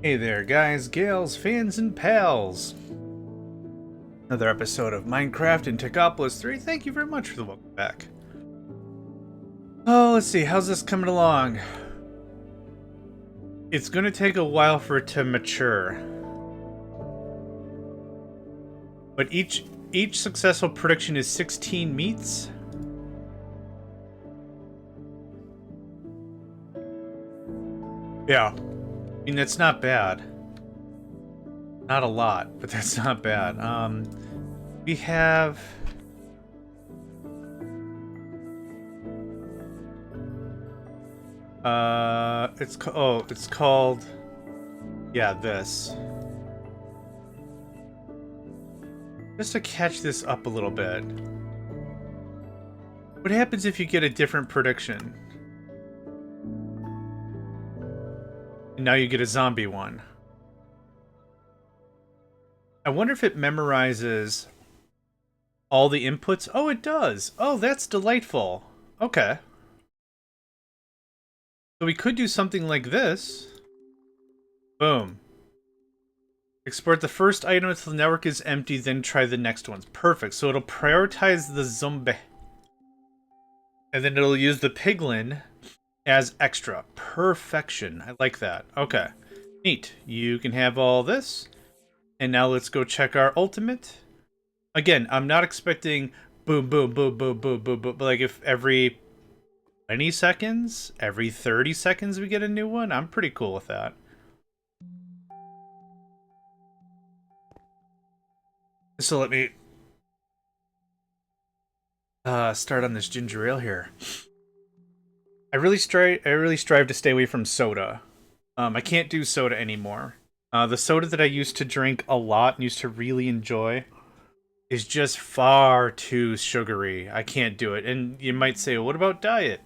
Hey there, guys, gals, fans, and pals. Another episode of Minecraft in Techopolis 3. Thank you very much for the welcome back. Oh, let's see, how's this coming along? It's gonna take a while for it to mature. But each successful prediction is 16 meats. Yeah. I mean, that's not bad. Not a lot, but that's not bad. We have... it's called... Yeah, this. Just to catch this up a little bit. What happens if you get a different prediction? And now you get a zombie one. I wonder if it memorizes all the inputs. Oh, it does. Oh, that's delightful. Okay. So we could do something like this. Boom. Export the first item until the network is empty, then try the next ones. Perfect. So it'll prioritize the zombie. And then it'll use the piglin as extra. Perfection. I like that. Okay. Neat. You can have all this. And now let's go check our ultimate. Again, I'm not expecting boom, boom, boom, boom, boom, boom, boom. But like if every 20 seconds, every 30 seconds we get a new one, I'm pretty cool with that. So let me start on this ginger ale here. I really strive to stay away from soda. I can't do soda anymore. The soda that I used to drink a lot and used to really enjoy is just far too sugary. I can't do it. And you might say, well, what about diet?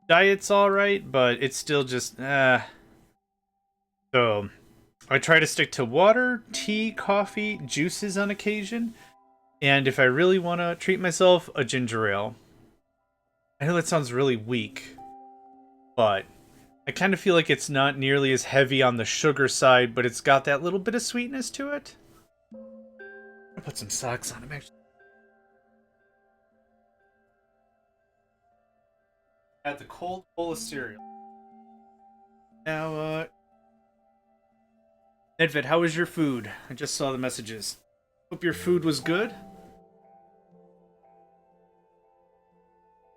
Diet's alright, but it's still just, So, I try to stick to water, tea, coffee, juices on occasion. And if I really want to treat myself, a ginger ale. I know that sounds really weak, but I kind of feel like it's not nearly as heavy on the sugar side, but it's got that little bit of sweetness to it. I'll put some socks on them, actually. Add the cold bowl of cereal. Now, Nedved, how was your food? I just saw the messages. Hope your food was good.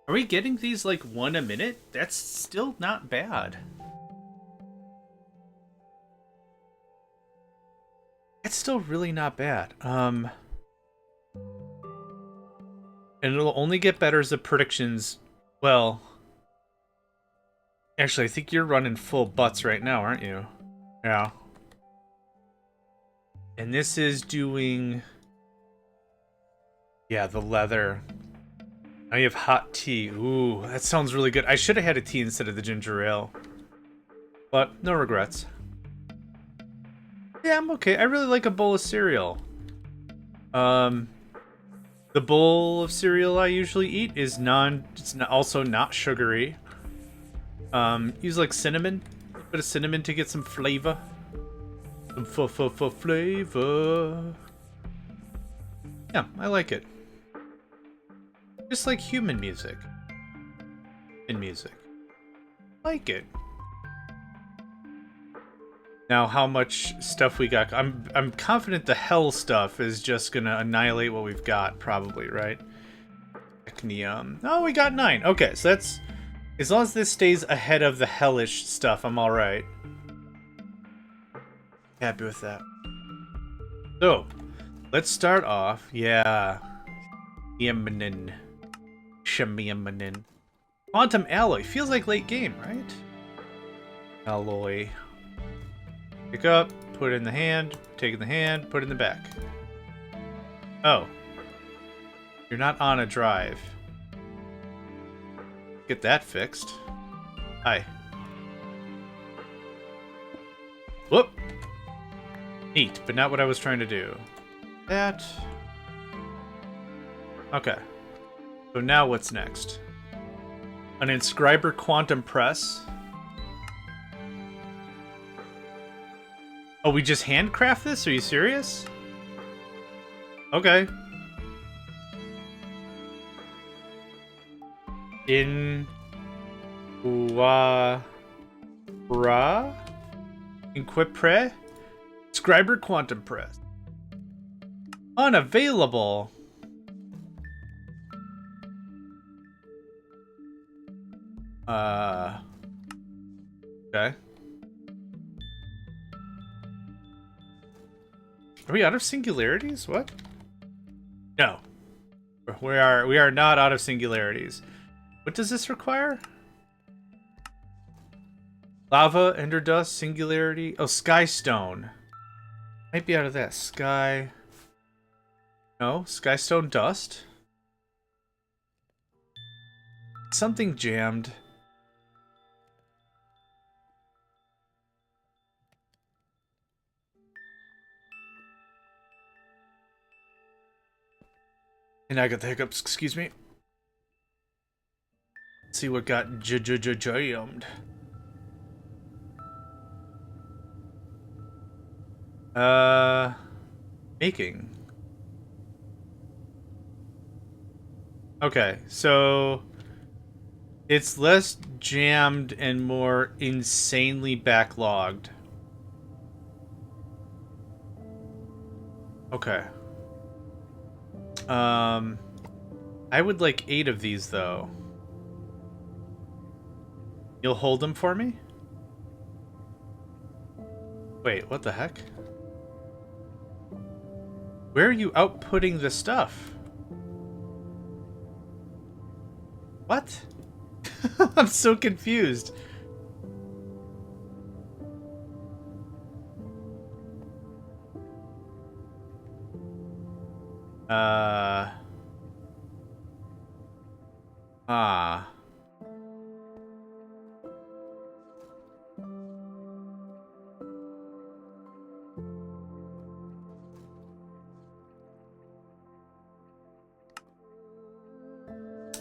Are we getting these like one a minute? That's still not bad. That's still really not bad. And it'll only get better as the predictions. Well, actually, I think you're running full butts right now, aren't you? Yeah. And this is doing... Yeah, the leather. Now you have hot tea. Ooh, that sounds really good. I should have had a tea instead of the ginger ale. But, no regrets. Yeah, I'm okay. I really like a bowl of cereal. The bowl of cereal I usually eat is also not sugary. Use like cinnamon. A bit of cinnamon to get some flavor. Some flavor. Yeah, I like it. Just like human music. In music. Like it. Now, how much stuff we got? I'm confident the hell stuff is just gonna annihilate what we've got, probably, right? Technium. Oh, we got 9. Okay, so that's... As long as this stays ahead of the hellish stuff, I'm alright. Happy with that. So, let's start off. Yeah. Yeminin. Shemiaminin. Quantum alloy. Feels like late game, right? Alloy. Pick up, put it in the hand, take it in the hand, put it in the back. Oh. You're not on a drive. Get that fixed. Hi. Whoop! Neat, but not what I was trying to do. That. Okay. So now what's next? An inscriber quantum press. Oh, we just handcraft this? Are you serious? Okay. In Ra Inquipre Scriber Quantum Press. Unavailable. Okay. Are we out of singularities? What? No. We are not out of singularities. What does this require? Lava, ender dust, singularity. Oh, sky stone. Might be out of that. Sky. No, sky stone dust. Something jammed. And I got the hiccups, excuse me. Let's see what got jammed. Making. Okay, so it's less jammed and more insanely backlogged. Okay. I would like 8 of these, though. You'll hold them for me? Wait, what the heck? Where are you outputting the stuff? What? I'm so confused.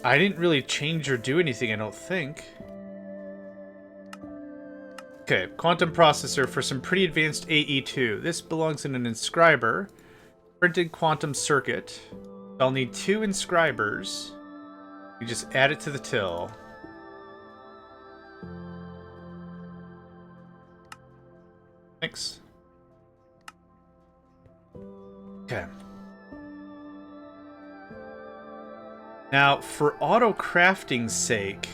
I didn't really change or do anything, I don't think. Okay, quantum processor for some pretty advanced AE2. This belongs in an inscriber. Printed quantum circuit. I'll need 2 inscribers. You just add it to the till. Thanks. Okay. Now, for auto crafting's sake,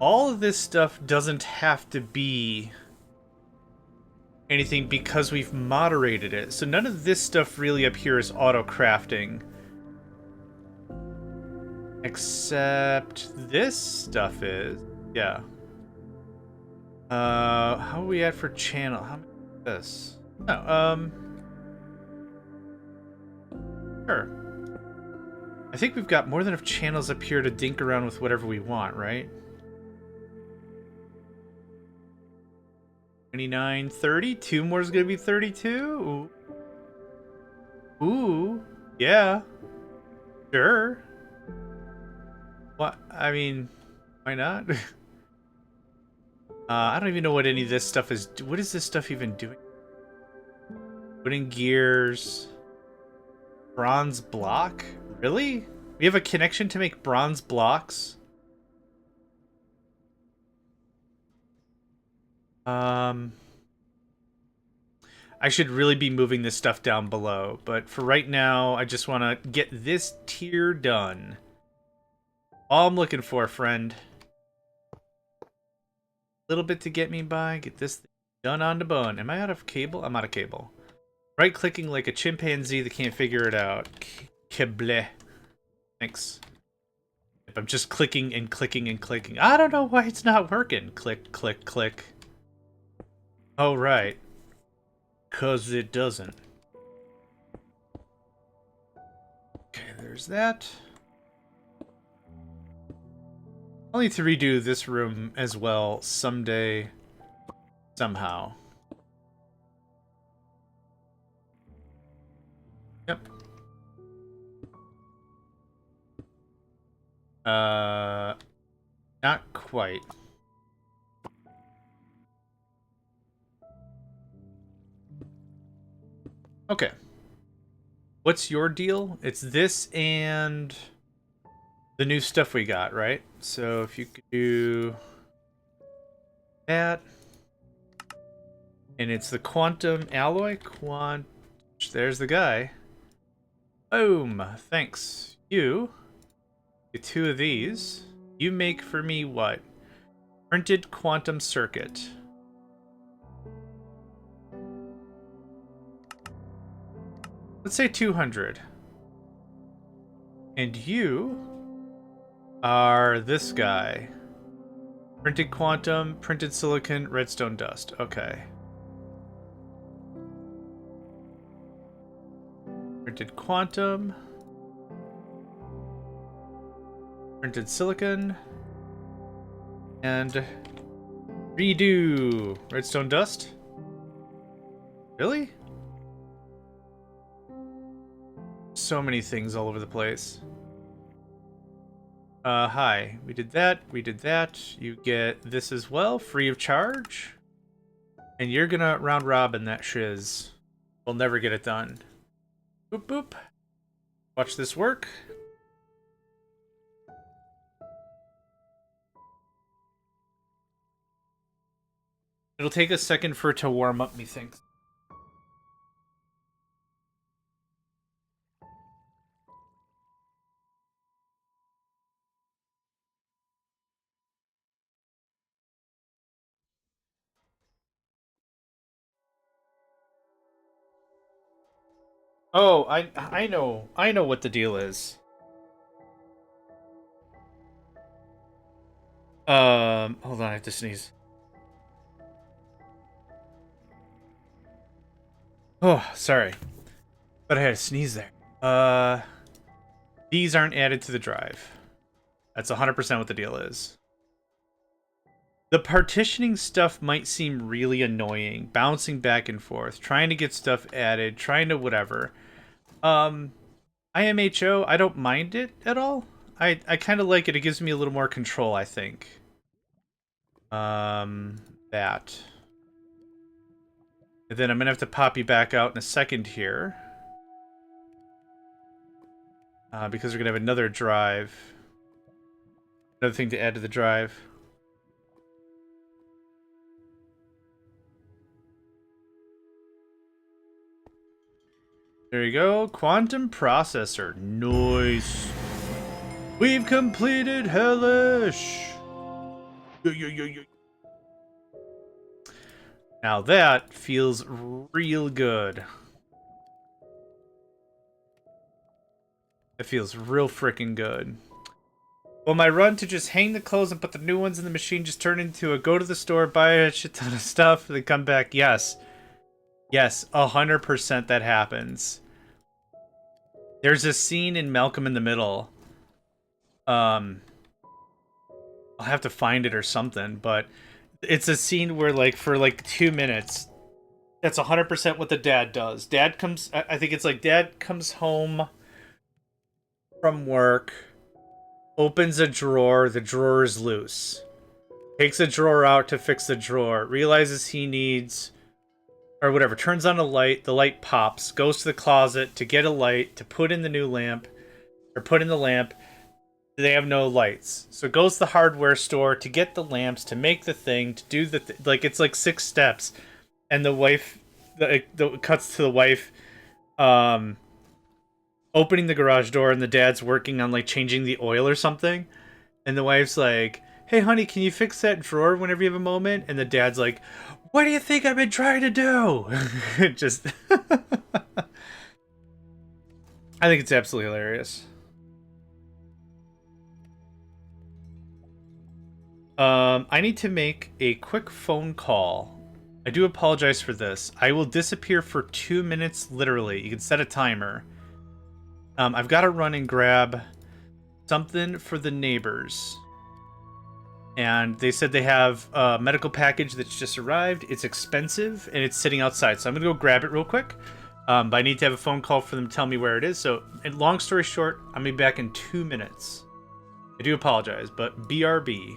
all of this stuff doesn't have to be anything because we've moderated it. So none of this stuff really up here is auto crafting. Except this stuff is. Yeah. How are we at for channel? How many is this? Oh, sure. I think we've got more than enough channels up here to dink around with whatever we want, right? 29, 30? 2 more is gonna be 32? Ooh. Yeah. Sure. What? I mean, why not? I don't even know what any of this stuff is. What is this stuff even doing? Wooden gears. Bronze block? Really? We have a connection to make bronze blocks? I should really be moving this stuff down below, but for right now, I just want to get this tier done. All I'm looking for, friend. A little bit to get me by. Get this thing done on the bone. Am I out of cable? I'm out of cable. Right-clicking like a chimpanzee that can't figure it out. Kebleh. Thanks. I'm just clicking and clicking and clicking. I don't know why it's not working. Click, click, click. Oh, right. 'Cause it doesn't. Okay, there's that. I'll need to redo this room as well someday. Somehow. Yep. Not quite. Okay. What's your deal? It's this and the new stuff we got, right? So if you could do that. And it's the quantum alloy. There's the guy. Boom. Thanks. You get 2 of these. You make for me what? Printed quantum circuit. Let's say 200. And you are this guy. Printed quantum, printed silicon, redstone dust. Okay. Printed quantum. Printed silicon. And redo. Redstone dust? Really? So many things all over the place. Hi. We did that. We did that. You get this as well, free of charge. And you're gonna round robin that shiz. We'll never get it done. Boop boop. Watch this work. It'll take a second for it to warm up, methinks. Oh, I know what the deal is. Hold on, I have to sneeze. Oh, sorry. But I had to sneeze there. These aren't added to the drive. That's 100% what the deal is. The partitioning stuff might seem really annoying, bouncing back and forth, trying to get stuff added, trying to whatever. IMHO, I don't mind it at all. I kind of like it. It gives me a little more control, I think. That. And then I'm gonna have to pop you back out in a second here. Because we're gonna have another drive. Another thing to add to the drive. There you go. Quantum processor. Nice. We've completed Hellish. Now that feels real good. It feels real freaking good. Will my run to just hang the clothes and put the new ones in the machine just turn into a go to the store, buy a shit ton of stuff, then come back? Yes. Yes, 100% that happens. There's a scene in Malcolm in the Middle. I'll have to find it or something, but it's a scene where, like, for like 2 minutes, that's 100% what the dad does. Dad comes, I think it's like dad comes home from work, opens a drawer, the drawer is loose. Takes a drawer out to fix the drawer, realizes he needs, or whatever, turns on a light, the light pops, goes to the closet to get a light, to put in the new lamp, or put in the lamp. They have no lights. So goes to the hardware store to get the lamps, to make the thing, to do the like, it's like 6 steps. And the wife, the cuts to the wife, opening the garage door, and the dad's working on like changing the oil or something. And the wife's like, hey honey, can you fix that drawer whenever you have a moment? And the dad's like, what do you think I've been trying to do? Just I think it's absolutely hilarious. I need to make a quick phone call. I do apologize for this. I will disappear for 2 minutes, literally. You can set a timer. I've got to run and grab something for the neighbors. And they said they have a medical package that's just arrived. It's expensive, and it's sitting outside. So I'm going to go grab it real quick. But I need to have a phone call for them to tell me where it is. So, long story short, I'm going to be back in 2 minutes. I do apologize, but BRB.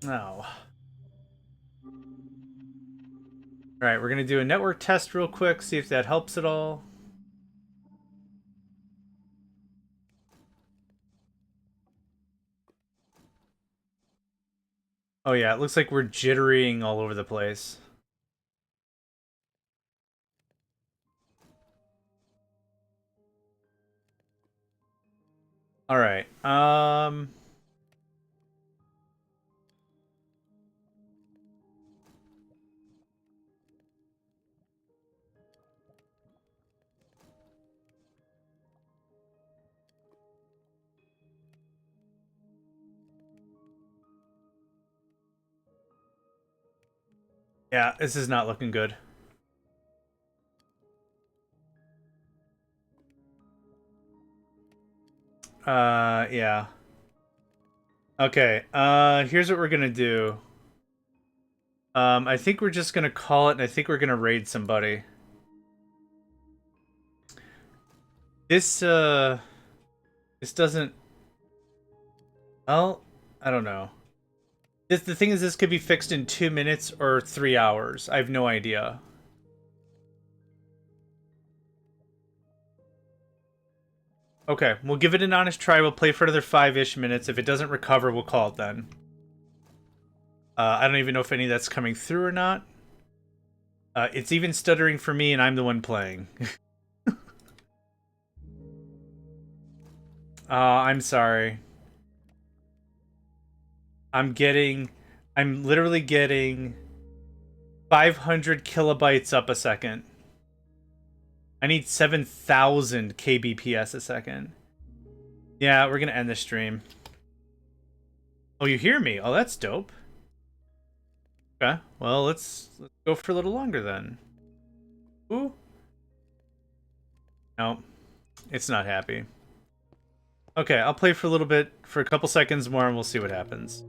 Oh. Alright, we're gonna do a network test real quick, see if that helps at all. Oh yeah, it looks like we're jittering all over the place. Alright, yeah, this is not looking good. Yeah. Okay, here's what we're gonna do. I think we're just gonna call it, and I think we're gonna raid somebody. This doesn't... Well, I don't know. The thing is, this could be fixed in 2 minutes or 3 hours. I have no idea. Okay, we'll give it an honest try. We'll play for another 5-ish minutes. If it doesn't recover, we'll call it then. I don't even know if any of that's coming through or not. It's even stuttering for me, and I'm the one playing. I'm sorry. I'm literally getting 500 kilobytes up a second. I need 7,000 kbps a second. Yeah, we're gonna end the stream. Oh, you hear me? Oh, that's dope. Okay, well, let's go for a little longer then. Ooh. No, it's not happy. Okay, I'll play for a little bit, for a couple seconds more, and we'll see what happens.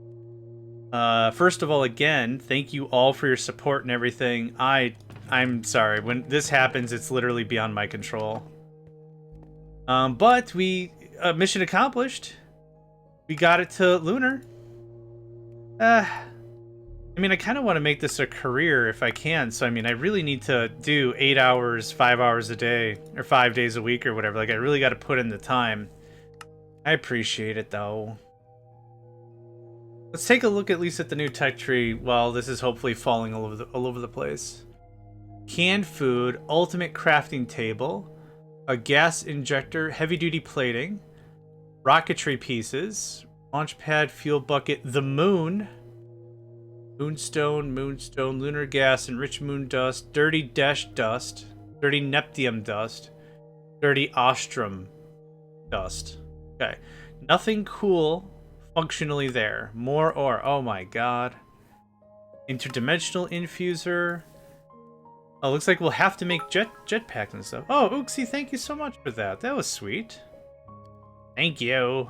First of all, again, thank you all for your support and everything. I'm sorry, when this happens, it's literally beyond my control. But mission accomplished. We got it to Lunar. I mean, I kind of want to make this a career if I can, so I mean, I really need to do 8 hours, 5 hours a day, or 5 days a week or whatever. Like, I really got to put in the time. I appreciate it, though. Let's take a look at least at the new tech tree while this is hopefully falling all over the place. Canned food, ultimate crafting table, a gas injector, heavy-duty plating, rocketry pieces, launch pad, fuel bucket, the moon, moonstone, lunar gas, enriched moon dust, dirty Desh dust, dirty Neptium dust, dirty Ostrom dust. Okay, nothing cool functionally there. More ore. Oh my god. Interdimensional infuser. Oh, looks like we'll have to make jetpacks and stuff. Oh, Uxie, thank you so much for that. That was sweet. Thank you.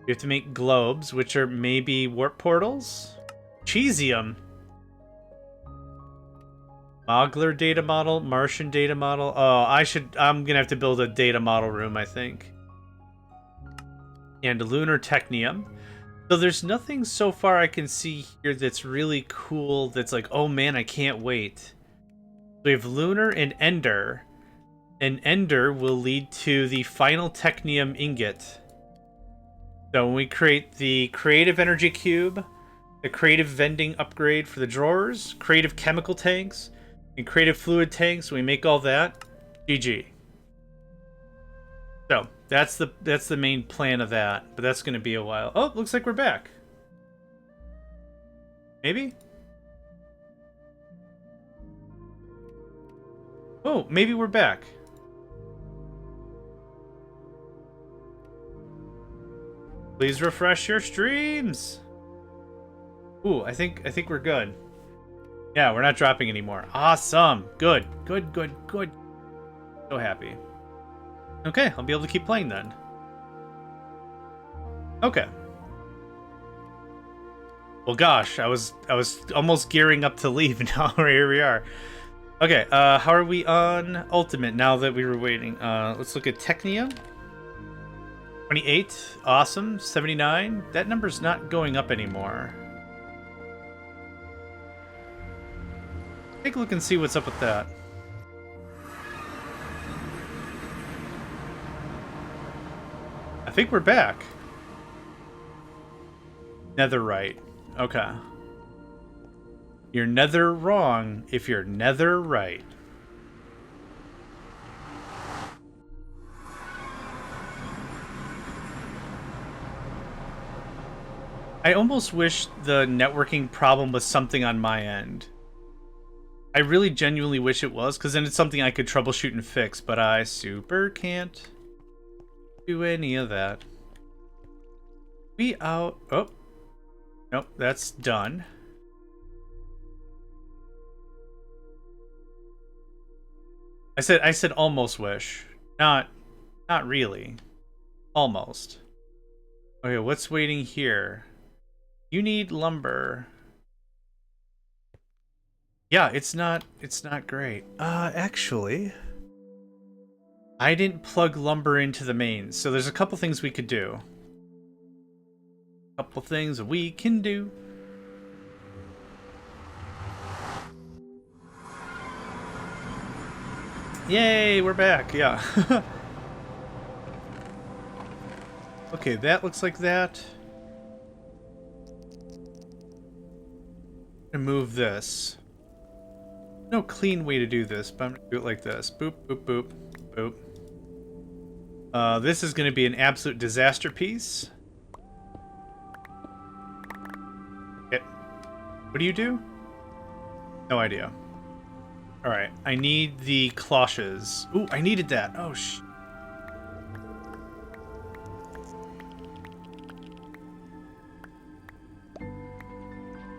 We have to make globes, which are maybe warp portals. Cheesium. Mogler data model, Martian data model. Oh, I'm gonna have to build a data model room, I think. And a lunar technium. So there's nothing so far I can see here that's really cool, that's like, oh man, I can't wait. We have lunar and ender. And ender will lead to the final technium ingot. So when we create the creative energy cube, the creative vending upgrade for the drawers, creative chemical tanks, and creative fluid tanks, we make all that, GG. So that's the main plan of that, but that's going to be a while. Oh, looks like we're back. Maybe? Oh, maybe we're back. Please refresh your streams. Ooh, I think we're good. Yeah, we're not dropping anymore. Awesome. Good. So happy. Okay, I'll be able to keep playing then. Okay. Well, gosh, I was almost gearing up to leave. Now here we are. Okay, how are we on Ultimate now that we were waiting? Let's look at Technium. 28, awesome. 79, that number's not going up anymore. Take a look and see what's up with that. I think we're back. Netherite. Okay. You're nether wrong if you're nether right. I almost wish the networking problem was something on my end. I really genuinely wish it was, because then it's something I could troubleshoot and fix, but I super can't do any of that. We out... Oh. Nope, that's done. I said almost wish. Not really. Almost. Okay, what's waiting here? You need lumber. Yeah, it's not great. Actually, I didn't plug lumber into the mains, so there's a couple things we could do. Couple things we can do. Yay, we're back. Yeah. Okay, that looks like that. I'm gonna move this. No clean way to do this, but I'm gonna do it like this. Boop, boop, boop, boop. This is gonna be an absolute disaster piece. Okay. What do you do? No idea. Alright, I need the cloches. Ooh, I needed that. Oh,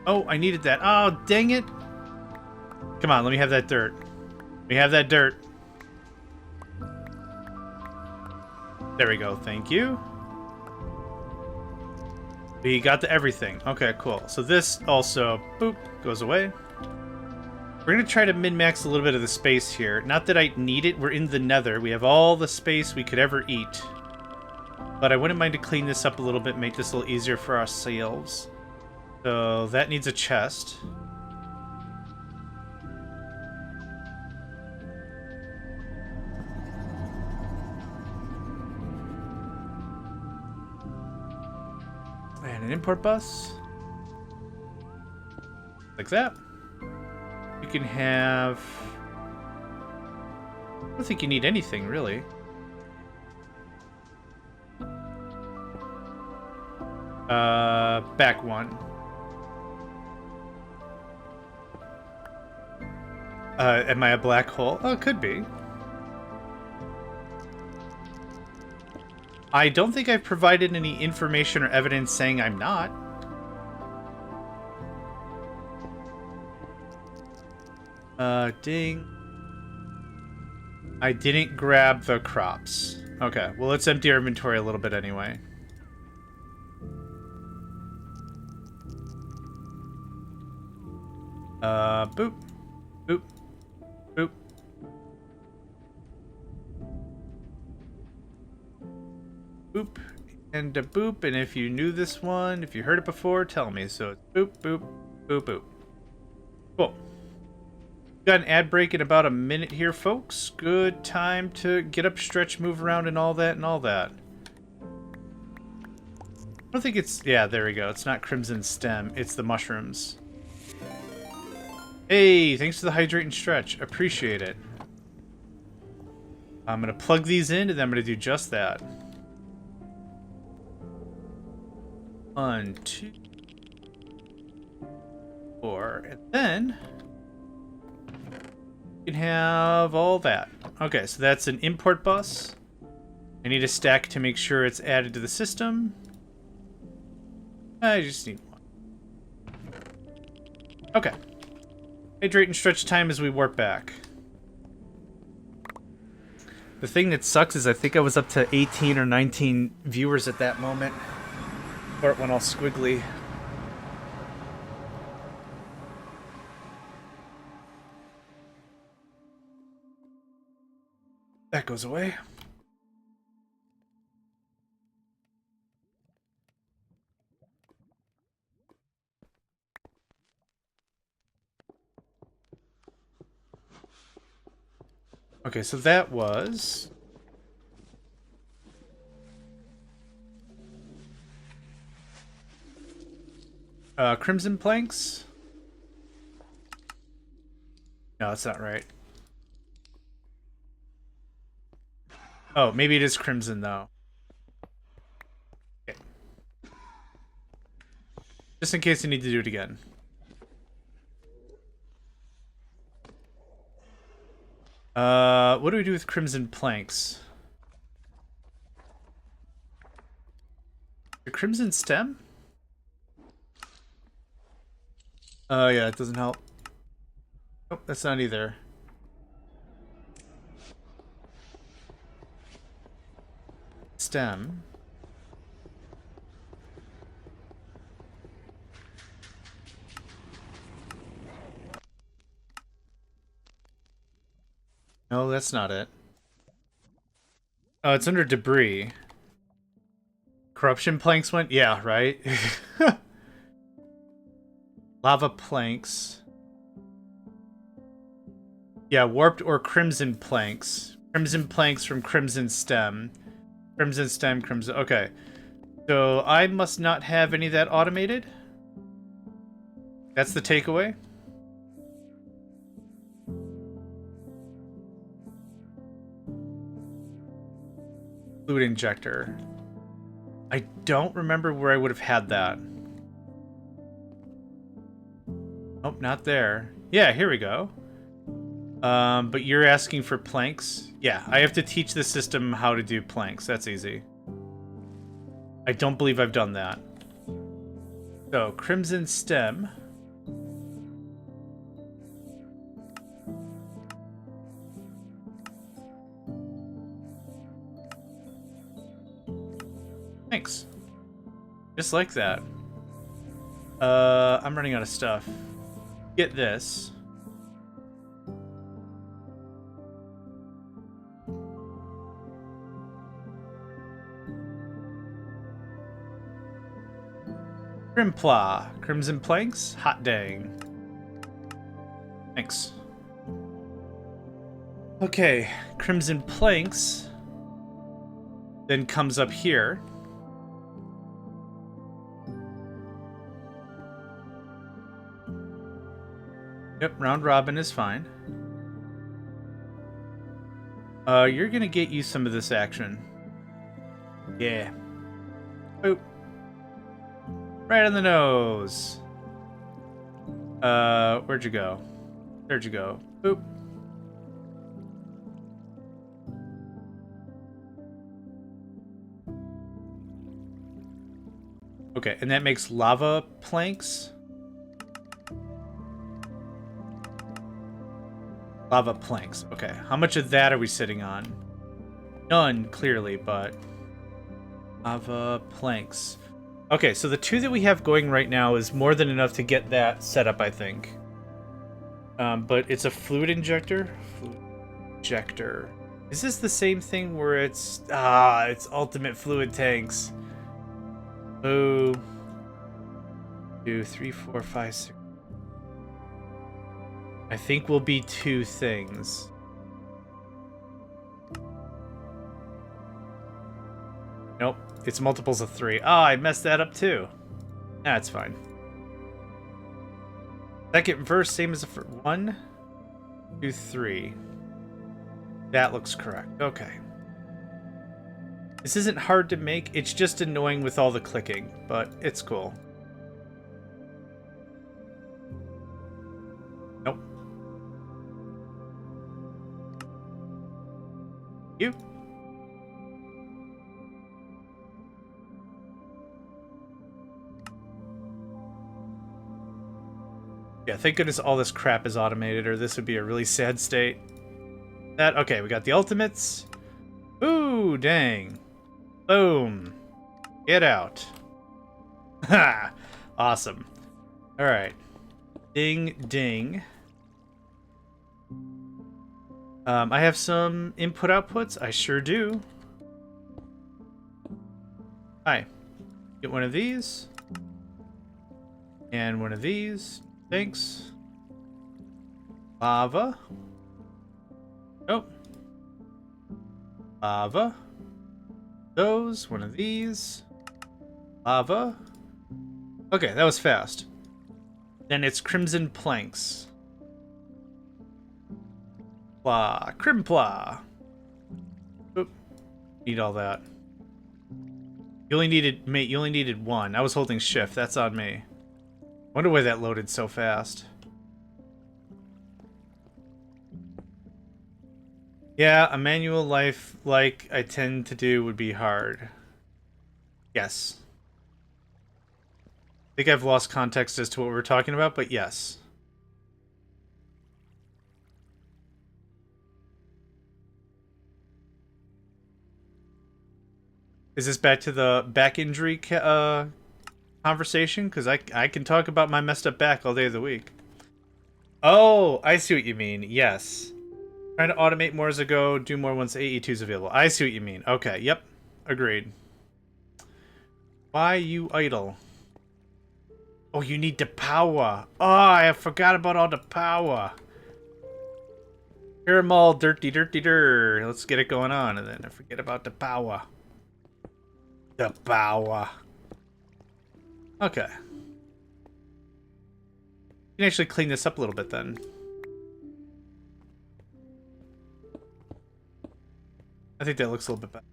Oh, I needed that. Oh, dang it. Come on, let me have that dirt. Let me have that dirt. There we go. Thank you. We got the everything. Okay, cool. So this also, boop, goes away. We're going to try to min-max a little bit of the space here. Not that I need it. We're in the nether. We have all the space we could ever eat. But I wouldn't mind to clean this up a little bit, make this a little easier for ourselves. So that needs a chest. And an import bus. Like that. You can have... I don't think you need anything, really. Back one. Am I a black hole? Oh, it could be. I don't think I've provided any information or evidence saying I'm not. Ding. I didn't grab the crops. Okay, well, let's empty our inventory a little bit anyway. Boop. Boop. Boop. Boop. And a boop. And if you knew this one, if you heard it before, tell me. So it's boop, boop, boop, boop. Cool. Got an ad break in about a minute here, folks. Good time to get up, stretch, move around, and all that, and all that. I don't think it's... Yeah, there we go. It's not Crimson Stem. It's the mushrooms. Hey, thanks for the hydrate and stretch. Appreciate it. I'm going to plug these in, and then I'm going to do just that. 1, 2, 4, and then... you can have all that. Okay, so that's an import bus. I need a stack to make sure it's added to the system. I just need one. Okay. Hydrate and stretch time as we warp back. The thing that sucks is I think I was up to 18 or 19 viewers at that moment. Or it went all squiggly. That goes away. Okay, so that was... crimson planks? No, that's not right. Oh, maybe it is crimson, though. Okay. Just in case I need to do it again. What do we do with crimson planks? The crimson stem? Oh, yeah, it doesn't help. Nope, that's not either. Stem. No, that's not it. Oh, it's under debris. Corruption planks went? Yeah, right? Lava planks. Yeah, warped or crimson planks. Crimson planks from crimson stem. Crimson stem, crimson... Okay. So I must not have any of that automated? That's the takeaway? Fluid injector. I don't remember where I would have had that. Nope, not there. Yeah, here we go. But you're asking for planks? Yeah, I have to teach the system how to do planks. That's easy. I don't believe I've done that. So, crimson stem. Thanks. Just like that. I'm running out of stuff. Get this. Crimpla. Crimson planks? Hot dang. Thanks. Okay, crimson planks then comes up here. Yep, round robin is fine. You're gonna get you some of this action. Yeah. Boop. Right on the nose. Where'd you go? There'd you go. Boop. Okay, and that makes lava planks. Lava planks. Okay, how much of that are we sitting on? None, clearly, but... Lava planks. Okay, so the 2 that we have going right now is more than enough to get that set up, I think. But it's a fluid injector. Fluid injector. Is this the same thing where it's... it's ultimate fluid tanks. Oh. 2, 3, 4, 5, 6. I think will be 2 things. Nope, it's multiples of 3. Oh, I messed that up too. That's fine. Second verse, same as the first. 1, 2, 3. That looks correct. Okay. This isn't hard to make. It's just annoying with all the clicking, but it's cool. Nope. You. Yeah, thank goodness all this crap is automated, or this would be a really sad state. Okay, we got the ultimates. Ooh, dang. Boom. Get out. Ha! Awesome. Alright. Ding, ding. I have some input outputs. I sure do. Hi. Get one of these. And one of these. Thanks. Lava. Oh. Lava. Those. One of these. Lava. Okay, that was fast. Then it's crimson planks. Plah. Crimplah. Oop. Need all that. You only needed, mate, you only needed one. I was holding shift. That's on me. Wonder why that loaded so fast. Yeah, a manual life like I tend to do would be hard. Yes. I think I've lost context as to what we're talking about, but yes. Is this back to the back injury conversation? Because I can talk about my messed up back all day of the week. Oh, I see what you mean. Yes. Trying to automate more as I go, do more once AE2 is available. I see what you mean. Okay, yep. Agreed. Why you idle? Oh, you need the power. Oh, I forgot about all the power. Hear 'em all dirty. Let's get it going on, and then I forget about the power. The power. Okay. You can actually clean this up a little bit then. I think that looks a little bit better.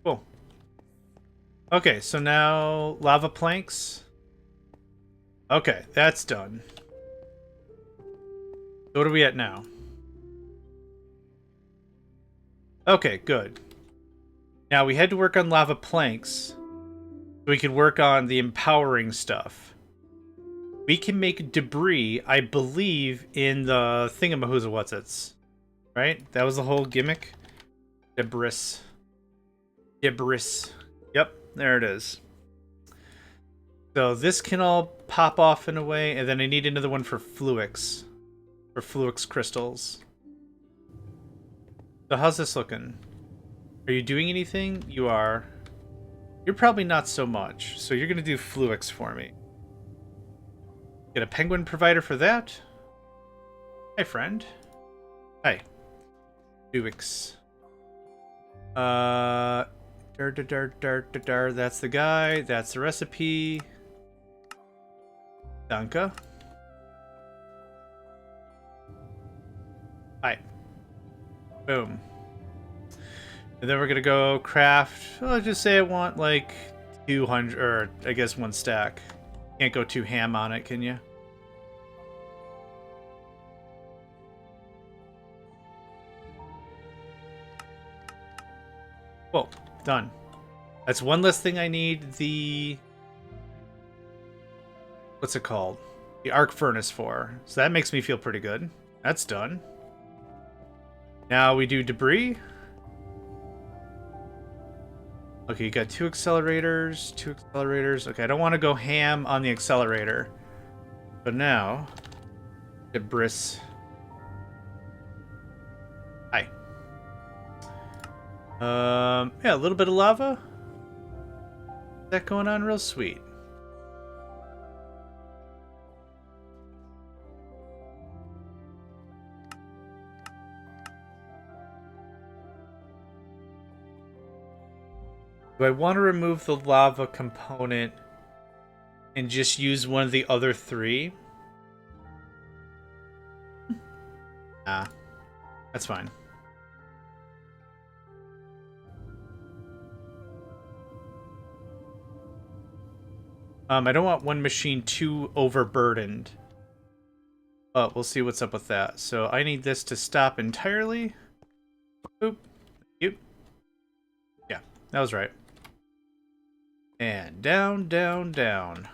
Cool. Okay, so now lava planks. Okay, that's done. So what are we at now? Okay, good. Now we had to work on lava planks so we could work on the empowering stuff. We can make debris, I believe, in the thingamahooza-what's-its. Right? That was the whole gimmick. Debris. Yep, there it is. So this can all pop off in a way, and then I need another one for fluix. For fluix crystals. So how's this looking? Are you doing anything? You are. You're probably not so much. So you're going to do fluix for me. Get a penguin provider for that. Hi, friend. Hi. Fluix. That's the guy. That's the recipe. Danke. Hi. Boom. And then we're gonna go craft. Let's just say I want like 200, or I guess 1 stack. Can't go too ham on it, can you? Cool. Done. That's one less thing I need the... What's it called? The arc furnace for. So that makes me feel pretty good. That's done. Now we do debris. Okay, you got 2 accelerators. 2 accelerators. Okay, I don't want to go ham on the accelerator. But now... Debris. Hi. Yeah, a little bit of lava. Is that going on real sweet? Do I want to remove the lava component and just use one of the other 3? Nah, that's fine. I don't want one machine too overburdened. But we'll see what's up with that. So I need this to stop entirely. Oop. Yep. Yeah, that was right. And down, down, down.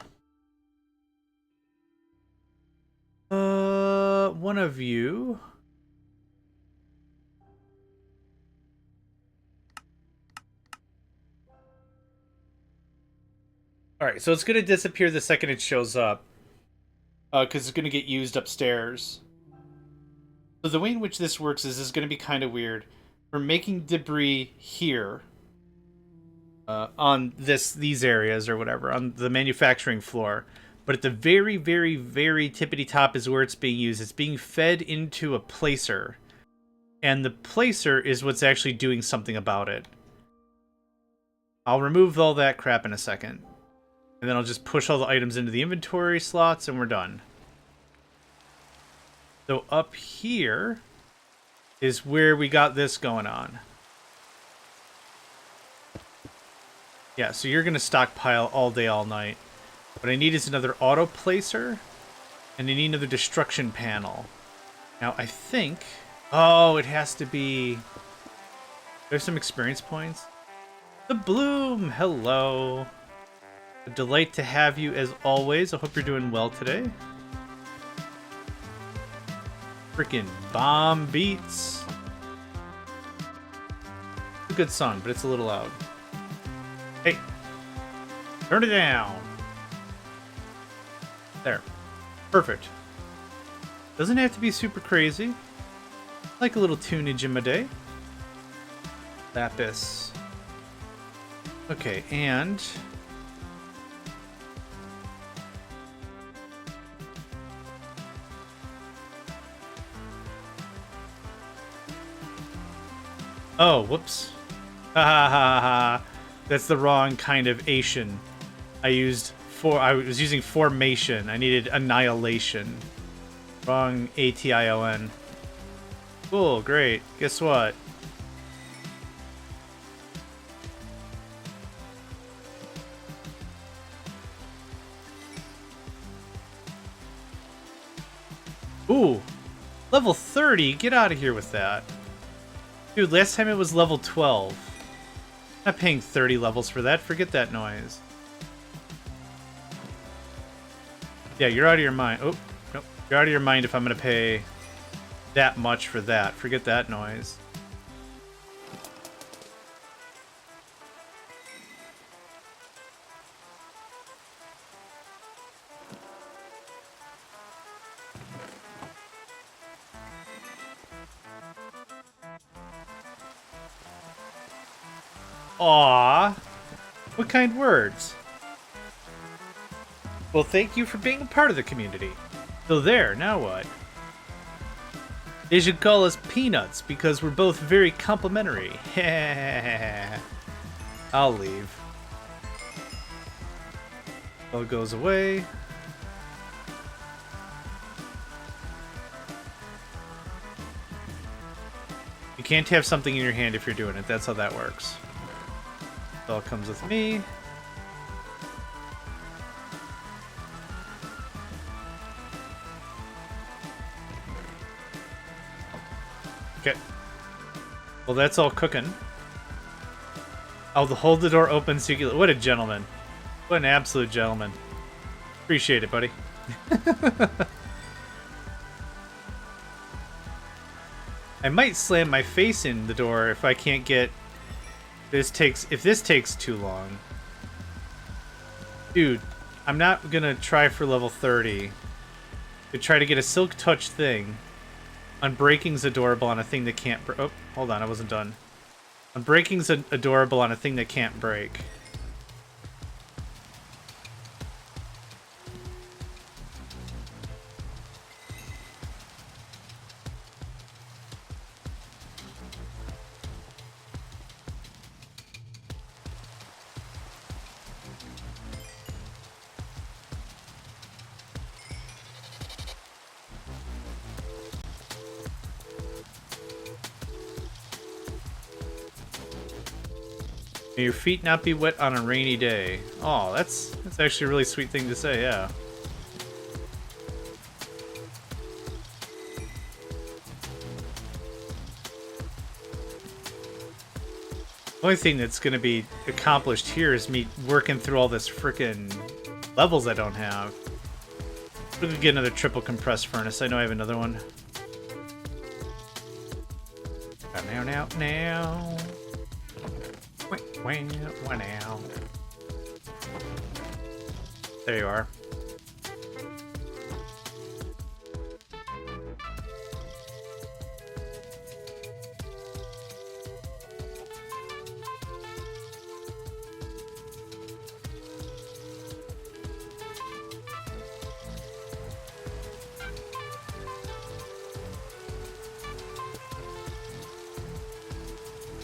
One of you. Alright, so it's going to disappear the second it shows up. Because it's going to get used upstairs. So the way in which this works is going to be kind of weird. We're making debris here. On these areas or whatever, on the manufacturing floor. But at the very, very, very tippity top is where it's being used. It's being fed into a placer. And the placer is what's actually doing something about it. I'll remove all that crap in a second. And then I'll just push all the items into the inventory slots and we're done. So up here is where we got this going on. Yeah, so you're going to stockpile all day, all night. What I need is another auto placer. And I need another destruction panel. Now, I think... Oh, it has to be... There's some experience points. The Bloom! Hello! A delight to have you as always. I hope you're doing well today. Freaking bomb beats. It's a good song, but it's a little loud. Hey! Turn it down! There. Perfect. Doesn't have to be super crazy. Like a little tunage in my day. Lapis. Okay, and... Oh, whoops. Ha ha ha ha. That's the wrong kind of Asian. I was using formation. I needed annihilation. Wrong ATION. Cool, great. Guess what? Ooh, level 30? Get out of here with that. Dude, last time it was level 12. I'm not paying 30 levels for that. Forget that noise. Yeah, you're out of your mind. Oh, nope. You're out of your mind if I'm going to pay that much for that. Forget that noise. Aww. What kind words? Well, thank you for being a part of the community. So there, now what? They should call us Peanuts because we're both very complimentary. I'll leave. All goes away. You can't have something in your hand if you're doing it. That's how that works. It all comes with me. Okay. Well, that's all cooking. I'll hold the door open so you can... What a gentleman. What an absolute gentleman. Appreciate it, buddy. I might slam my face in the door if I can't get... If this takes too long. Dude, I'm not gonna try for level 30 to try to get a silk touch thing. Unbreaking's adorable on a thing that can't break. Oh, hold on, I wasn't done. Unbreaking's adorable on a thing that can't break. May your feet not be wet on a rainy day. Oh, that's actually a really sweet thing to say, yeah. The only thing that's going to be accomplished here is me working through all this frickin' levels I don't have. We're gonna get another triple compressed furnace. I know I have another one. Now. Now. There you are.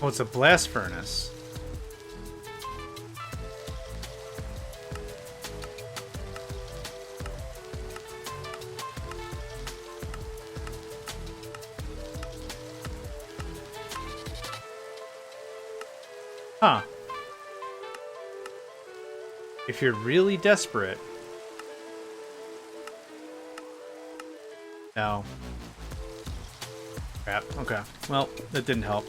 Oh, it's a blast furnace. Huh. If you're really desperate. No. Crap. Okay. Well, that didn't help.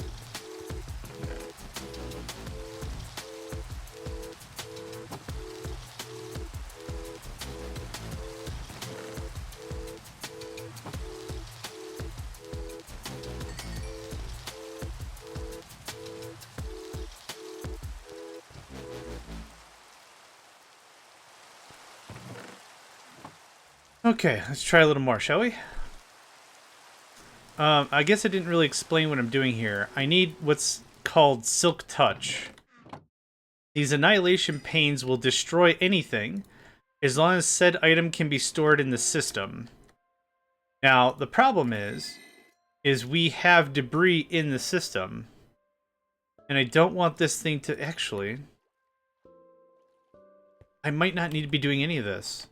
Okay, let's try a little more, shall we? I guess I didn't really explain what I'm doing here. I need what's called Silk Touch. These annihilation panes will destroy anything as long as said item can be stored in the system. Now, the problem is we have debris in the system. And I don't want this thing to... Actually, I might not need to be doing any of this.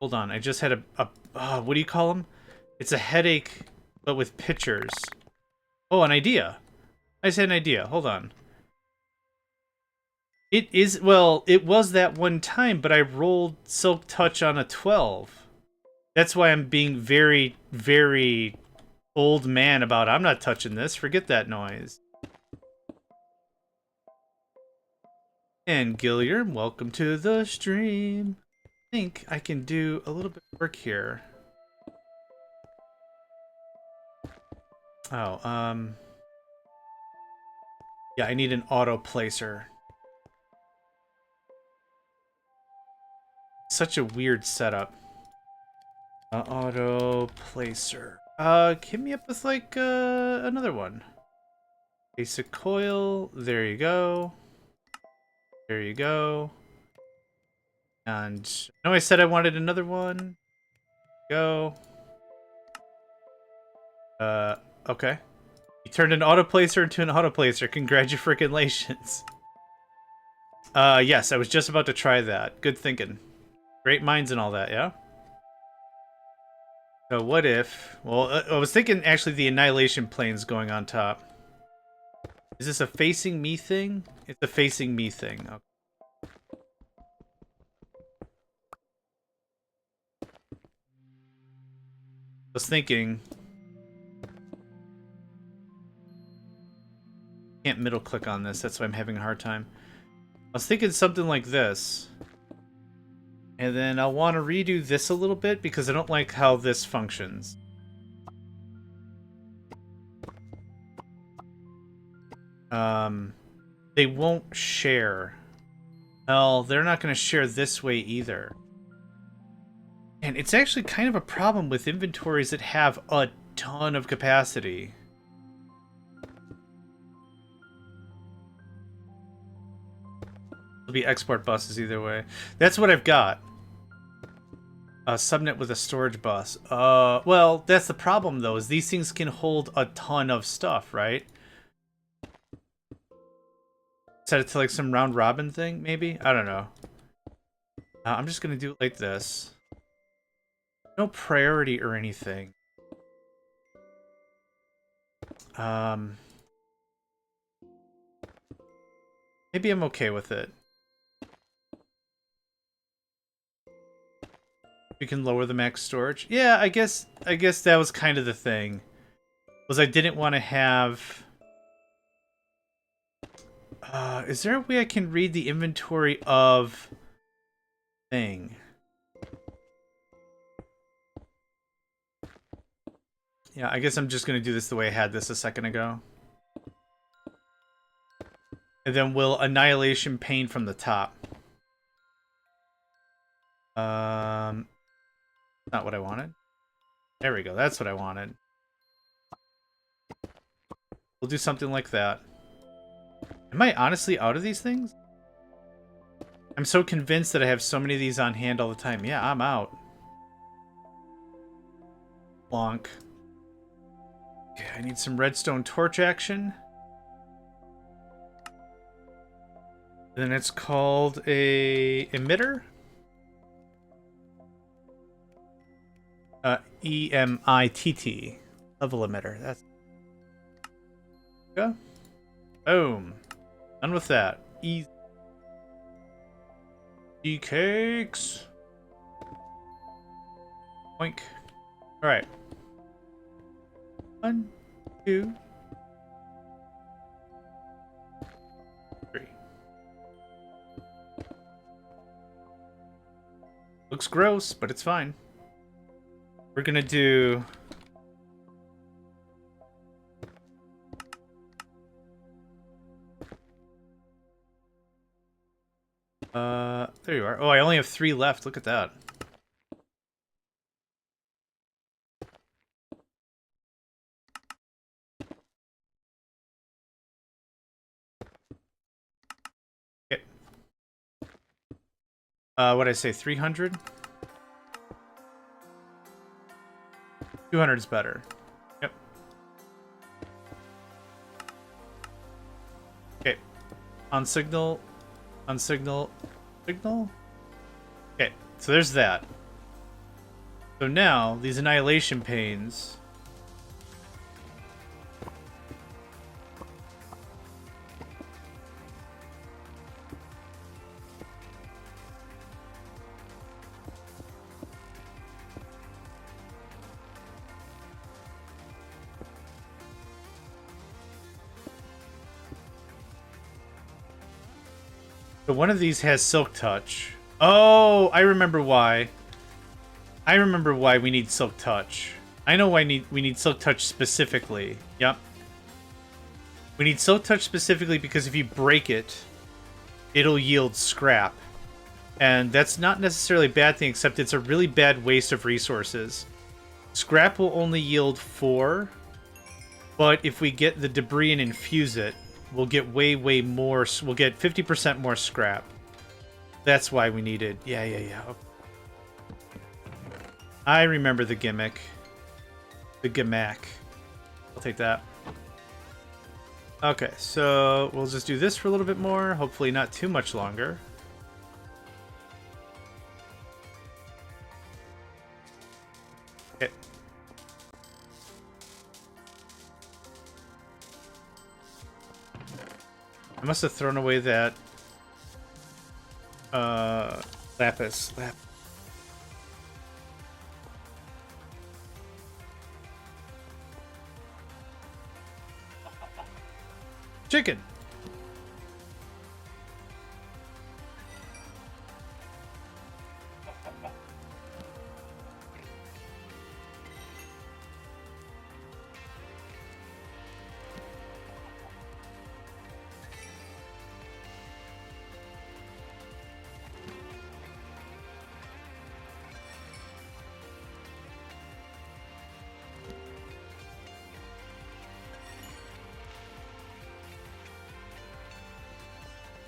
Hold on, I just had what do you call them? It's a headache, but with pictures. Oh, an idea. I just had an idea. Hold on. It is, well, it was that one time, but I rolled Silk Touch on a 12. That's why I'm being very, very old man about, I'm not touching this. Forget that noise. And Gillier, welcome to the stream. I think I can do a little bit of work here. Oh, yeah, I need an auto placer. Such a weird setup. Auto placer. Hit me up with like another one. Basic coil. There you go. There you go. And I know I said I wanted another one. Go. Okay. You turned an auto placer into an auto placer. Congratulations. Yes, I was just about to try that. Good thinking. Great minds and all that, yeah? So what if... Well, I was thinking actually the annihilation plane's going on top. Is this a facing me thing? It's a facing me thing. Okay. I was thinking... Can't middle click on this, that's why I'm having a hard time. I was thinking something like this. And then I'll want to redo this a little bit because I don't like how this functions. They won't share. Well, they're not going to share this way either. And it's actually kind of a problem with inventories that have a ton of capacity. It'll be export buses either way. That's what I've got. A subnet with a storage bus. Well, that's the problem though, is these things can hold a ton of stuff, right? Set it to like some round robin thing, maybe? I don't know. I'm just gonna do it like this. No priority or anything. Maybe I'm okay with it. We can lower the max storage. Yeah, I guess that was kind of the thing. Was I didn't want to have... is there a way I can read the inventory of... thing? Yeah, I guess I'm just going to do this the way I had this a second ago. And then we'll annihilation pane from the top. Not what I wanted. There we go. That's what I wanted. We'll do something like that. Am I honestly out of these things? I'm so convinced that I have so many of these on hand all the time. Yeah, I'm out. Bonk. Okay, I need some redstone torch action. Then it's called a emitter. EMITT. Level emitter. That's go. Boom. Done with that. Easy cakes. Oink. Alright. 1, 2, 3. Looks gross, but it's fine. We're gonna do... there you are. Oh, I only have 3 left. Look at that. Okay. What'd I say? 300? 200 is better. Yep. Okay. On signal. On signal. Signal? Okay, so there's that. So now, these annihilation panes... So one of these has Silk Touch. Oh, I remember why. I remember why we need Silk Touch. I know why we need Silk Touch specifically. Yep. We need Silk Touch specifically because if you break it, it'll yield scrap. And that's not necessarily a bad thing, except it's a really bad waste of resources. Scrap will only yield 4, but if we get the debris and infuse it, we'll get way more. We'll get 50% more scrap. That's why we needed. Yeah. Okay. I remember the gimmick. The gimmick. I'll take that. Okay, so we'll just do this for a little bit more. Hopefully not too much longer. Okay. I must have thrown away that lapis. Chicken.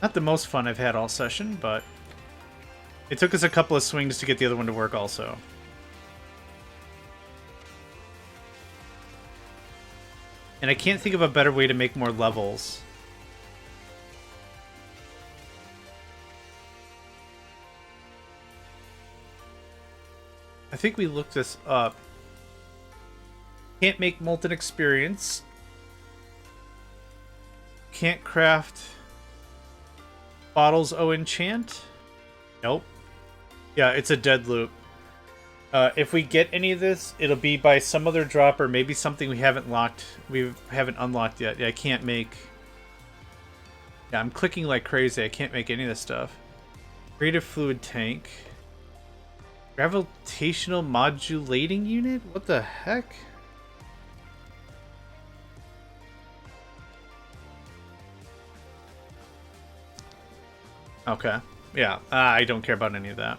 Not the most fun I've had all session, but it took us a couple of swings to get the other one to work also. And I can't think of a better way to make more levels. I think we looked this up. Can't make molten experience. Can't craft... bottles enchant? Nope. Yeah, it's a dead loop. If we get any of this, it'll be by some other drop or maybe something we haven't unlocked yet. Yeah, I can't make... Yeah, I'm clicking like crazy. I can't make any of this stuff. Creative fluid tank. Gravitational modulating unit? What the heck? Okay. Yeah, I don't care about any of that.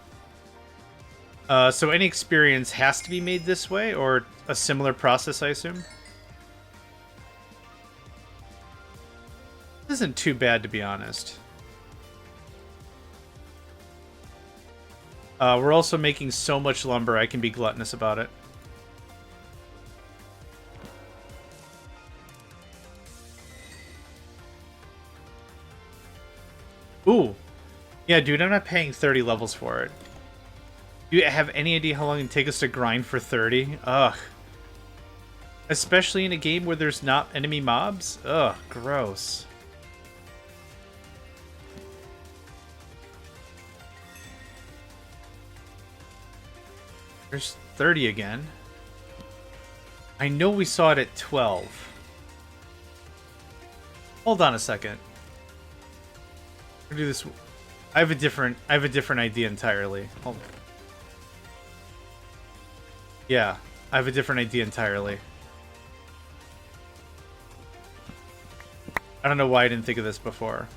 So any experience has to be made this way, or a similar process, I assume? This isn't too bad, to be honest. We're also making so much lumber, I can be gluttonous about it. Ooh. Yeah, dude, I'm not paying 30 levels for it. Do you have any idea how long it'd take us to grind for 30? Ugh. Especially in a game where there's not enemy mobs? Ugh, gross. There's 30 again. I know we saw it at 12. Hold on a second. We'll do this. I have a different idea entirely. Hold on. Yeah, I have a different idea entirely. I don't know why I didn't think of this before.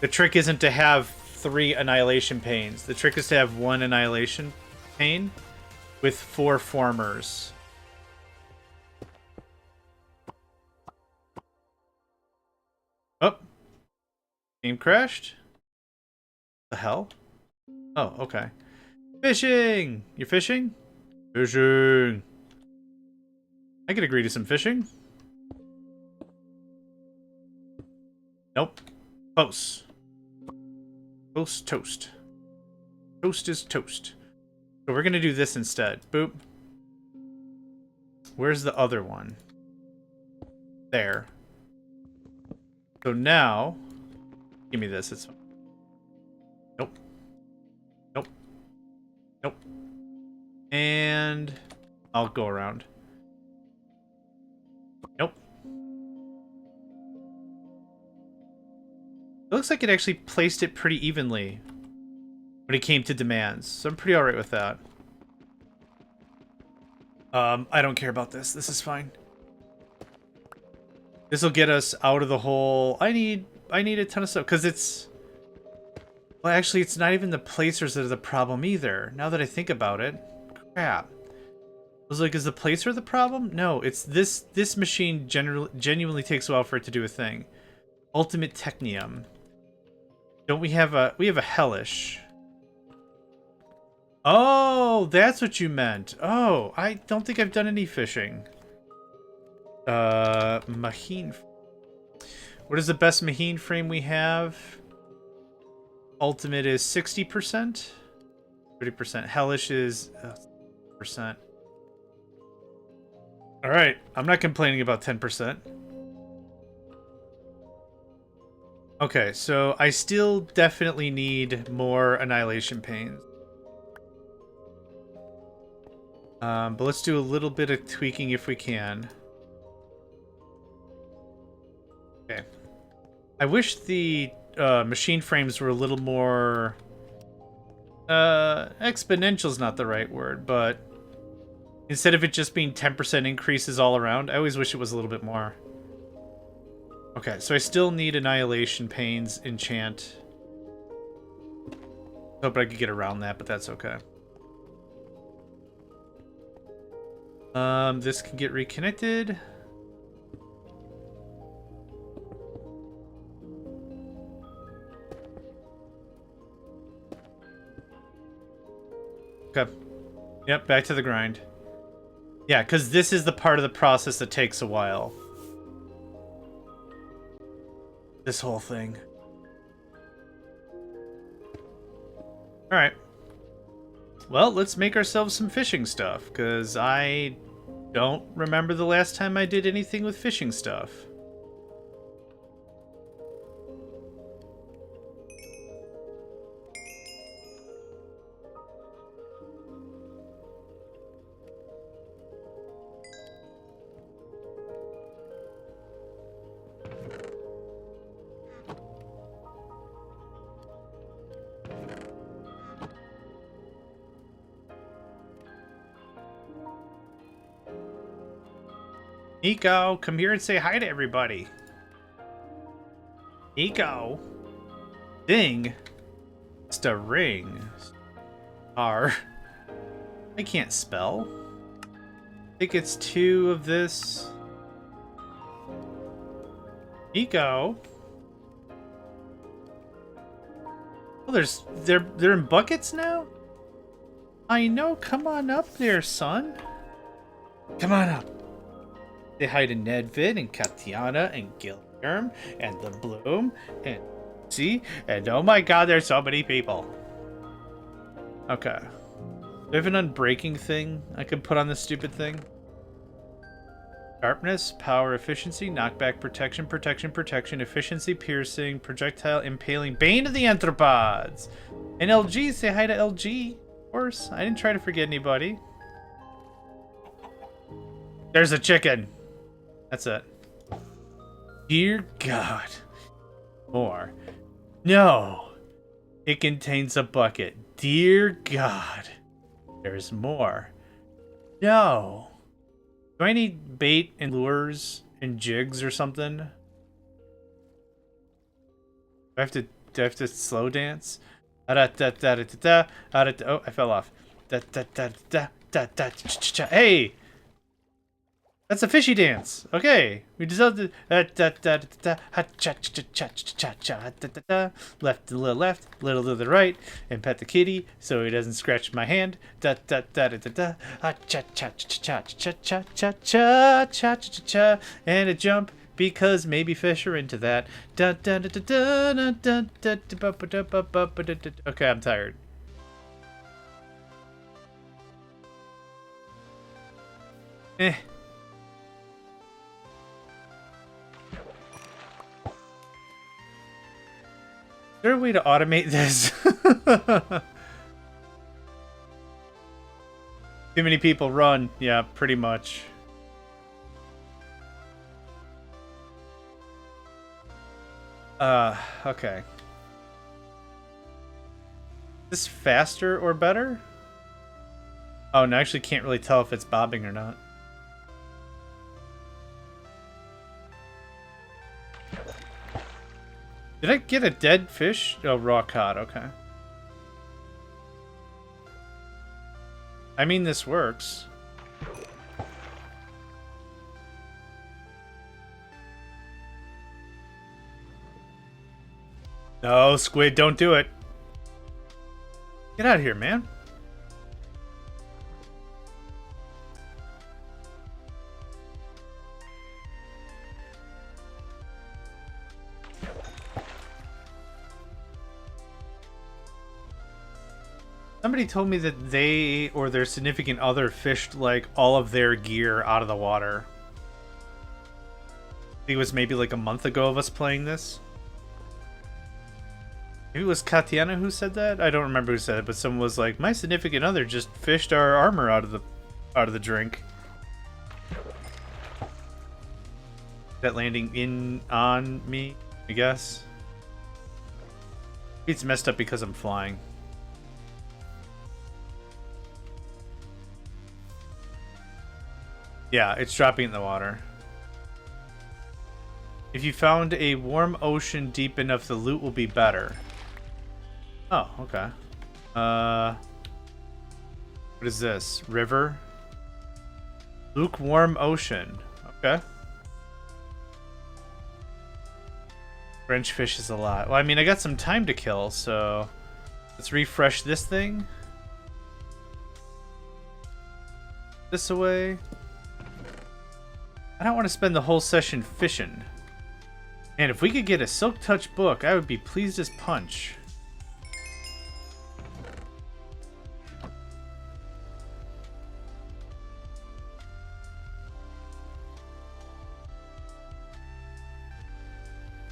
The trick isn't to have 3 annihilation panes. The trick is to have 1 annihilation pane with 4 formers. Oh. Game crashed? The hell? Oh, okay. Fishing! You're fishing? Fishing! I could agree to some fishing. Nope. Close. Close toast. Toast is toast. So we're gonna do this instead. Boop. Where's the other one? There. So now... Give me this. It's... Nope. Nope. Nope. And... I'll go around. Nope. It looks like it actually placed it pretty evenly when it came to demands, so I'm pretty alright with that. I don't care about this. This is fine. This will get us out of the hole. I need a ton of stuff, because it's... Well, actually, it's not even the placers that are the problem either, now that I think about it. Crap. I was like, is the placer the problem? No, it's this machine genuinely takes a while for it to do a thing. Ultimate Technium. Don't we have a... We have a Hellish. Oh, that's what you meant. Oh, I don't think I've done any fishing. Mahine. What is the best Mahine frame we have? Ultimate is 60%. 30%. Hellish is percent. Alright, I'm not complaining about 10%. Okay, so I still definitely need more Annihilation Panes. But let's do a little bit of tweaking if we can. Okay. I wish the machine frames were a little more... exponential's not the right word, but... Instead of it just being 10% increases all around, I always wish it was a little bit more. Okay, so I still need Annihilation Panes enchant. Hope I could get around that, but that's okay. This can get reconnected. Okay. Yep, back to the grind. Yeah, because this is the part of the process that takes a while. This whole thing. Alright. Well, let's make ourselves some fishing stuff, because I don't remember the last time I did anything with fishing stuff. Nico, come here and say hi to everybody. Nico. Ding. It's a ring. R. I can't spell. I think it's 2 of this. Nico. Oh, they're in buckets now? I know, come on up there, son. Come on up. Say hi to Nedvid and Katiana and Gilliam and the Bloom and See? And oh my god, there's so many people. Okay. Do I have an unbreaking thing I could put on this stupid thing? Sharpness, power, efficiency, knockback, protection, protection, protection, efficiency, piercing, projectile, impaling, bane of the anthropods. And LG, say hi to LG. Of course, I didn't try to forget anybody. There's a chicken. That's it. Dear God. More. No. It contains a bucket. Dear God. There's more. No. Do I need bait and lures and jigs or something? Do I have to slow dance? Oh, I fell off. Hey! That's a fishy dance. Okay. We deserve the left to the left, little to the right, and pet the kitty so he doesn't scratch my hand. And a jump because maybe fish are into that. Okay, I'm tired. Eh. Is there a way to automate this? Too many people run. Yeah, pretty much. Okay. Is this faster or better? Oh, no, I actually can't really tell if it's bobbing or not. Did I get a dead fish? Oh, raw cod, okay. I mean, this works. No, squid, don't do it. Get out of here, man. Somebody told me that they or their significant other fished like all of their gear out of the water. I think it was maybe like a month ago of us playing this. Maybe it was Katiana who said that? I don't remember who said it, but someone was like, my significant other just fished our armor out of the drink. That landing on me, I guess. It's messed up because I'm flying. Yeah, it's dropping in the water. If you found a warm ocean deep enough, the loot will be better. Oh, okay. What is this? River? Lukewarm ocean. Okay. French fish is a lot. Well, I mean, I got some time to kill, so let's refresh this thing. This away. I don't want to spend the whole session fishing. And if we could get a Silk Touch book, I would be pleased as punch.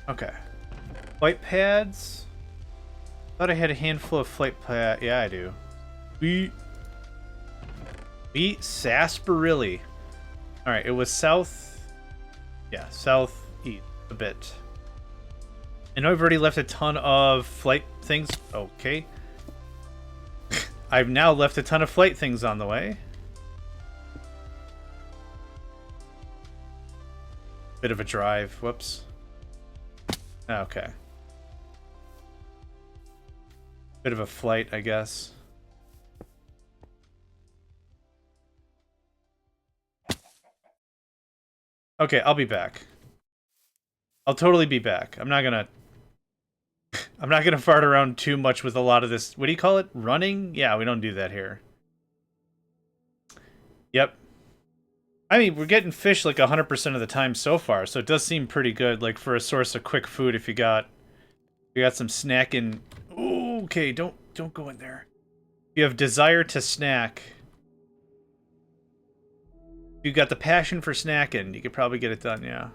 Okay. Flight pads. Thought I had a handful of flight pads. Yeah, I do. Beat sarsaparilla. Alright, it was south. Yeah, southeast a bit. I know I've already left a ton of flight things. Okay. I've now left a ton of flight things on the way. Bit of a drive. Whoops. Okay. Bit of a flight, I guess. Okay, I'll be back. I'll totally be back. I'm not gonna fart around too much with a lot of this. What do you call it? Running? Yeah, we don't do that here. Yep. I mean, we're getting fish like 100% of the time so far, so it does seem pretty good, like for a source of quick food if you got We got some snacking. Ooh, okay, don't go in there. You have desire to snack. You got the passion for snacking. You could probably get it done, yeah.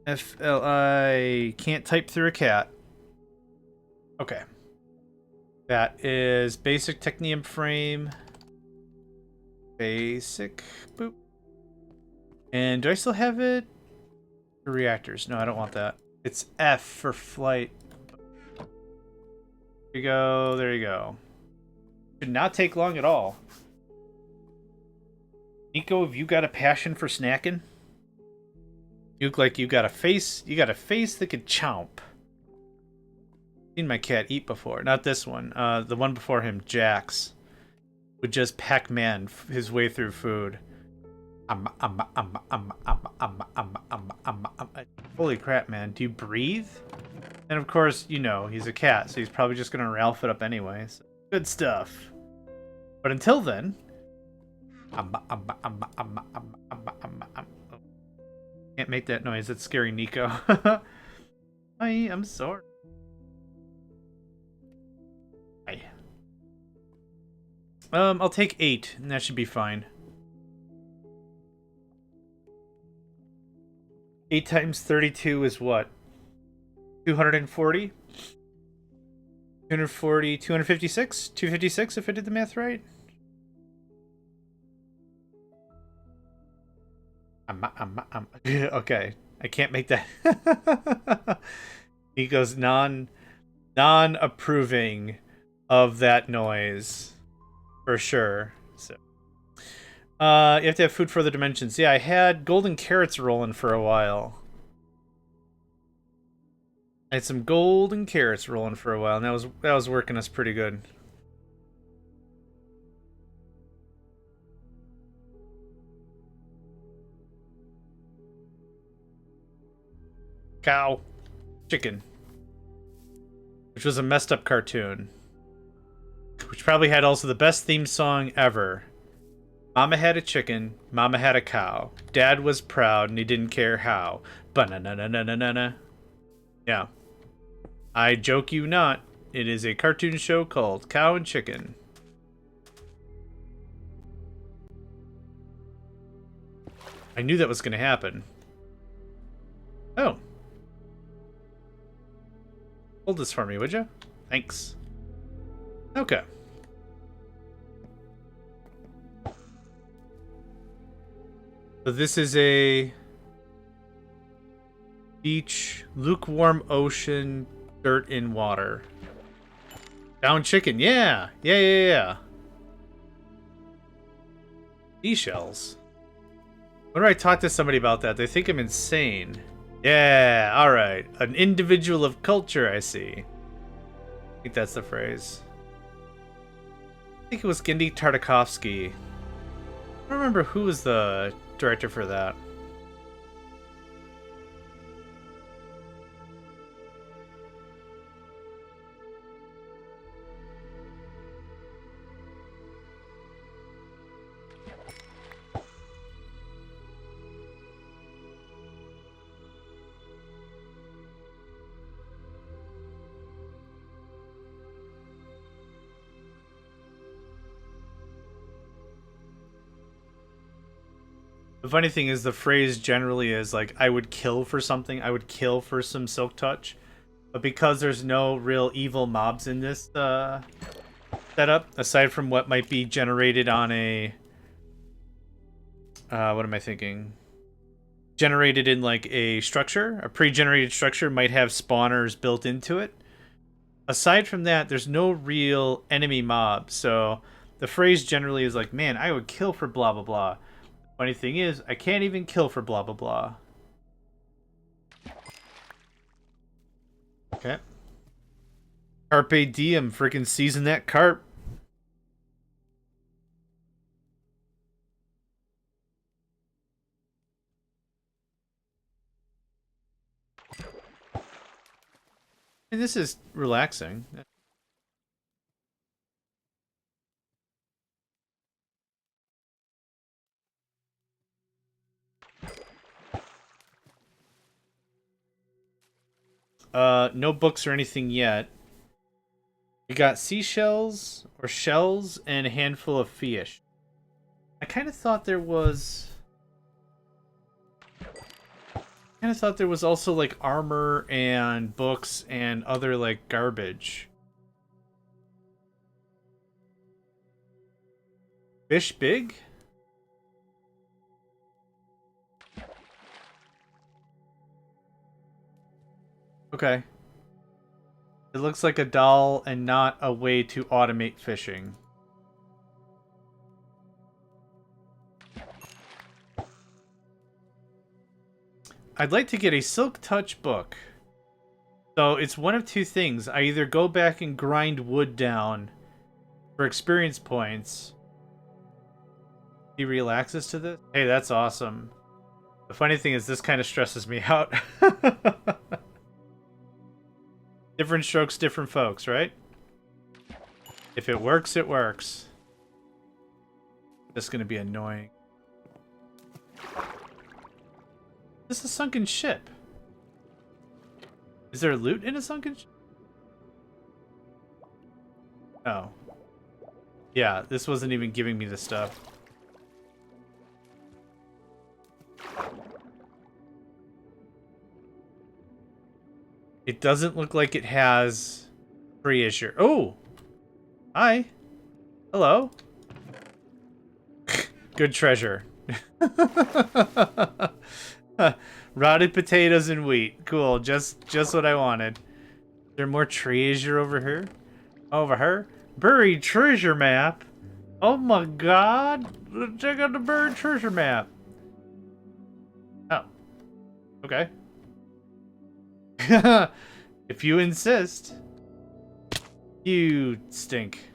FLI can't type through a cat. Okay. That is basic technium frame. Basic. Boop. And do I still have it? Reactors. No, I don't want that. It's F for flight. There you go. There you go. Should not take long at all. Nico, have you got a passion for snacking? You look like you got a face. You got a face that could chomp. Seen my cat eat before. Not this one. The one before him, Jax, would just Pac-Man his way through food. Holy crap, man! Do you breathe? And of course, you know he's a cat, so he's probably just gonna Ralph it up anyway. So, good stuff. But until then, can't make that noise. That's scary, Nico. I'm sorry. I'll take 8, and that should be fine. 8 times 32 is what? 240? 240, 256? 256 if I did the math right? Okay, I can't make that. He goes non-approving of that noise. For sure. So, you have to have food for other dimensions. Yeah, I had golden carrots rolling for a while. I had some golden carrots rolling for a while, and that was working us pretty good. Cow. Chicken. Which was a messed up cartoon. Which probably had also the best theme song ever. Mama had a chicken, Mama had a cow. Dad was proud and he didn't care how. Ba-na-na-na-na-na-na. Yeah. I joke you not. It is a cartoon show called Cow and Chicken. I knew that was going to happen. Oh. Hold this for me, would you? Thanks. Okay. So this is a beach, lukewarm ocean, dirt in water. Down chicken, yeah. Yeah. Seashells. When I talk to somebody about that, they think I'm insane. Yeah, alright. An individual of culture, I see. I think that's the phrase. I think it was Gendy Tartakovsky. I don't remember who was the director for that. The funny thing is the phrase generally is like, I would kill for something. I would kill for some Silk Touch. But because there's no real evil mobs in this setup, aside from what might be generated on a... what am I thinking? Generated in like a structure. A pre-generated structure might have spawners built into it. Aside from that, there's no real enemy mob. So the phrase generally is like, man, I would kill for blah blah blah. Funny thing is, I can't even kill for blah blah blah. Okay. Carpe diem, freaking season that carp. And this is relaxing. No books or anything yet. We got seashells or shells and a handful of fish. I kind of thought there was also like armor and books and other like garbage. Fish big? Okay. It looks like a doll and not a way to automate fishing. I'd like to get a Silk Touch book. So it's one of two things. I either go back and grind wood down for experience points. He relaxes to this? Hey, that's awesome. The funny thing is this kind of stresses me out. Different strokes, different folks, right? If it works, it works. This is going to be annoying. This is a sunken ship. Is there loot in a sunken ship? Oh. Yeah, this wasn't even giving me the stuff. It doesn't look like it has treasure. Oh! Hi. Hello. Good treasure. Rotted potatoes and wheat. Cool. Just what I wanted. Is there more treasure over here? Over here? Buried treasure map? Oh my god. Check out the buried treasure map. Oh. Okay. If you insist. You stink.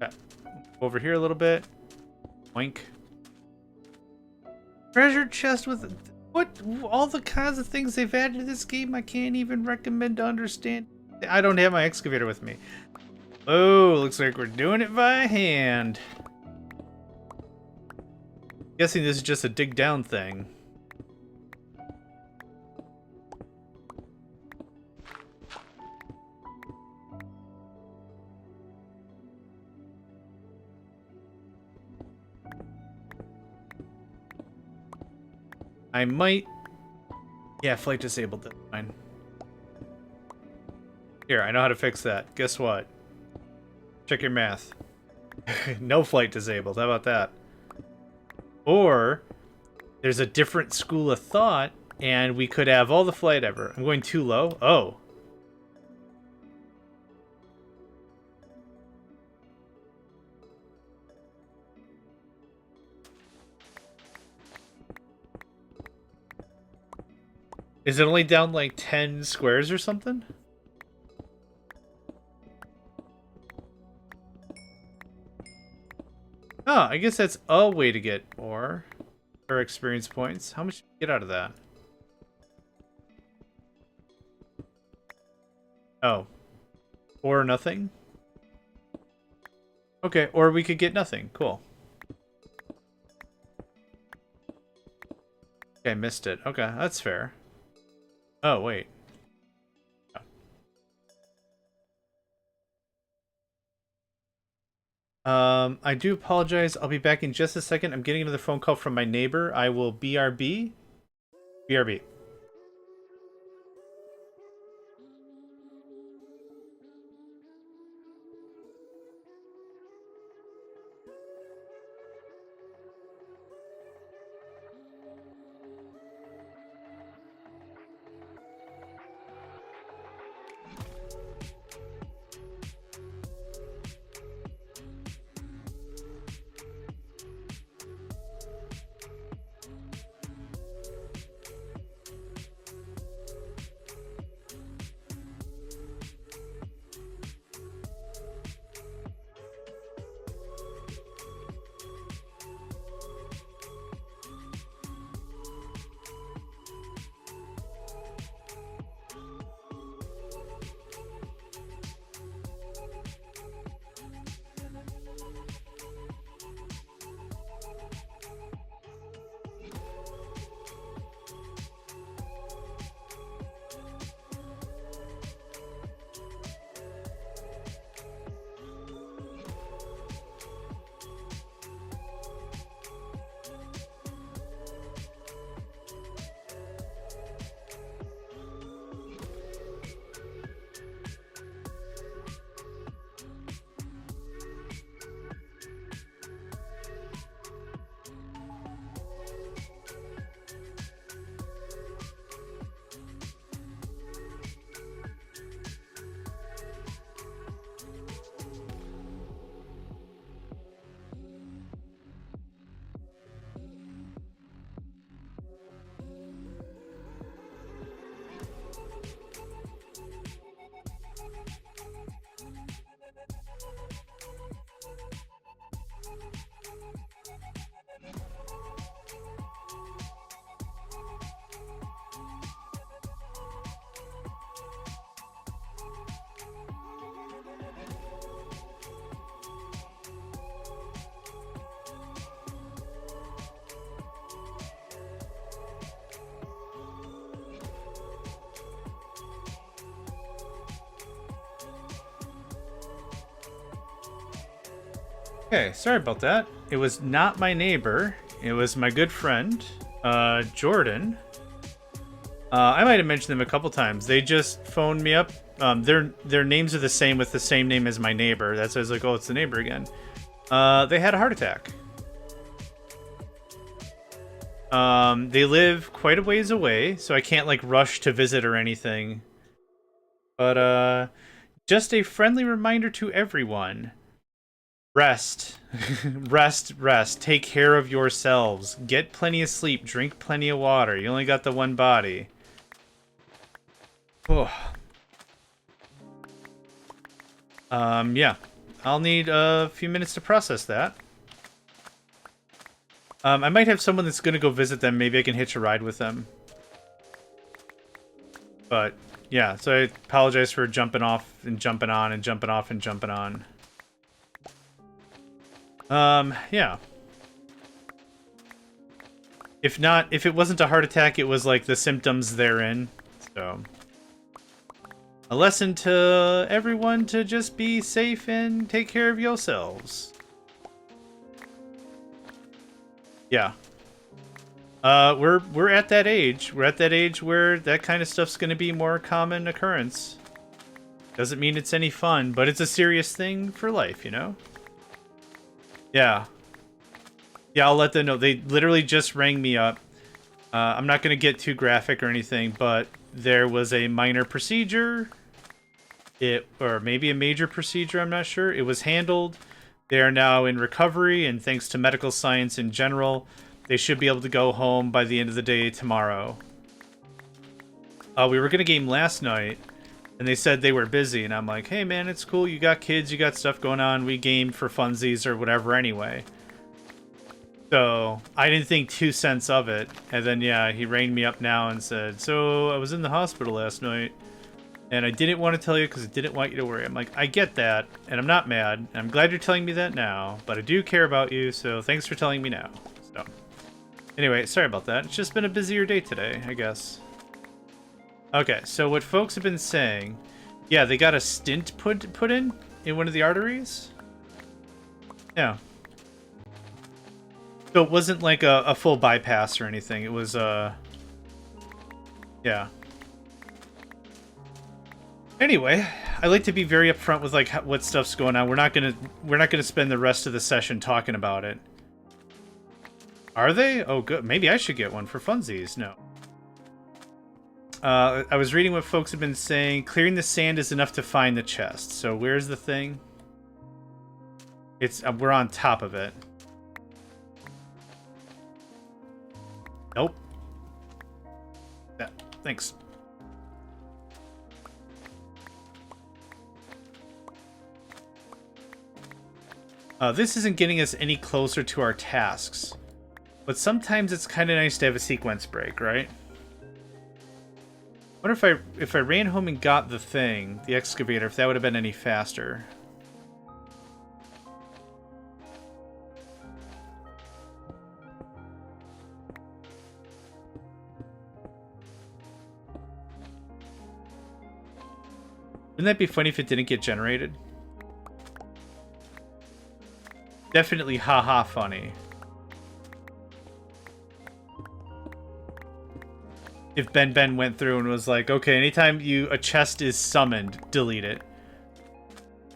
Okay. Over here a little bit. Oink. Treasure chest with what? All the kinds of things they've added to this game I can't even recommend to understand. I don't have my excavator with me. Oh, looks like we're doing it by hand. Guessing this is just a dig down thing. I might... Yeah, flight disabled. That's fine. Here, I know how to fix that. Guess what? Check your math. No flight disabled. How about that? Or, there's a different school of thought, and we could have all the flight ever. I'm going too low? Oh. Is it only down like 10 squares or something? Oh, I guess that's a way to get more. Or experience points. How much do you get out of that? Oh. Or nothing? Okay, or we could get nothing. Cool. Okay, I missed it. Okay, that's fair. Oh, wait. I do apologize. I'll be back in just a second. I'm getting another phone call from my neighbor. I will BRB. BRB. Okay, sorry about that. It was not my neighbor. It was my good friend, Jordan. I might have mentioned them a couple times. They just phoned me up. Their names are the same with the same name as my neighbor. That's why I was like, oh, it's the neighbor again. They had a heart attack. They live quite a ways away, so I can't, like, rush to visit or anything. But, just a friendly reminder to everyone. Rest. Rest. Take care of yourselves. Get plenty of sleep. Drink plenty of water. You only got the one body. Oh. Yeah. I'll need a few minutes to process that. I might have someone that's going to go visit them. Maybe I can hitch a ride with them. But, yeah. So I apologize for jumping off and jumping on and jumping off and jumping on. Yeah. If it wasn't a heart attack, it was like the symptoms therein. So, a lesson to everyone to just be safe and take care of yourselves. Yeah. We're at that age. We're at that age where that kind of stuff's going to be more common occurrence. Doesn't mean it's any fun, but it's a serious thing for life, you know? Yeah. Yeah, I'll let them know. They literally just rang me up. I'm not going to get too graphic or anything, but there was a minor procedure. Or maybe a major procedure, I'm not sure. It was handled. They are now in recovery, and thanks to medical science in general, they should be able to go home by the end of the day tomorrow. We were going to game last night, and they said they were busy, and I'm like, hey man, it's cool, you got kids, you got stuff going on, we gamed for funsies or whatever anyway. So, I didn't think 2 cents of it, and then yeah, he rang me up now and said, so, I was in the hospital last night, and I didn't want to tell you because I didn't want you to worry. I'm like, I get that, and I'm not mad, and I'm glad you're telling me that now, but I do care about you, so thanks for telling me now. So, anyway, sorry about that. It's just been a busier day today, I guess. Okay, so what folks have been saying, yeah, they got a stent put in one of the arteries. Yeah. So it wasn't like a full bypass or anything. It was yeah. Anyway, I like to be very upfront with like what stuff's going on. We're not gonna spend the rest of the session talking about it. Are they? Oh, good. Maybe I should get one for funsies. No. I was reading what folks have been saying. Clearing the sand is enough to find the chest. So where's the thing? It's we're on top of it. Nope. Yeah, thanks. This isn't getting us any closer to our tasks. But sometimes it's kind of nice to have a sequence break, right? I wonder if I ran home and got the thing, the excavator, if that would have been any faster. Wouldn't that be funny if it didn't get generated? Definitely haha funny. If Ben went through and was like, okay, anytime a chest is summoned, delete it.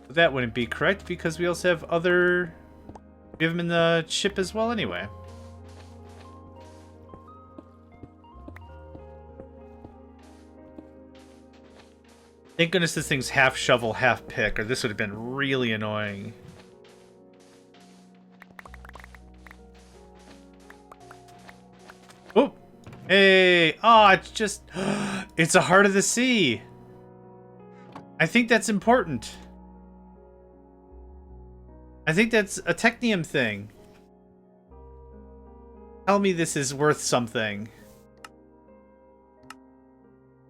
But that wouldn't be correct because we also have other... We have them in the ship as well anyway. Thank goodness this thing's half shovel, half pick, or this would have been really annoying. Oh! Hey! Oh, it's just... It's a heart of the sea! I think that's important. I think that's a technium thing. Tell me this is worth something.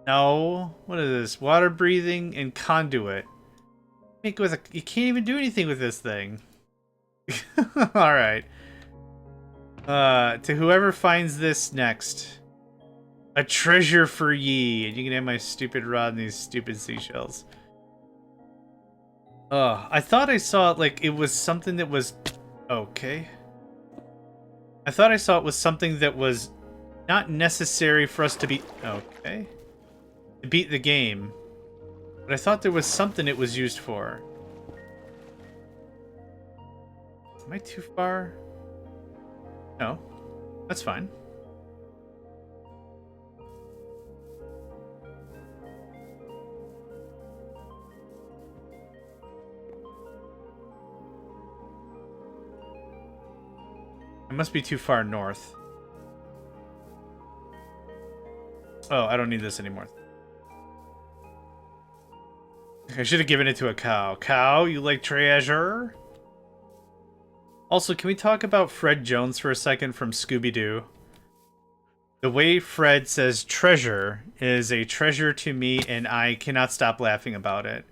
No. What is this? Water breathing and conduit. You can't even do anything with this thing. Alright. To whoever finds this next. A treasure for ye. And you can have my stupid rod and these stupid seashells. I thought I saw, like, it was something that was Okay. I thought I saw it was something that was not necessary for us to beat... Okay. To beat the game. But I thought there was something it was used for. Am I too far? No. That's fine. I must be too far north. Oh, I don't need this anymore. I should have given it to a cow. Cow, you like treasure? Also, can we talk about Fred Jones for a second from Scooby-Doo? The way Fred says treasure is a treasure to me, and I cannot stop laughing about it.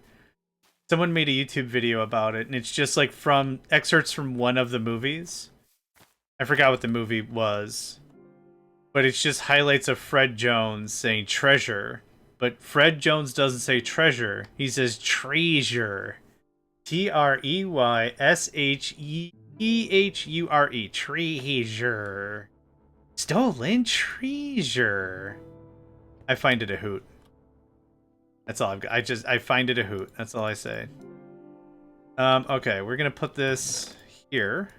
Someone made a YouTube video about it, and it's just like from excerpts from one of the movies. I forgot what the movie was. But it's just highlights of Fred Jones saying treasure. But Fred Jones doesn't say treasure. He says treasure. Treyshehure. Treasure. Stolen treasure. I find it a hoot. That's all I've got. I find it a hoot. That's all I say. Okay, we're gonna put this here.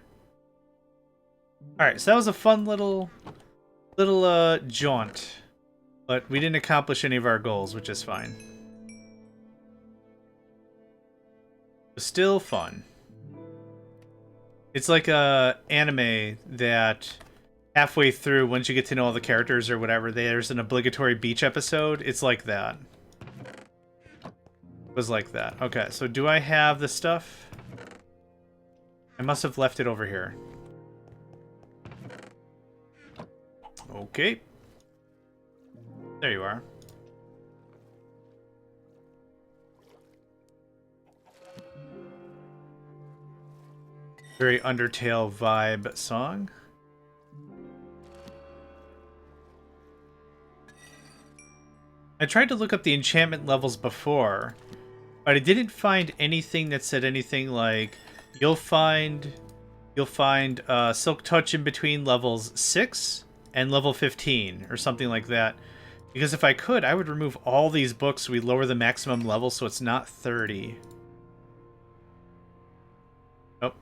Alright, so that was a fun little jaunt. But we didn't accomplish any of our goals, which is fine. But still fun. It's like a anime that halfway through, once you get to know all the characters or whatever, there's an obligatory beach episode. It's like that. It was like that. Okay, so do I have the stuff? I must have left it over here. Okay. There you are. Very Undertale vibe song. I tried to look up the enchantment levels before, but I didn't find anything that said anything like you'll find Silk Touch in between levels 6 and level 15 or something like that. Because if I could, I would remove all these books so we lower the maximum level so it's not 30. Oh.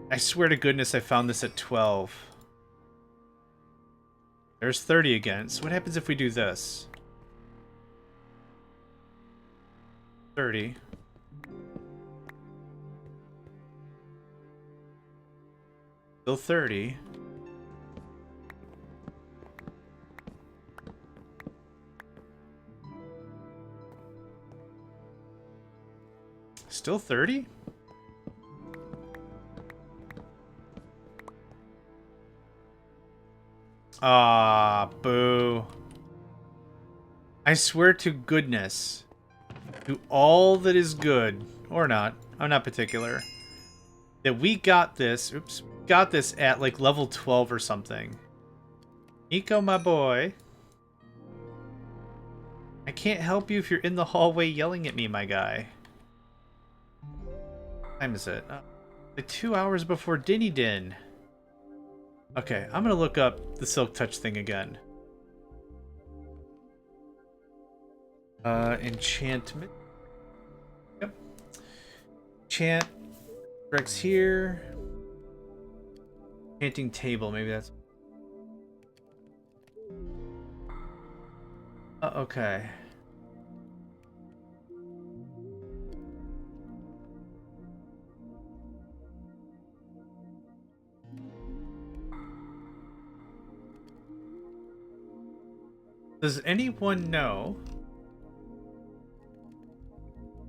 I swear to goodness I found this at 12. There's 30 again. So what happens if we do this? 30. Still 30. Still 30? Ah, boo. I swear to goodness, to all that is good, or not, I'm not particular, that we got this, got this at like level 12 or something. Nico, my boy. I can't help you if you're in the hallway yelling at me, my guy. What time is it? Like 2 hours before Dinny Din. Okay, I'm gonna look up the Silk Touch thing again. Enchantment. Yep. Enchant. Rex here. Enchanting table, maybe that's... okay. Does anyone know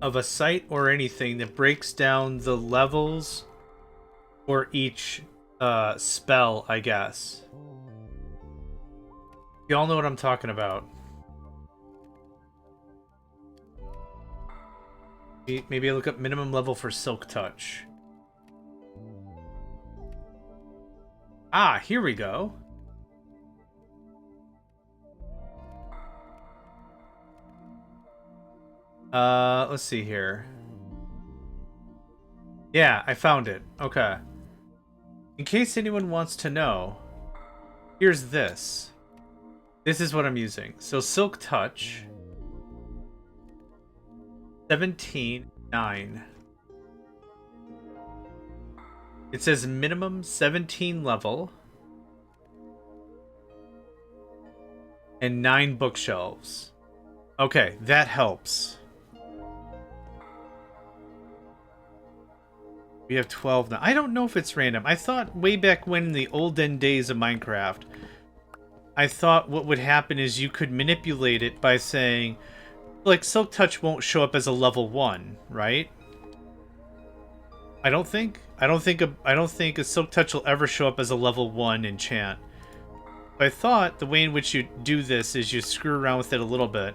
of a site or anything that breaks down the levels for each spell, I guess? Y'all know what I'm talking about. Maybe I look up minimum level for Silk Touch. Ah, here we go. Let's see here. Yeah, I found it. Okay. In case anyone wants to know, here's this. This is what I'm using. So Silk Touch, 17.9. It says minimum 17 level and 9 bookshelves. Okay, that helps. We have 12 now. I don't know if it's random. I thought way back when in the olden days of Minecraft, I thought what would happen is you could manipulate it by saying, like, Silk Touch won't show up as a level 1, right? I don't think a Silk Touch will ever show up as a level 1 enchant. But I thought the way in which you do this is you screw around with it a little bit,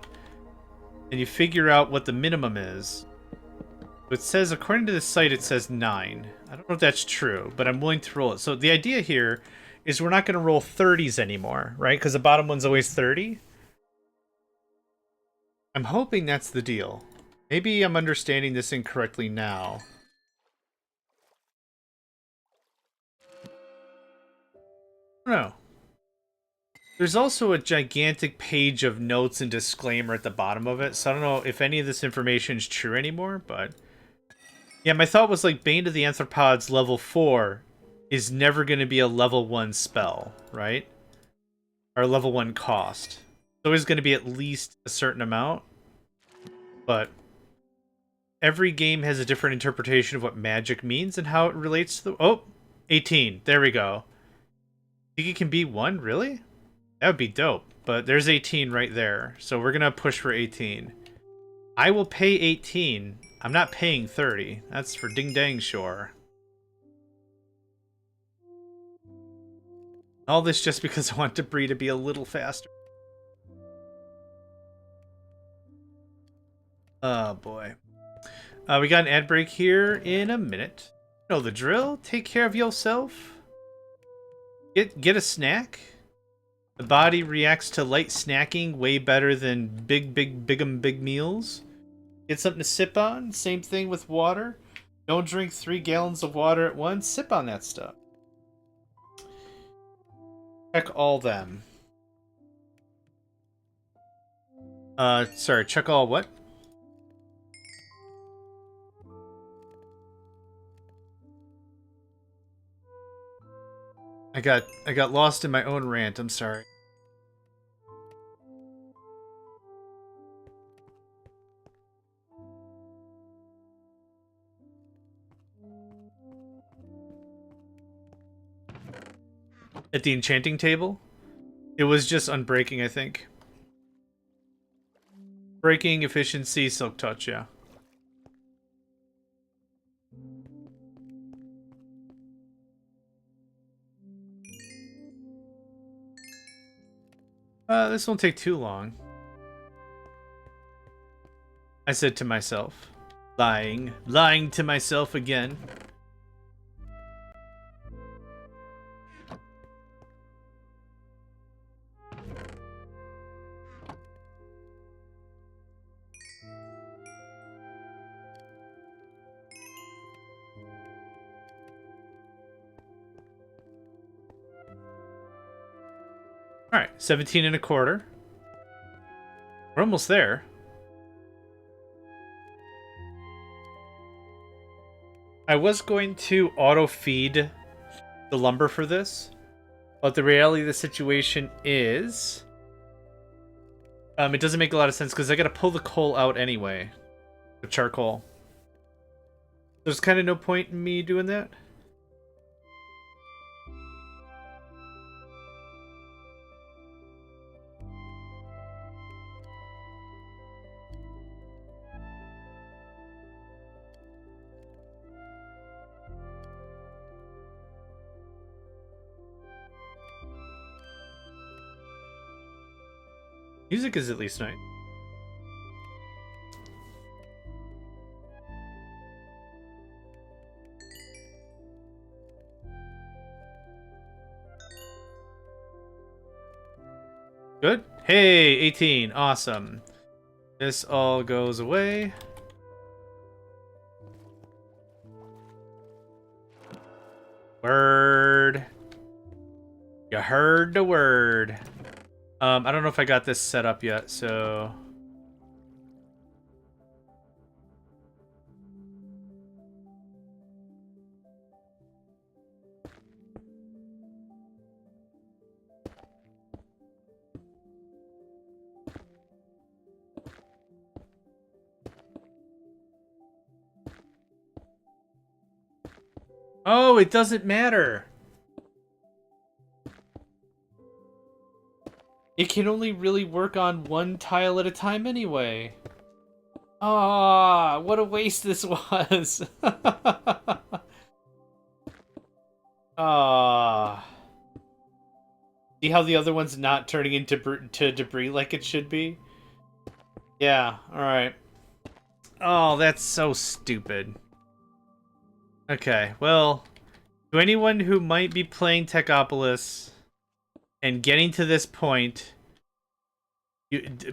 and you figure out what the minimum is. It says, according to this site, it says 9. I don't know if that's true, but I'm willing to roll it. So the idea here is we're not going to roll 30s anymore, right? Because the bottom one's always 30. I'm hoping that's the deal. Maybe I'm understanding this incorrectly now. I don't know. There's also a gigantic page of notes and disclaimer at the bottom of it, so I don't know if any of this information is true anymore, but... Yeah, my thought was like Bane of the Anthropods level 4 is never going to be a level 1 spell, right? Or level 1 cost. It's always going to be at least a certain amount, but every game has a different interpretation of what magic means and how it relates to the... Oh! 18. There we go. Think it can be 1? Really? That would be dope. But there's 18 right there. So we're going to push for 18. I will pay 18. I'm not paying 30. That's for ding dang sure. All this just because I want Debris to be a little faster. Oh boy. We got an ad break here in a minute. You know the drill. Take care of yourself. Get a snack. The body reacts to light snacking way better than big meals. Get something to sip on. Same thing with water. Don't drink 3 gallons of water at once. Sip on that stuff. Check all them. Sorry, check all what? I got lost in my own rant, I'm sorry. At the enchanting table? It was just unbreaking, I think. Breaking, efficiency, silk touch, yeah. This won't take too long. I said to myself. Lying to myself again. Alright, 17 and a quarter. We're almost there. I was going to auto-feed the lumber for this, but the reality of the situation is... it doesn't make a lot of sense, because I gotta pull the coal out anyway. The charcoal. There's kind of no point in me doing that. Music is at least nice. Good. Hey, 18. Awesome. This all goes away. You heard the word. I don't know if I got this set up yet, so... Oh, it doesn't matter. It can only really work on one tile at a time anyway. Ah, what a waste this was. Ah. See how the other one's not turning into debris like it should be? Yeah, alright. Oh, that's so stupid. Okay, well, to anyone who might be playing Techopolis and getting to this point,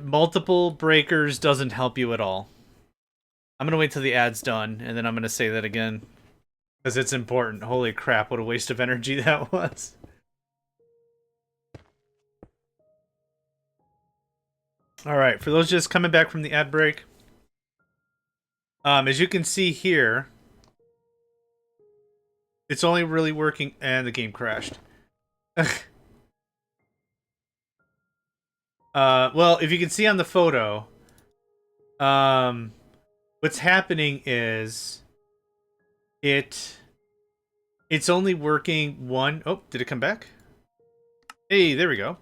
multiple breakers doesn't help you at all. I'm gonna wait till the ad's done, and then I'm gonna say that again. Because it's important. Holy crap, what a waste of energy that was. Alright, for those just coming back from the ad break, as you can see here, it's only really working... And the game crashed. Well, if you can see on the photo, what's happening is it's only working one... Oh, did it come back? Hey, there we go.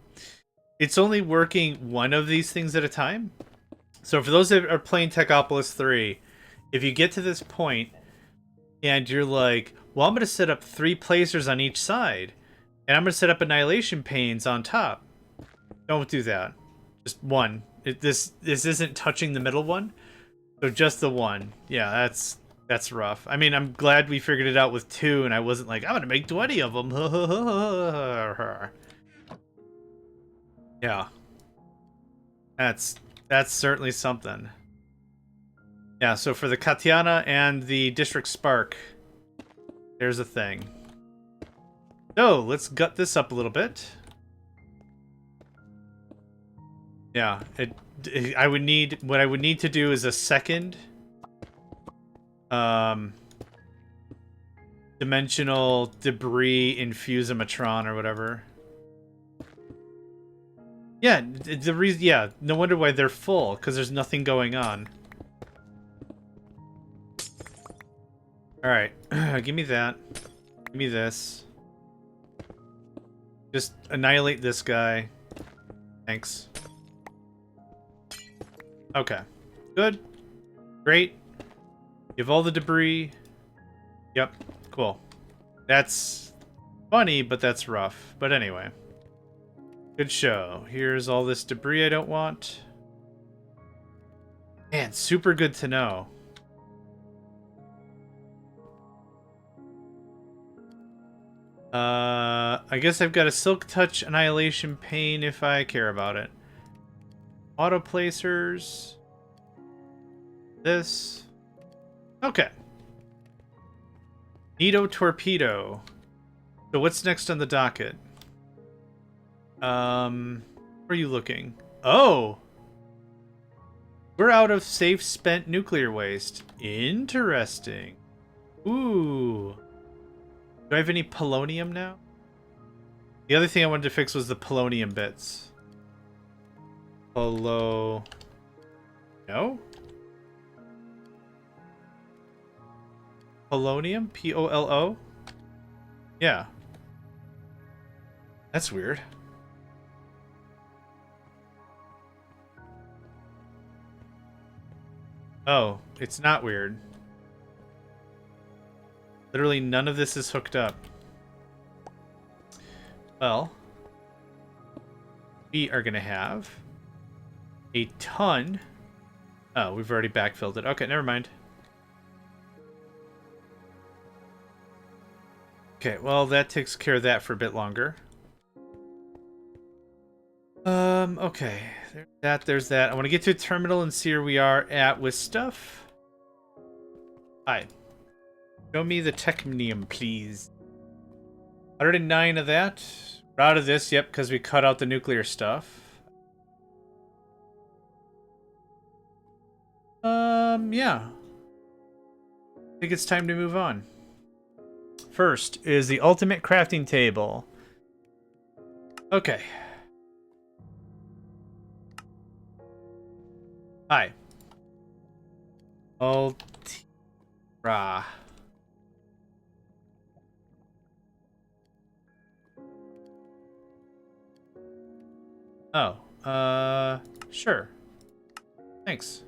It's only working one of these things at a time. So for those that are playing Techopolis 3, if you get to this point and you're like, well, I'm going to set up 3 placers on each side, and I'm going to set up annihilation panes on top. Don't do that. Just one. This isn't touching the middle one, so just the one. Yeah, that's rough. I mean, I'm glad we figured it out with 2, and I wasn't like, I'm going to make 20 of them. Yeah. That's certainly something. Yeah, so for the Katiana and the District Spark, there's a thing. So, let's gut this up a little bit. Yeah, what I would need to do is a second dimensional debris infusimatron or whatever. Yeah, the reason, yeah, no wonder why they're full, because there's nothing going on. Alright, give me that. Give me this. Just annihilate this guy. Thanks. Okay. Good. Great. You have all the debris. Yep. Cool. That's funny, but that's rough. But anyway. Good show. Here's all this debris I don't want. Man, super good to know. I guess I've got a Silk Touch Annihilation Pane if I care about it. Auto placers. This. Okay. Nito Torpedo. So what's next on the docket? Where are you looking? Oh! We're out of safe spent nuclear waste. Interesting. Ooh. Do I have any polonium now? The other thing I wanted to fix was the polonium bits. No? Polonium? P-O-L-O? Yeah. That's weird. Oh, it's not weird. Literally none of this is hooked up. Well, we are going to have a ton. Oh, we've already backfilled it. Okay, never mind. Okay, well, that takes care of that for a bit longer. Okay. There's that. I want to get to a terminal and see where we are at with stuff. Hi. Show me the technium, please. 109 of that. We're out of this, yep, because we cut out the nuclear stuff. Yeah. I think it's time to move on. First is the ultimate crafting table. Okay. Hi. Ultra. Oh, sure. Thanks.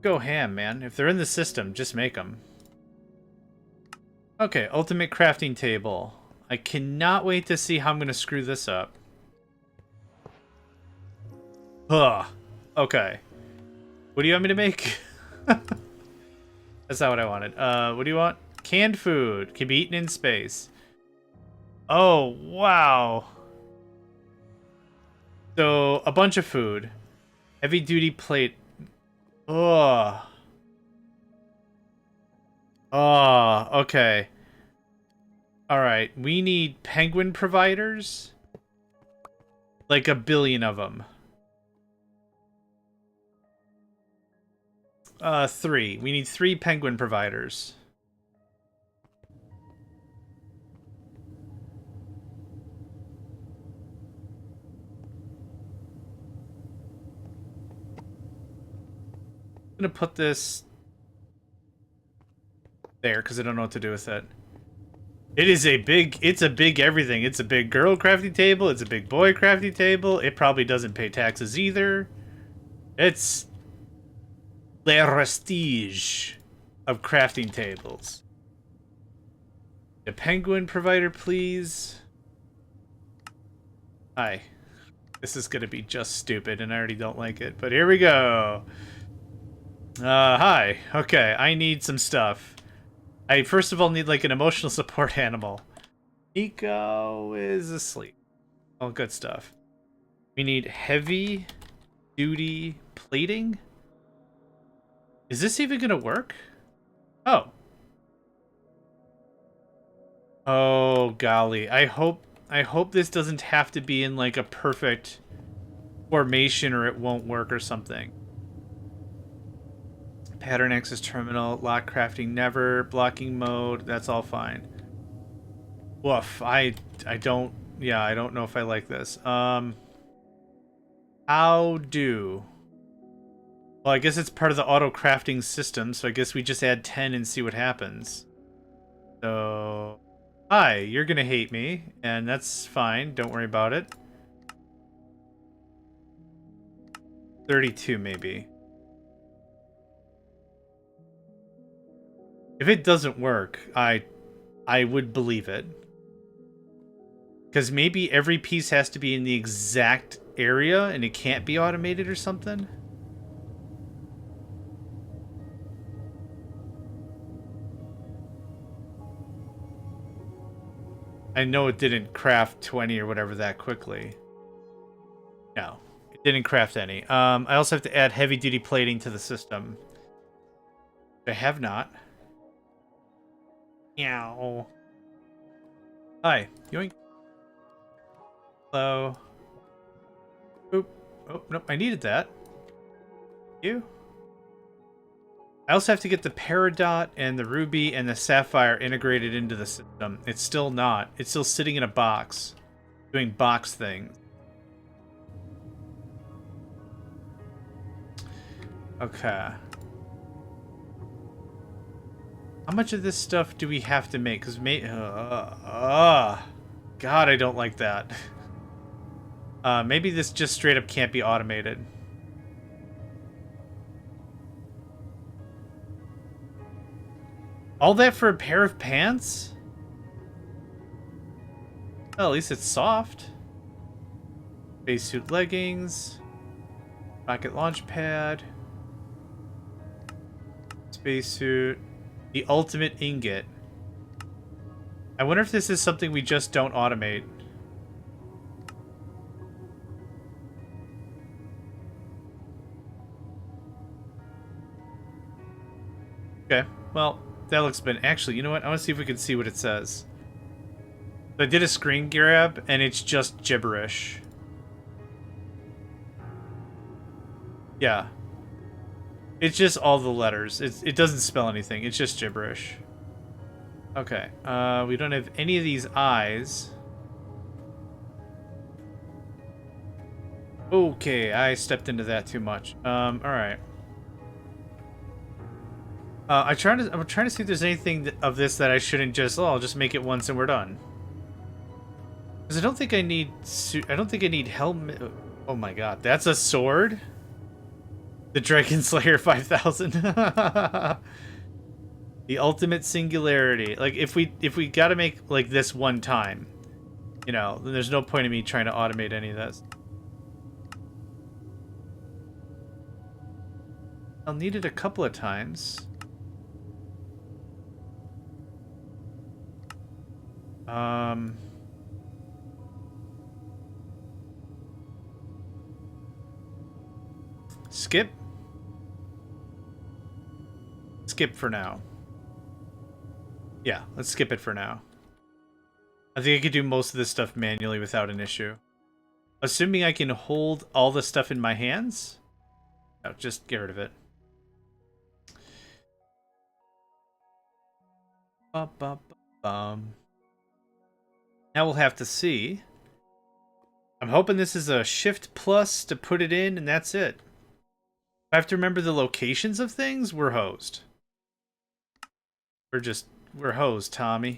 Go ham, man. If they're in the system, just make them. Okay, ultimate crafting table. I cannot wait to see how I'm going to screw this up. Ugh. Okay. What do you want me to make? That's not what I wanted. What do you want? Canned food. Can be eaten in space. Oh, wow. So, a bunch of food. Heavy duty plate. Ugh. Oh, okay. Alright, we need penguin providers. Like 1 billion of them. 3. We need 3 penguin providers. I'm gonna put this there because I don't know what to do with it. It's a big everything. It's a big girl crafting table. It's a big boy crafting table. It probably doesn't pay taxes either. It's the prestige of crafting tables. A penguin provider, please. Hi. This is gonna be just stupid, and I already don't like it. But here we go. Hi. Okay, I need some stuff. I first of all need like an emotional support animal. Nico is asleep. All good stuff. We need heavy duty plating. Is this even gonna work? Oh. Oh golly. I hope this doesn't have to be in like a perfect formation or it won't work or something. Pattern access terminal, lock crafting never, blocking mode, that's all fine. Woof, I don't know if I like this. How do? Well, I guess it's part of the auto crafting system, so I guess we just add 10 and see what happens. So, hi, you're gonna hate me, and that's fine, don't worry about it. 32 maybe. If it doesn't work, I would believe it. Because maybe every piece has to be in the exact area and it can't be automated or something. I know it didn't craft 20 or whatever that quickly. No, it didn't craft any. I also have to add heavy duty plating to the system. I have not. Meow. Hi. Yoink. Hello. Oop. Oh, nope. I needed that. You. I also have to get the Peridot and the Ruby and the Sapphire integrated into the system. It's still not. It's still sitting in a box. Doing box things. Okay. How much of this stuff do we have to make? Because God, I don't like that. Maybe this just straight up can't be automated. All that for a pair of pants? Well, at least it's soft. Spacesuit leggings. Rocket launch pad. Spacesuit. The ultimate ingot. I wonder if this is something we just don't automate. Okay, well, that looks bad. Actually, you know what? I want to see if we can see what it says. So I did a screen grab, and it's just gibberish. Yeah. It's just all the letters. It doesn't spell anything. It's just gibberish. Okay. We don't have any of these eyes. Okay, I stepped into that too much. Alright. I'm trying to see if there's anything of this that I shouldn't just... Oh, I'll just make it once and we're done. Because I don't think I need... I don't think I need helmet... Oh my god, that's a sword? The Dragon Slayer 5000. The ultimate singularity. Like, if we gotta make, like, this one time, you know, then there's no point in me trying to automate any of this. I'll need it a couple of times. Skip? Skip for now. Yeah, let's skip it for now. I think I could do most of this stuff manually without an issue. Assuming I can hold all the stuff in my hands? No, just get rid of it. Now we'll have to see. I'm hoping this is a shift plus to put it in, and that's it. If I have to remember the locations of things, we're hosed. We're hosed, Tommy.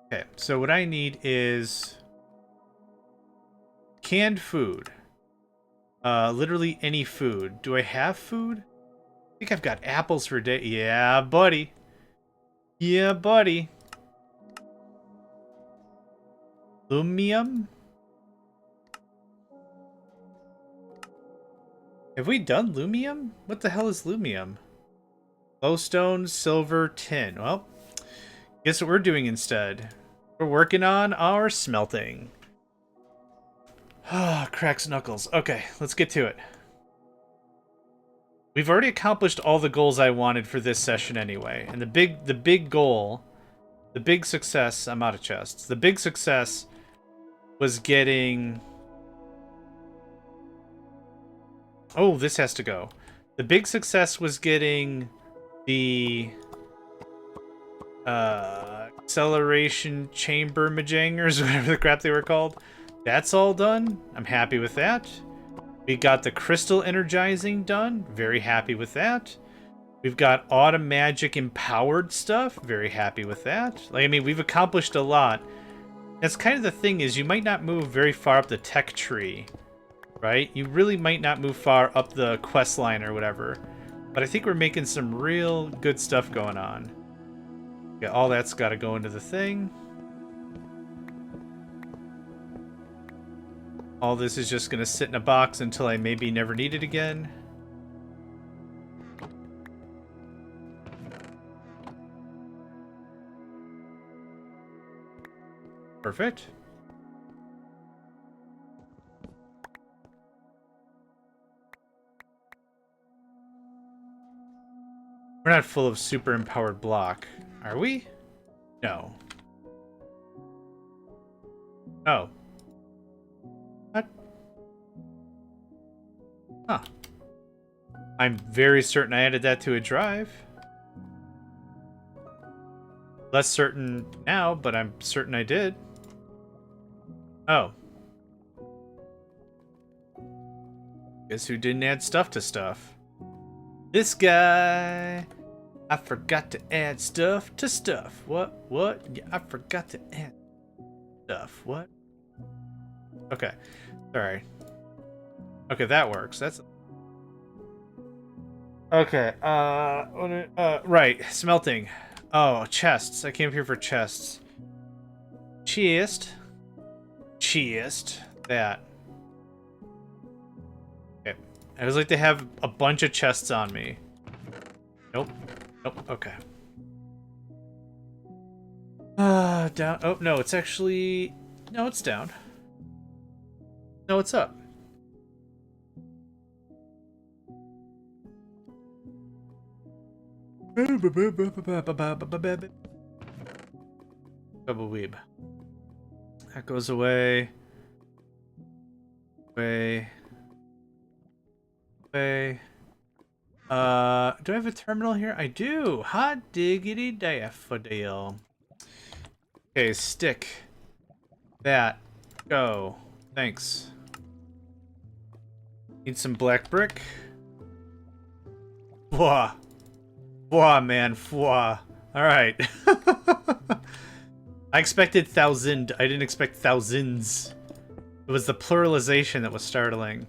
Okay, so what I need is canned food. Literally any food. Do I have food? I think I've got apples for day. Yeah, buddy. Yeah, buddy. Lumium? Have we done Lumium? What the hell is Lumium? Glowstone, silver, tin. Well, guess what we're doing instead? We're working on our smelting. Ah, cracks knuckles. Okay, let's get to it. We've already accomplished all the goals I wanted for this session anyway. And the big goal, the big success, I'm out of chests. The big success was getting... Oh, this has to go. The big success was getting the acceleration chamber majangers, whatever the crap they were called. That's all done. I'm happy with that. We got the crystal energizing done. Very happy with that. We've got automagic empowered stuff. Very happy with that. Like, I mean, we've accomplished a lot. That's kind of the thing, is you might not move very far up the tech tree, right? You really might not move far up the quest line or whatever. But I think we're making some real good stuff going on. Yeah, all that's got to go into the thing. All this is just going to sit in a box until I maybe never need it again. Perfect. We're not full of super empowered block, are we? No. Oh. What? Huh. I'm very certain I added that to a drive. Less certain now, but I'm certain I did. Oh. Guess who didn't add stuff to stuff? This guy. I forgot to add stuff to stuff. What? Yeah, I forgot to add stuff. What? Okay. Sorry. Okay, that works. That's... Okay. Right. Smelting. Oh, chests. I came here for chests. Chest. That. Okay. I always like to have a bunch of chests on me. Nope. Okay. Down. Oh, no, it's actually... No, it's down. No, it's up. Weeb. That goes away. Away. Away. Do I have a terminal here? I do. Hot diggity daffodil. Okay, stick. That. Go. Thanks. Need some black brick. Fwah. Fwah, man. Fwah. Alright. I expected thousand. I didn't expect thousands. It was the pluralization that was startling.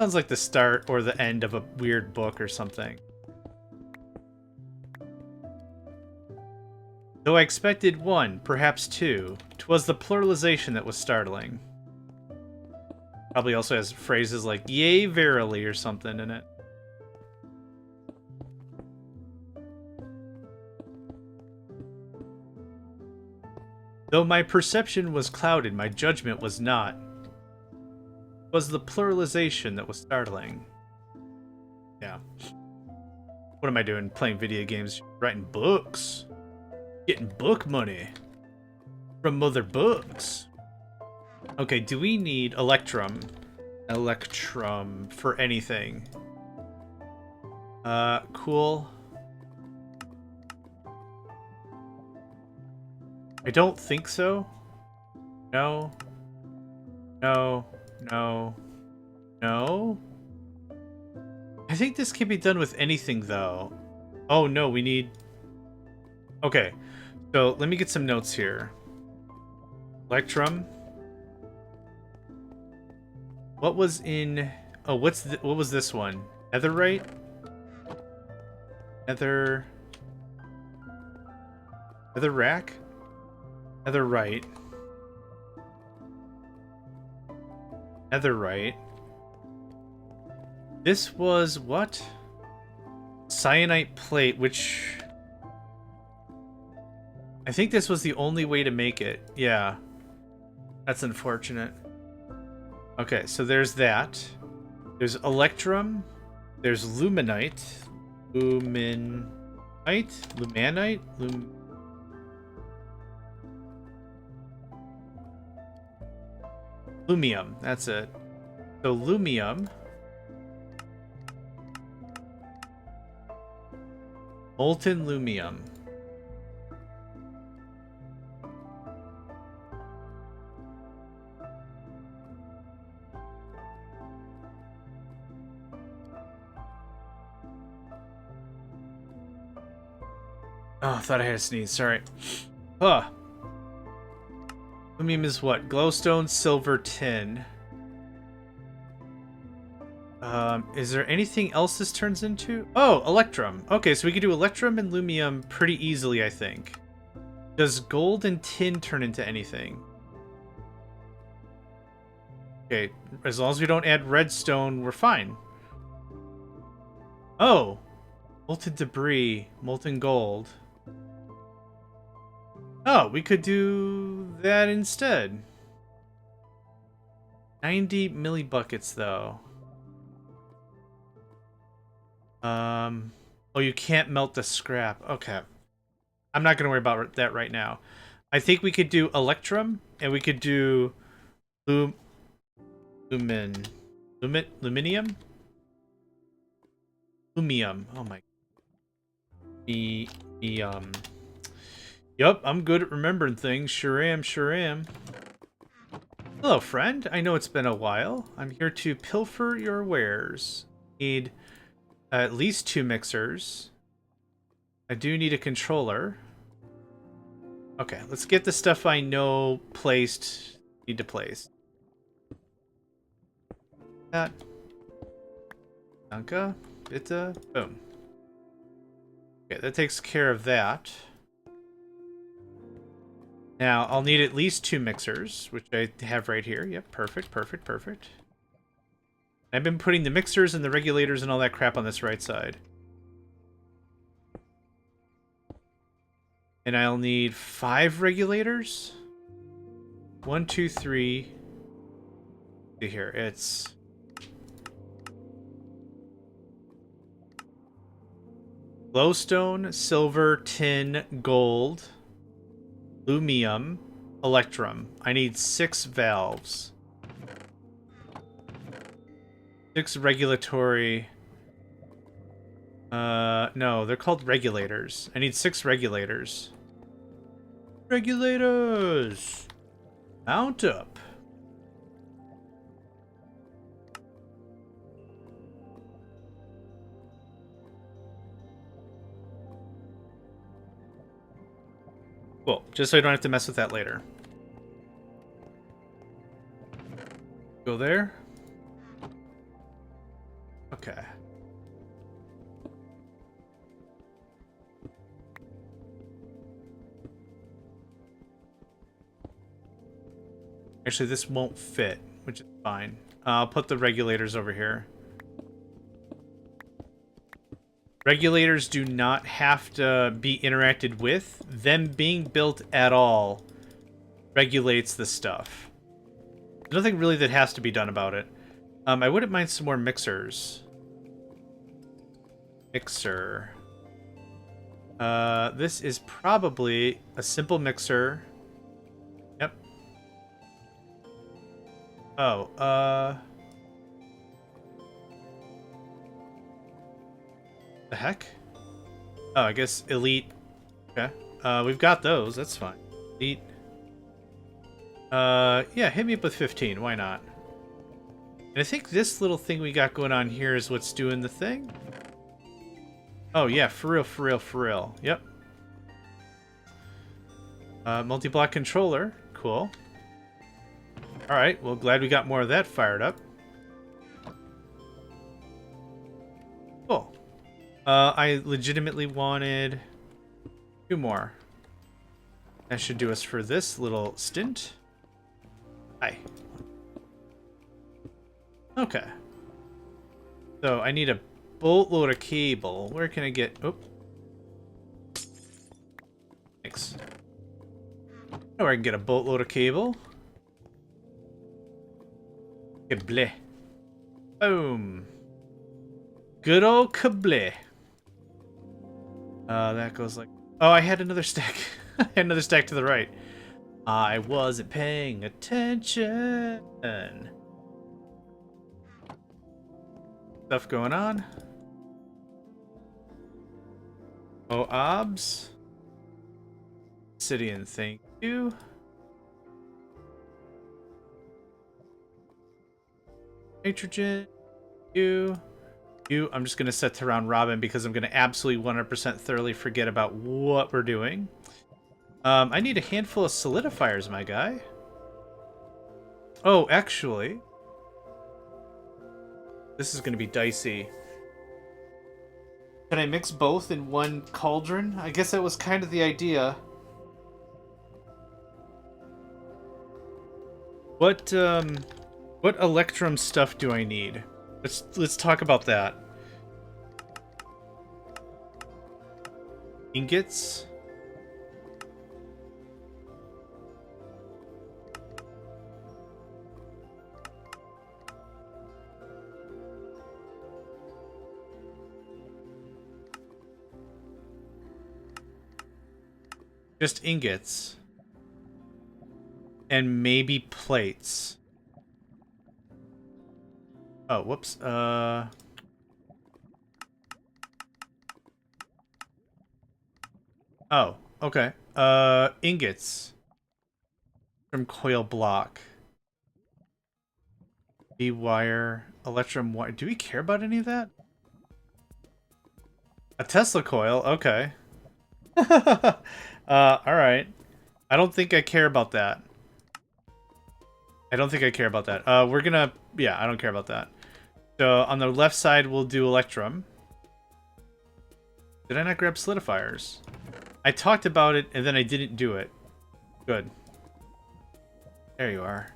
Sounds like the start or the end of a weird book or something. Though I expected one, perhaps two, 'twas the pluralization that was startling. Probably also has phrases like, yea, verily, or something in it. Though my perception was clouded, my judgment was not. It was the pluralization that was startling. Yeah. What am I doing? Playing video games, writing books. Getting book money. From mother books. Okay, do we need Electrum? Electrum for anything. Cool. I don't think so. No. No. No. No. I think this can be done with anything, though. Oh, no, we need... Okay. So, let me get some notes here. Electrum. What was in... Oh, what was this one? Netherite? Nether rack? Netherite. Netherite. This was what? Cyanite plate, which... I think this was the only way to make it. Yeah. That's unfortunate. Okay, so there's that. There's Electrum. There's Luminite. Lumanite? Lumium, that's it. So Lumium. Molten Lumium. Oh, I thought I had a sneeze. Sorry. Huh. Lumium is what? Glowstone, silver, tin. Is there anything else this turns into? Oh, Electrum. Okay, so we could do Electrum and Lumium pretty easily, I think. Does gold and tin turn into anything? Okay, as long as we don't add redstone, we're fine. Oh! Molten debris, molten gold. Oh, we could do that instead. 90 millibuckets, though. Oh, you can't melt the scrap. Okay. I'm not going to worry about that right now. I think we could do Electrum, and we could do Luminium? Lumium. Oh my. Yup, I'm good at remembering things. Sure am, sure am. Hello, friend. I know it's been a while. I'm here to pilfer your wares. Need at least 2 mixers. I do need a controller. Okay, let's get the stuff I know placed. Need to place. That. Danka. Bitte. Boom. Okay, that takes care of that. Now, I'll need at least 2 mixers, which I have right here. Yep, perfect, perfect, perfect. I've been putting the mixers and the regulators and all that crap on this right side. And I'll need 5 regulators. 1, 2, 3. See here, it's Glowstone, silver, tin, gold, lumium, electrum. I need 6 valves. 6 regulatory... no, they're called regulators. I need 6 regulators. Regulators! Mount up. Cool, just so I don't have to mess with that later. Go there. Okay. Actually, this won't fit, which is fine. I'll put the regulators over here. Regulators do not have to be interacted with. Them being built at all regulates the stuff. There's nothing really that has to be done about it. I wouldn't mind some more mixers. Mixer. This is probably a simple mixer. Yep. Oh, the heck? Oh, I guess elite. Okay. We've got those. That's fine. Elite. Yeah, hit me up with 15. Why not? And I think this little thing we got going on here is what's doing the thing. Oh, yeah, for real, for real, for real. Yep. Multi-block controller. Cool. Alright, well, glad we got more of that fired up. Cool. I legitimately wanted 2 more. That should do us for this little stint. Hi. Okay. So, I need a boatload of cable. Where can I get... Oh. Thanks. I know where I can get a boatload of cable. Kable. Boom. Good old kable. That goes like... Oh, I had another stack. I had another stack to the right. I wasn't paying attention. Stuff going on. Oh, obs. Obsidian, thank you. Nitrogen, you. I'm just going to set to round robin because I'm going to absolutely 100% thoroughly forget about what we're doing. I need a handful of solidifiers, my guy. Oh, actually, this is going to be dicey. Can I mix both in one cauldron? I guess that was kind of the idea. What electrum stuff do I need? Let's talk about that. Ingots. Just ingots. And maybe plates. Oh, whoops. Oh, okay. Ingots. From coil block. B-wire. Electrum wire. Do we care about any of that? A Tesla coil? Okay. Alright. I don't think I care about that. I don't think I care about that. We're gonna... Yeah, I don't care about that. So, on the left side, we'll do Electrum. Did I not grab solidifiers? I talked about it, and then I didn't do it. Good. There you are.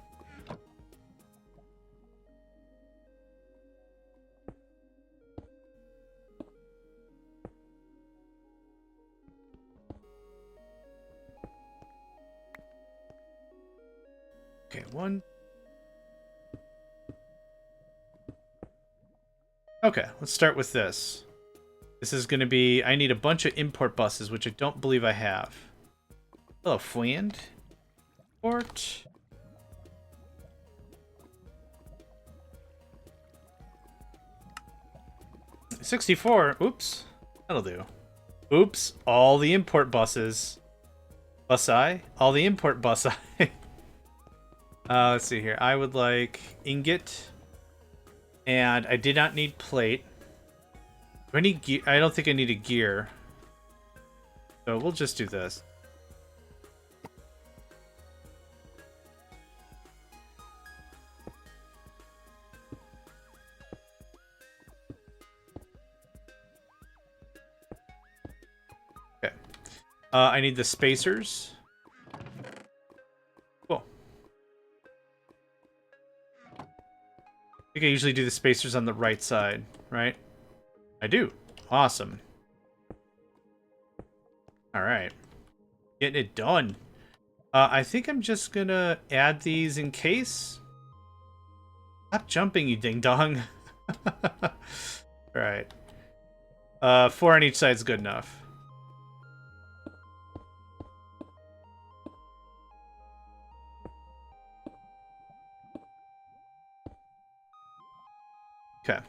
Okay, one. Okay, let's start with this. This is going to be... I need a bunch of import buses, which I don't believe I have. Hello, friend. Import. $64. Oops. That'll do. Oops. All the import buses. Busi? All the import busi. Let's see here. I would like ingot. And I did not need plate. Do I need gear? I don't think I need a gear. So we'll just do this. Okay. I need the spacers. Cool. I think I usually do the spacers on the right side, right? I do. Awesome. Alright. Getting it done. I think I'm just gonna add these in case. Stop jumping, you ding-dong. Alright. 4 on each side is good enough. Okay.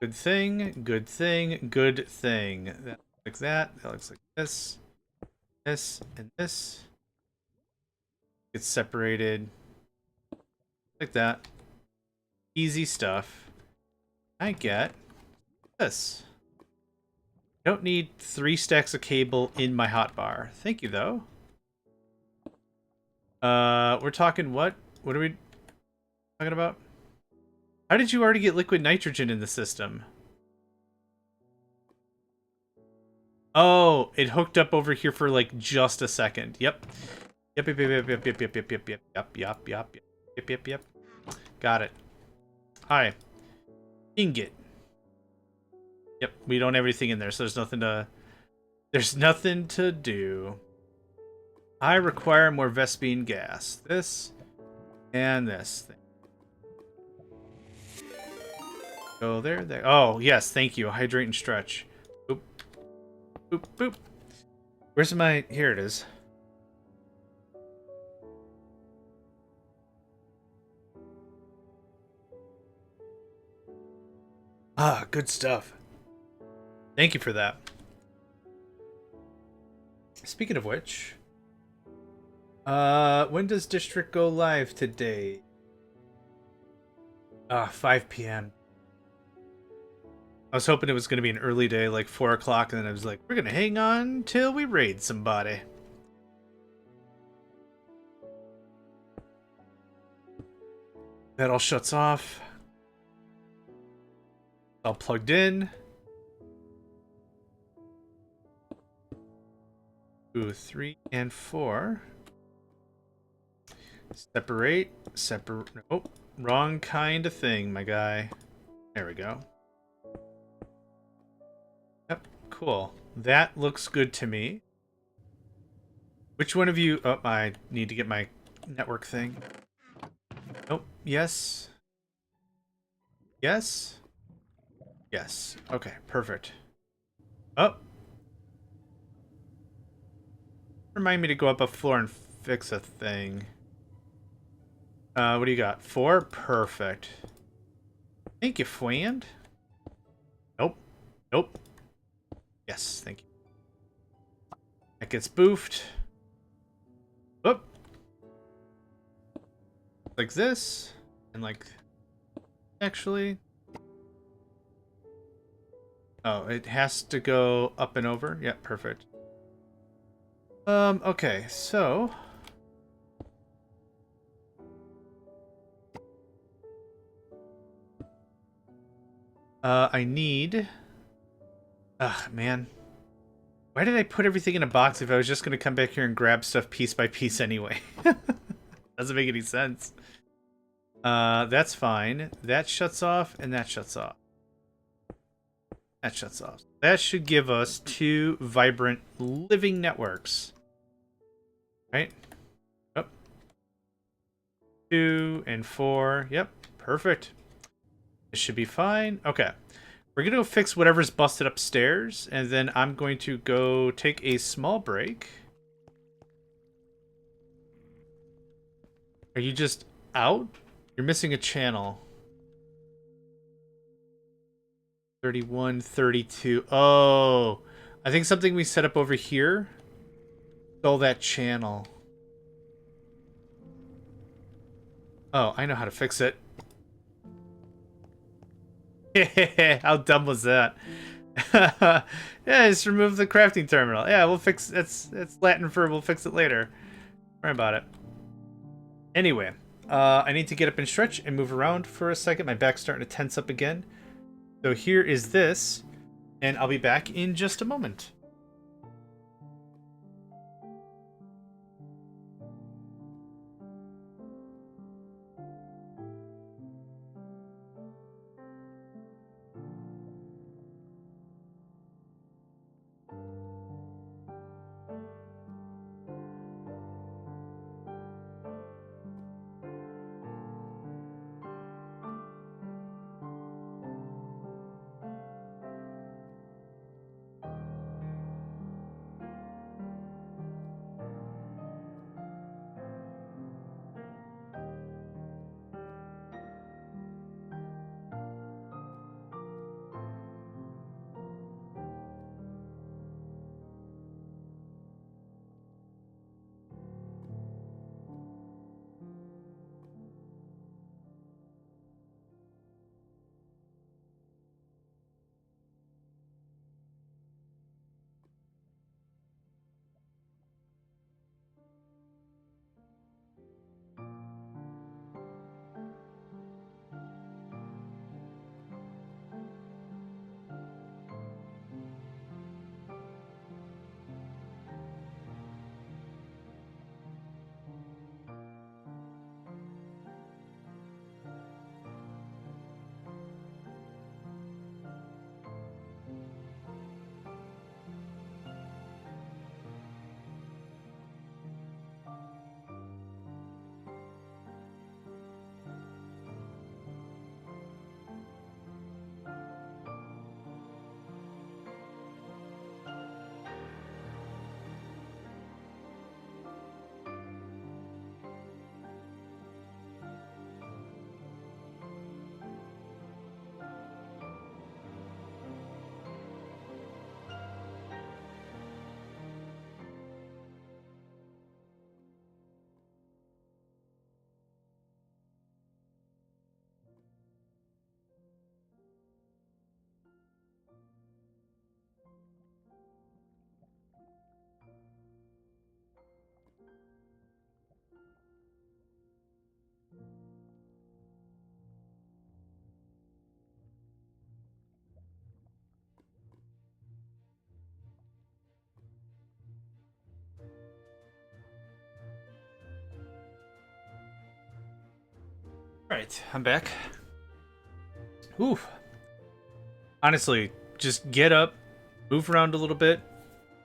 Good thing, good thing, good thing. That looks like that. That looks like this. This and this. It's separated. Like that. Easy stuff. I get this. I don't need 3 stacks of cable in my hotbar. Thank you, though. We're talking what? What are we talking about? How did you already get liquid nitrogen in the system? Oh, it hooked up over here for like just a second. Yep. Yep, yep, yep, yep, yep, yep, yep, yep, yep, yep, yep, yep, yep, yep, yep. Got it. Hi. Ingot. Yep, we don't have anything in there, so there's nothing to do. I require more Vespine gas. This and this thing. Go there, there. Oh, yes, thank you. Hydrate and stretch. Boop. Boop, boop. Where's my... Here it is. Ah, good stuff. Thank you for that. Speaking of which... when does District go live today? 5 p.m. I was hoping it was going to be an early day, like 4 o'clock, and then I was like, we're going to hang on till we raid somebody. That all shuts off. All plugged in. 2, 3, and 4. Separate. Oh, wrong kind of thing, my guy. There we go. Yep, cool. That looks good to me. Which one of you... Oh, I need to get my network thing. Nope. Yes. Yes. Yes. Okay, perfect. Oh. Remind me to go up a floor and fix a thing. What do you got? 4? Perfect. Thank you, friend. Nope. Nope. Yes, thank you. That gets boofed. Whoop. Like this. And like... Actually... Oh, it has to go up and over? Yeah, perfect. Okay, so... I need... Ugh, man. Why did I put everything in a box if I was just going to come back here and grab stuff piece by piece anyway? Doesn't make any sense. That's fine. That shuts off, and that shuts off. That shuts off. That should give us 2 vibrant living networks. Right? Yep. 2 and 4. Yep. Perfect. This should be fine. Okay. We're going to go fix whatever's busted upstairs, and then I'm going to go take a small break. Are you just out? You're missing a channel. 31, 32. Oh, I think something we set up over here stole that channel. Oh, I know how to fix it. How dumb was that? Yeah, just remove the crafting terminal. Yeah, we'll fix it's Latin for we'll fix it later. Don't worry about it. Anyway, I need to get up and stretch and move around for a second. My back's starting to tense up again. So here is this, and I'll be back in just a moment. Alright, I'm back. Oof. Honestly, just get up, move around a little bit.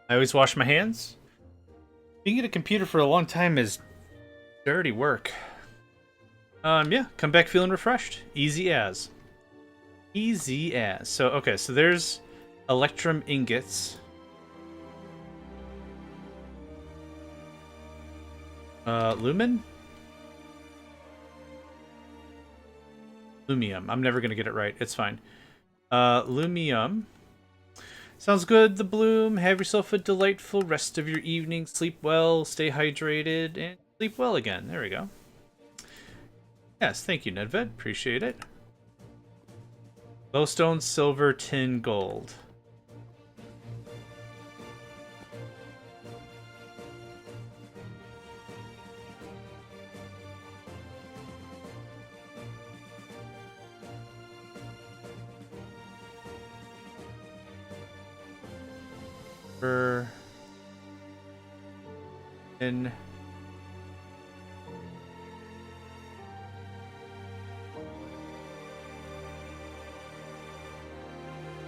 I always wash my hands. Being at a computer for a long time is dirty work. Yeah, come back feeling refreshed. Easy as. Easy as. So, okay, so there's electrum ingots. Lumen? Lumium. I'm never gonna get it right. It's fine. Lumium. Sounds good, the bloom. Have yourself a delightful rest of your evening. Sleep well, stay hydrated, and sleep well again. There we go. Yes, thank you, Nedved. Appreciate it. Glowstone, silver, tin, gold. In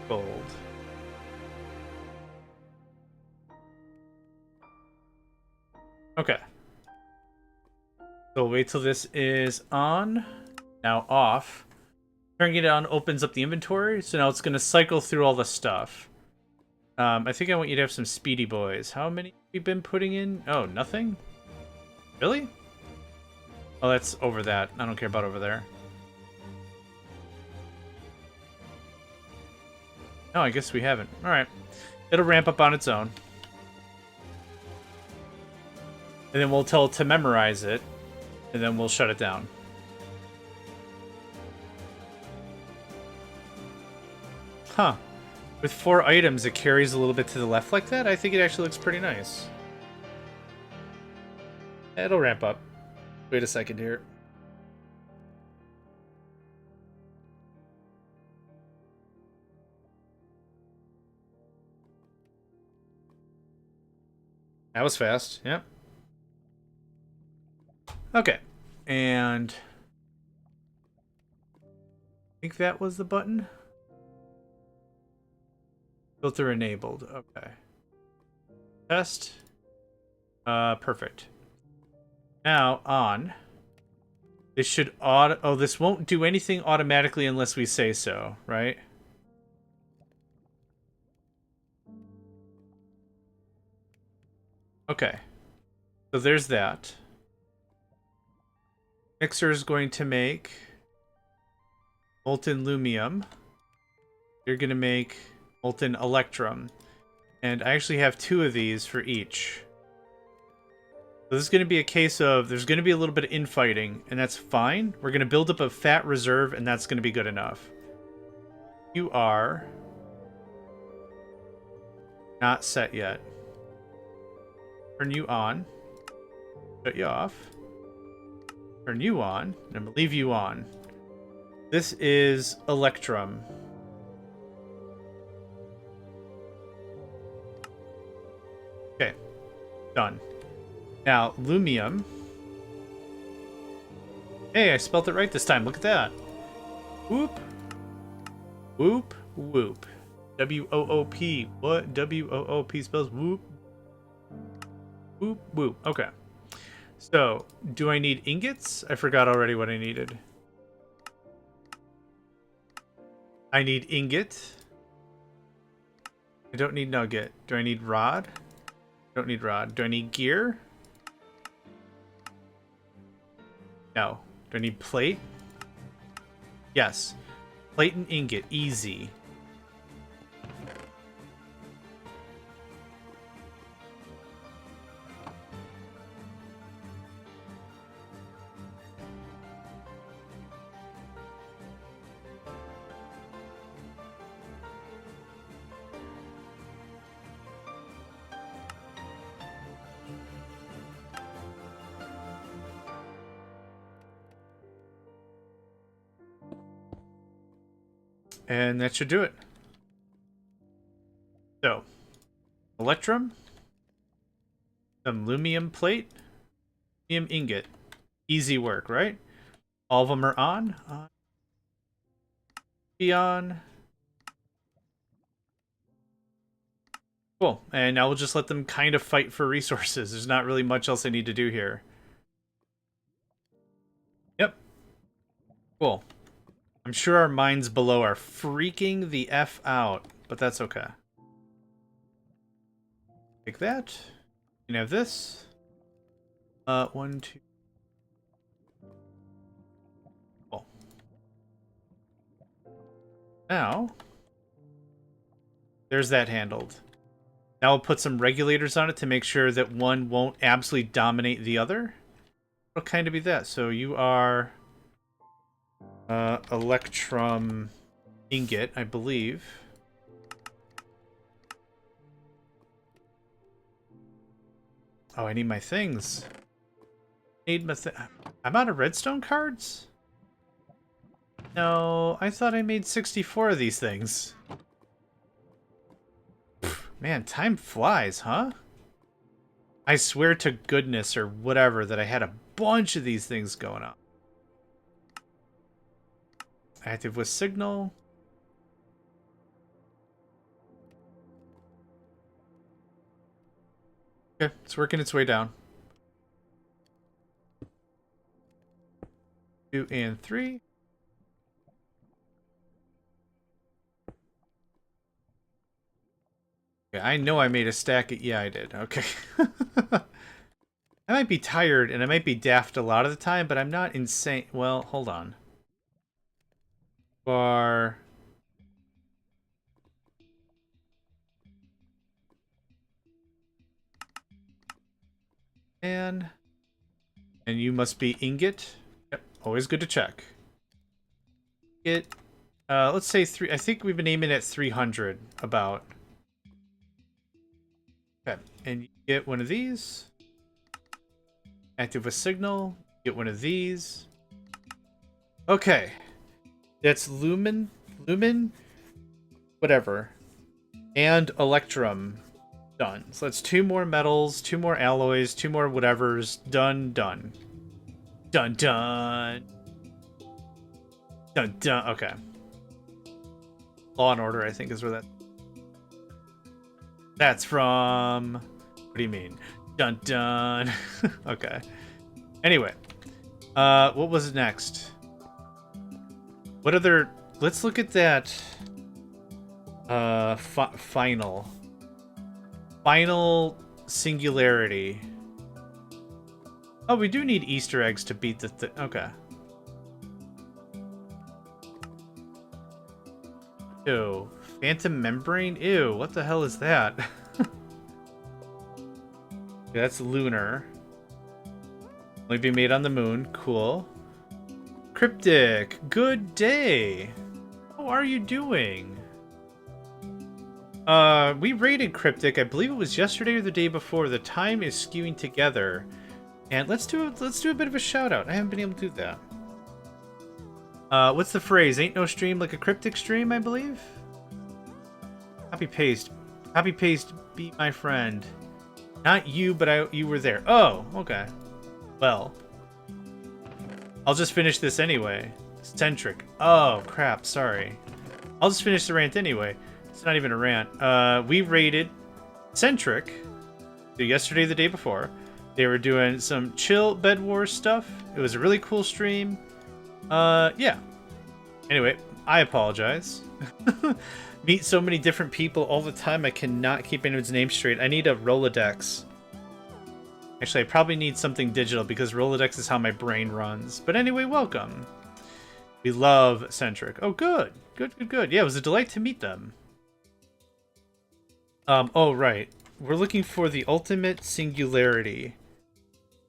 gold. Okay. So wait till this is on. Now off. Turning it on opens up the inventory, so now it's going to cycle through all the stuff. I think I want you to have some speedy boys. How many have we been putting in? Oh, nothing? Really? Oh, that's over that. I don't care about over there. No, I guess we haven't. Alright. It'll ramp up on its own. And then we'll tell it to memorize it, and then we'll shut it down. Huh. With 4 items, it carries a little bit to the left like that? I think it actually looks pretty nice. It'll ramp up. Wait a second here. That was fast, yep. Okay, and I think that was the button. Filter enabled, okay. Test. Perfect. Now, on. This should oh, this won't do anything automatically unless we say so, right? Okay. So there's that. Mixer is going to make molten lumium. You're going to make molten electrum. And I actually have 2 of these for each. So this is going to be a case of there's going to be a little bit of infighting, and that's fine. We're going to build up a fat reserve, and that's going to be good enough. You are not set yet. Turn you on. Shut you off. Turn you on. And I'm going to leave you on. This is electrum. Okay. Done. Now, lumium. Hey, I spelled it right this time. Look at that. Whoop. Whoop. Whoop. W-O-O-P. What? W-O-O-P spells whoop. Whoop. Whoop. Okay. So, do I need ingots? I forgot already what I needed. I need ingot. I don't need nugget. Do I need rod? Don't need rod. Do I need gear? No. Do I need plate? Yes. Plate and ingot. Easy. And that should do it. So, electrum, some lumium plate, lumium ingot. Easy work, right? All of them are on. Be on. Cool. And now we'll just let them kind of fight for resources. There's not really much else I need to do here. Yep. Cool. I'm sure our mines below are freaking the F out, but that's okay. Take that. You can have this. 1, 2. Cool. Now, there's that handled. Now we'll put some regulators on it to make sure that one won't absolutely dominate the other. It'll kind of be that. So you are electrum ingot, I believe. Oh, I need my things. I'm out of redstone cards? No, I thought I made 64 of these things. Man, time flies, huh? I swear to goodness or whatever that I had a bunch of these things going on. Active with signal. Okay, it's working its way down. 2 and 3. Okay, I know I made a stack. Yeah, I did. Okay. I might be tired and I might be daft a lot of the time, but I'm not insane. Well, hold on. Bar. And you must be ingot. Yep, always good to check. It. Let's say 3. I think we've been aiming at 300 about. Okay, and you get one of these. Active with signal. Get one of these. Okay. That's lumen, whatever. And electrum. Done. So that's 2 more metals, 2 more alloys, 2 more whatevers. Done, done. Done, done. Done, done. Okay. Law and Order, I think, is where that's from. What do you mean? Dun dun. Okay. Anyway, what was next? What other? Let's look at that. Final singularity. Oh, we do need Easter eggs to beat the okay. Ew. Phantom membrane? Ew, what the hell is that? That's lunar. Only be made on the moon. Cool. Cryptic. Good day. How are you doing? We raided Cryptic. I believe it was yesterday or the day before. The time is skewing together. And let's do a bit of a shout out. I haven't been able to do that. What's the phrase? Ain't no stream like a Cryptic stream, I believe? Copy paste. Copy paste, be my friend. Not you, but you were there. Oh, okay. Well. I'll just finish this anyway. Centric. Oh, crap, sorry. I'll just finish the rant anyway. It's not even a rant. We raided Centric yesterday, the day before. They were doing some chill Bed Wars stuff. It was a really cool stream. Yeah. Anyway, I apologize. Meet so many different people all the time, I cannot keep anyone's name straight. I need a Rolodex. Actually, I probably need something digital because Rolodex is how my brain runs. But anyway, welcome. We love Centric. Oh, good. Good, good, good. Yeah, it was a delight to meet them. Oh, right. We're looking for the ultimate singularity.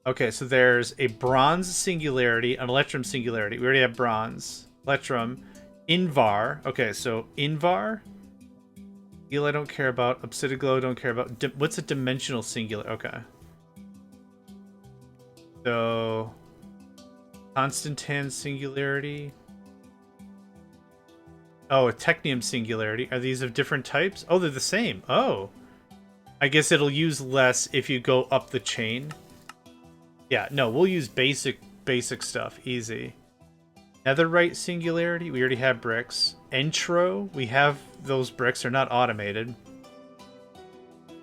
Okay, so there's a bronze singularity, an electrum singularity. We already have bronze. Electrum. Invar. Okay, so Invar. Heal I don't care about. Obsidian glow don't care about. What's a dimensional singular? Okay. So Constantan singularity. Oh, a technium singularity. Are these of different types? Oh, they're the same. Oh. I guess it'll use less if you go up the chain. Yeah, no, we'll use basic stuff. Easy. Netherite singularity, we already have bricks. Entro, we have those bricks, they're not automated.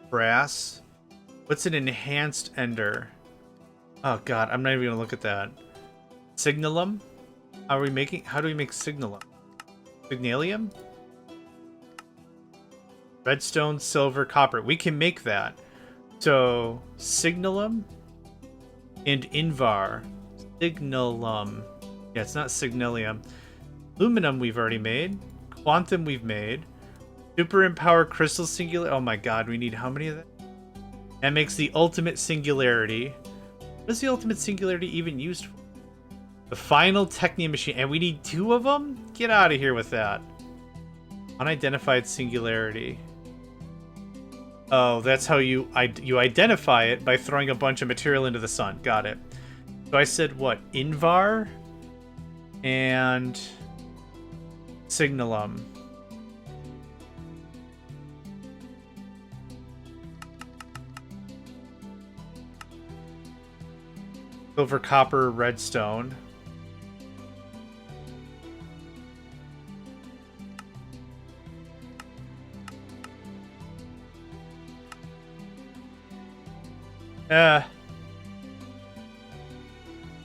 Brass. What's an enhanced ender? Oh god, I'm not even gonna look at that. Signalum? How do we make signalum? Signalium? Redstone, silver, copper. We can make that. So, signalum and invar. Signalum. Yeah, it's not signalium. Aluminum we've already made. Quantum we've made. Super empower crystal singular. Oh my god, we need how many of that? That makes the ultimate singularity. What is the ultimate singularity even used for? The final technium machine. And we need 2 of them? Get out of here with that. Unidentified singularity. Oh, that's how you identify it by throwing a bunch of material into the sun. Got it. So I said what? Invar? And signalum. Silver, copper, redstone.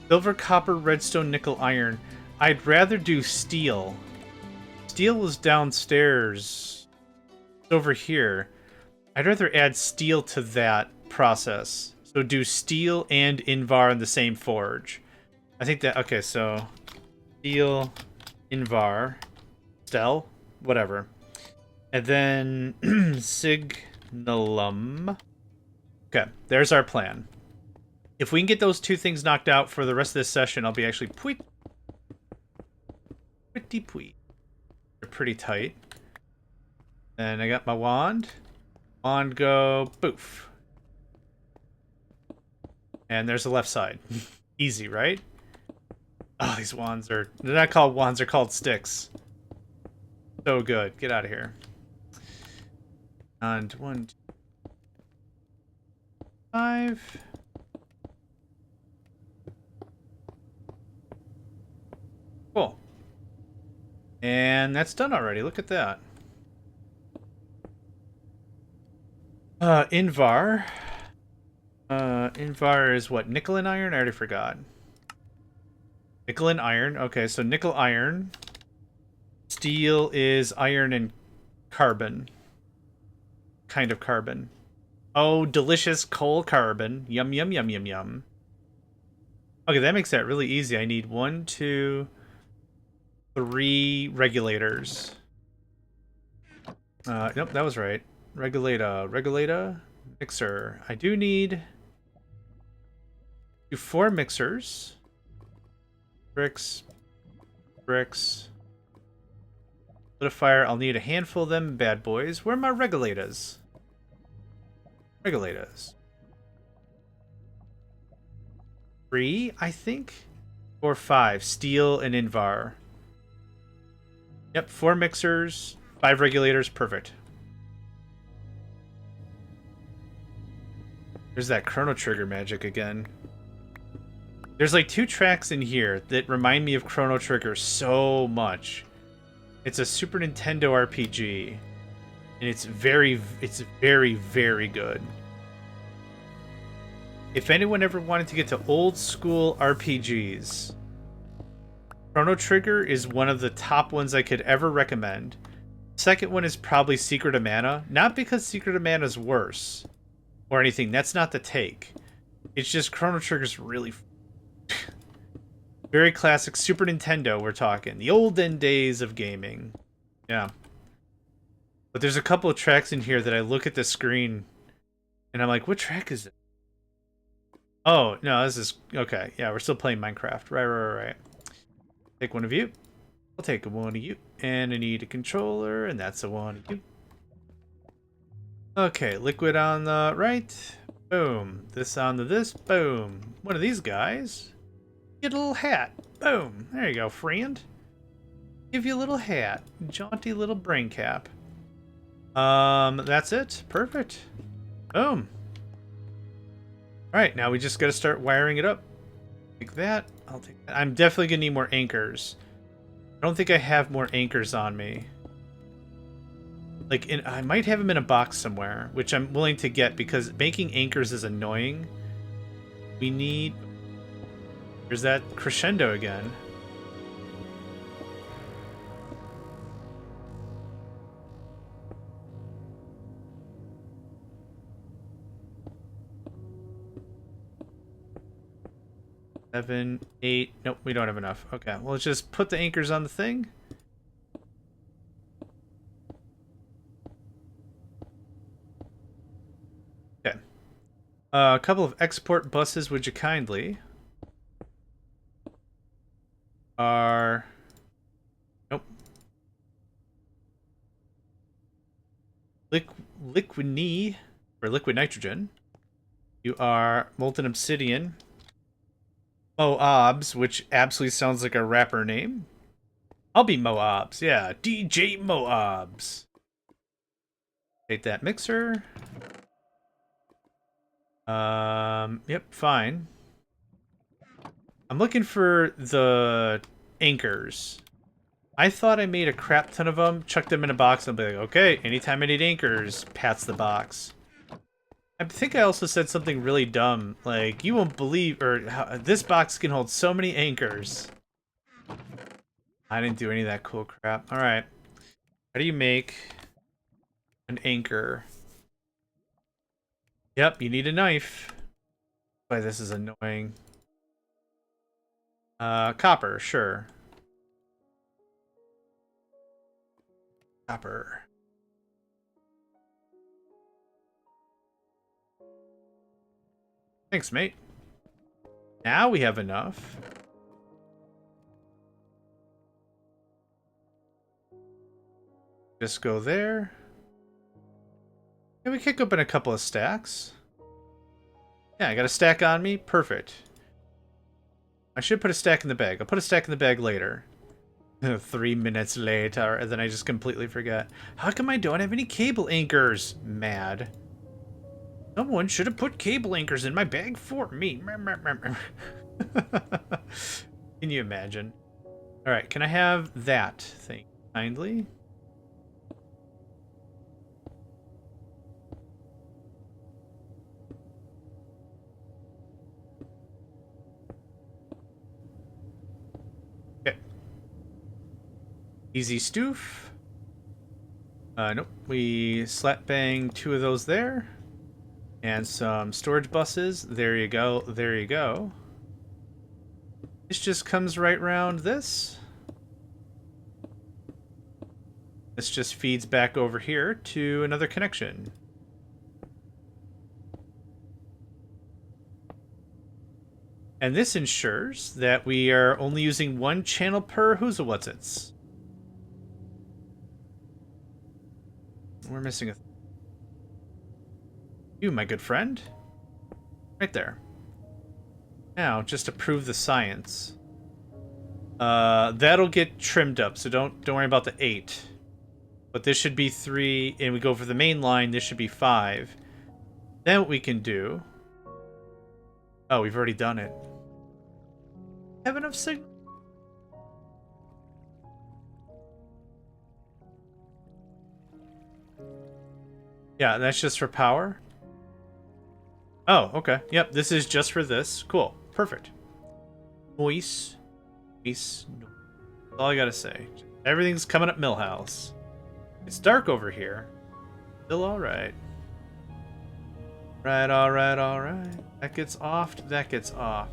Silver, copper, redstone, nickel, iron. I'd rather do steel. Steel is downstairs. It's over here. I'd rather add steel to that process. So do steel and Invar in the same forge. I think that, okay, so steel, Invar, Stel, whatever. And then Signalum. Okay, there's our plan. If we can get those two things knocked out for the rest of this session, I'll be actually pretty They're pretty tight. And I got my wand. Wand go boof. And there's the left side. Easy, right? Oh, these wands are... They're not called wands, they're called sticks. So good. Get out of here. And 1, 2, 5. Cool. And that's done already. Look at that. Invar. Invar is what? Nickel and iron? I already forgot. Nickel and iron. Okay, so nickel iron. Steel is iron and carbon. Kind of carbon. Oh, delicious coal carbon. Yum, yum, yum, yum, yum. Okay, that makes that really easy. I need 1, 2, 3 regulators. Nope, that was right. Regulator, mixer. I do need 4 mixers. Bricks. Solidifier, I'll need a handful of them bad boys. Where are my regulators? Regulators. 3, I think? Or 5. Steel and Invar. Yep, 4 mixers, 5 regulators, perfect. There's that Chrono Trigger magic again. There's like 2 tracks in here that remind me of Chrono Trigger so much. It's a Super Nintendo RPG, and it's very, very good. If anyone ever wanted to get to old school RPGs, Chrono Trigger is one of the top ones I could ever recommend. Second one is probably Secret of Mana. Not because Secret of Mana is worse or anything. That's not the take. It's just Chrono Trigger's really very classic Super Nintendo, we're talking. The olden days of gaming. Yeah. But there's a couple of tracks in here that I look at the screen and I'm like, what track is it? Oh, no, this is... Okay, yeah, we're still playing Minecraft. Right. Take one of you. I'll take one of you. And I need a controller, and that's a one of you. Okay, liquid on the right. Boom. This on the this. Boom. One of these guys. Get a little hat. Boom. There you go, friend. Give you a little hat. Jaunty little brain cap. That's it. Perfect. Boom. Alright, now we just gotta start wiring it up. Take that. I'll take that. I'm definitely gonna need more anchors. I don't think I have more anchors on me. Like, I might have them in a box somewhere, which I'm willing to get because making anchors is annoying. We need... There's that crescendo again. Seven, 8. Nope, we don't have enough. Okay, well, let's just put the anchors on the thing. Okay. A couple of export buses, would you kindly? Are... Nope. Liquid or liquid nitrogen. You are molten obsidian. Moabs, which absolutely sounds like a rapper name. I'll be Moabs, yeah. DJ Moabs. Take that mixer. Yep, fine. I'm looking for the anchors. I thought I made a crap ton of them, chucked them in a box, and be like, okay, anytime I need anchors, pats the box. I think I also said something really dumb, like, you won't believe, or this box can hold so many anchors. I didn't do any of that cool crap. Alright. How do you make an anchor? Yep, you need a knife. Why this is annoying. Copper, sure. Copper. Thanks, mate. Now we have enough. Just go there. And we kick open a couple of stacks. Yeah, I got a stack on me. Perfect. I should put a stack in the bag. I'll put a stack in the bag later. 3 minutes later, and then I just completely forget. How come I don't have any cable anchors? Mad. Someone should have put cable anchors in my bag for me. Can you imagine? Alright, can I have that thing kindly? Okay. Easy stoof. Nope. We slap bang 2 of those there. And some storage buses. There you go. There you go. This just comes right round this. This just feeds back over here to another connection. And this ensures that we are only using 1 channel per who's-a-what's-its. We're missing a... You, my good friend. Right there. Now, just to prove the science. That'll get trimmed up, so don't worry about the 8. But this should be 3, and we go for the main line, this should be 5. Then what we can do... Oh, we've already done it. Have enough signal? Yeah, that's just for power. Oh, okay. Yep, this is just for this. Cool. Perfect. Noise. Noise. That's all I gotta say. Everything's coming up Millhouse. It's dark over here. Still alright. Right, alright, alright. That gets offed. That gets offed.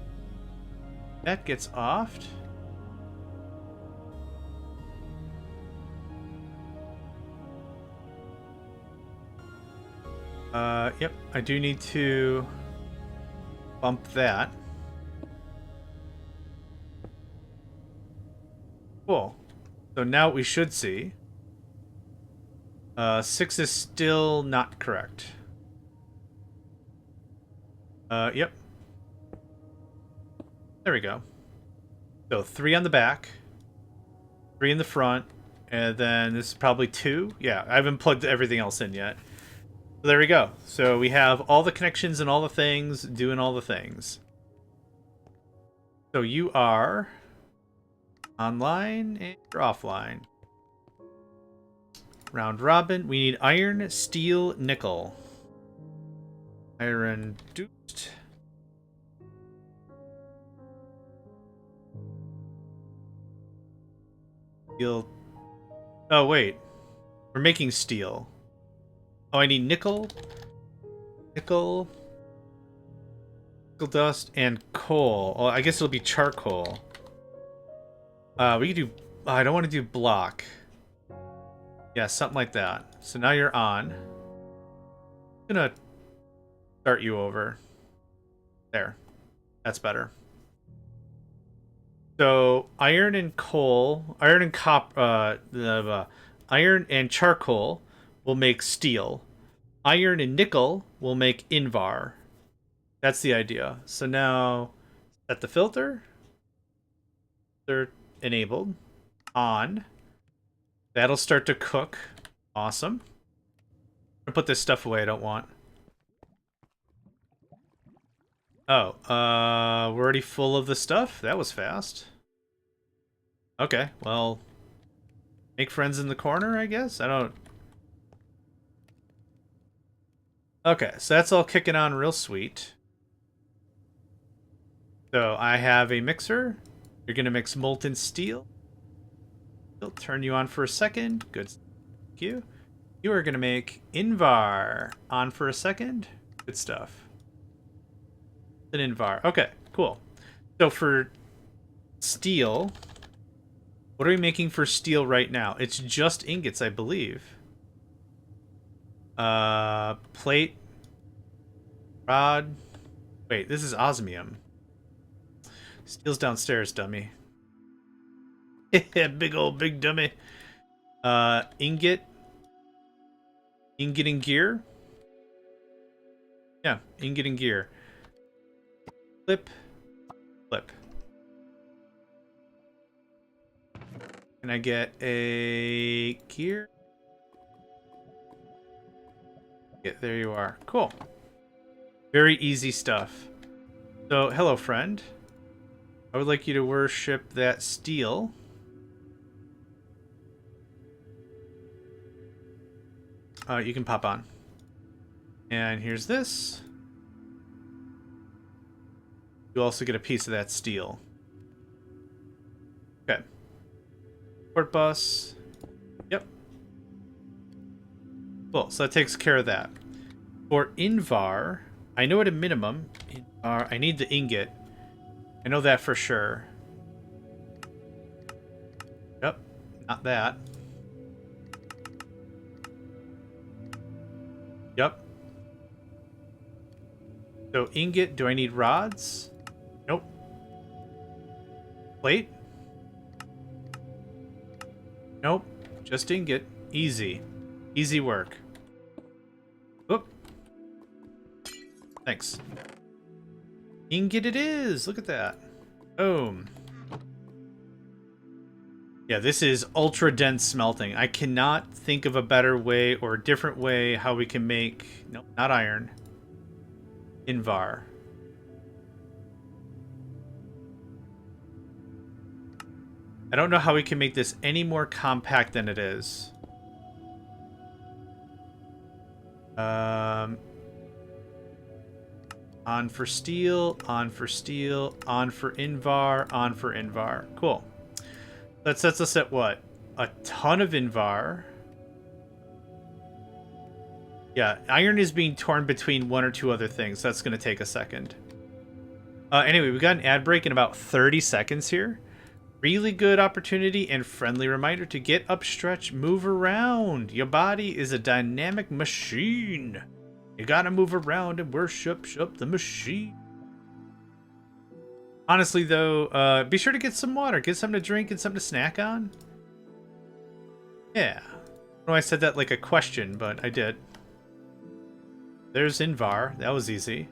That gets offed. Yep, I do need to bump that. Cool. So now what we should see. 6 is still not correct. Yep. There we go. So 3 on the back, 3 in the front, and then this is probably 2. Yeah, I haven't plugged everything else in yet. So there we go. So we have all the connections and all the things doing all the things. So you are online and you're offline. Round robin. We need iron, steel, nickel. Iron duped. Steel. Oh, wait. We're making steel. Oh, I need nickel. Nickel. Nickel dust and coal. Oh, I guess it'll be charcoal. We could do... I don't want to do block. Yeah, something like that. So now you're on. I'm gonna start you over. There. That's better. So iron and coal, iron and iron and charcoal will make steel. Iron and nickel will make Invar. That's the idea. So now set the filter. They're enabled. On. That'll start to cook. Awesome. I'm gonna put this stuff away I don't want. Oh, we're already full of the stuff? That was fast. Okay, well, make friends in the corner, I guess? I don't... Okay, so that's all kicking on real sweet. So I have a mixer. You're gonna mix molten steel. I'll turn you on for a second. Good. Thank you. You are gonna make Invar on for a second. Good stuff. An Invar. Okay, cool. So for steel, what are we making for steel right now? It's just ingots, I believe. Plate, rod. Wait, this is osmium. Steel's downstairs, dummy. Big dummy. Ingot. Ingot and gear. Yeah, ingot and gear. Flip. Flip. Can I get a gear? Yeah, there you are. Cool. Very easy stuff. So, hello, friend. I would like you to worship that steel. You can pop on. And here's this. You also get a piece of that steel. Okay. Port bus. Yep. Cool, so that takes care of that. For Invar, I know at a minimum, I need the ingot. I know that for sure. Yep, not that. Yep. So ingot, do I need rods? Nope. Plate? Nope. Just ingot. Easy. Easy work. Oop. Thanks. Ingot it is! Look at that. Boom. Yeah, this is ultra dense smelting. I cannot think of a better way or a different way how we can make... Nope, not iron. Invar. I don't know how we can make this any more compact than it is. On for steel, on for steel, on for Invar, on for Invar. Cool. That sets us at what? A ton of Invar. Yeah, iron is being torn between one or two other things. That's going to take a second. Anyway, we got an ad break in about 30 seconds here. Really good opportunity and friendly reminder to get up, stretch, move around. Your body is a dynamic machine. You gotta move around and worship the machine. Honestly, though, be sure to get some water. Get something to drink and something to snack on. Yeah. I know I said that like a question, but I did. There's Invar. That was easy.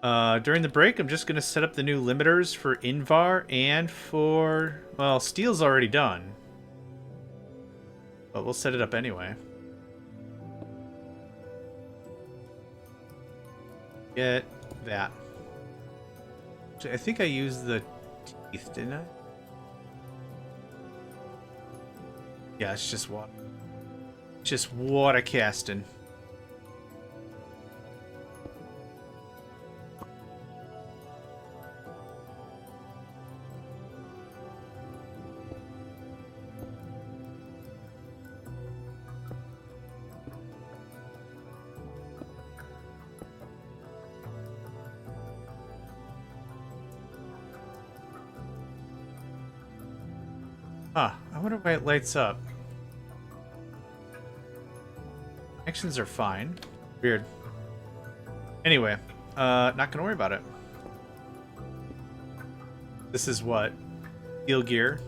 During the break, I'm just going to set up the new limiters for Invar and for... Well, steel's already done. But we'll set it up anyway. Get that. Actually, I think I used the teeth, didn't I? Yeah, it's just water. Just water casting. Huh, I wonder why it lights up. Actions are fine. Weird. Anyway, not gonna worry about it. This is what? Steel gear.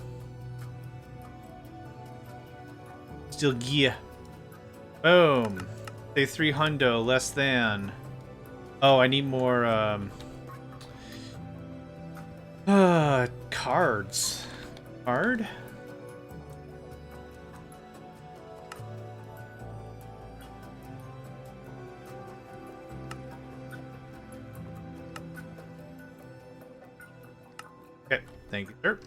Steel gear. Boom. Say 3 hundo, less than. Oh, I need more, cards. Card? Okay, thank you, sir.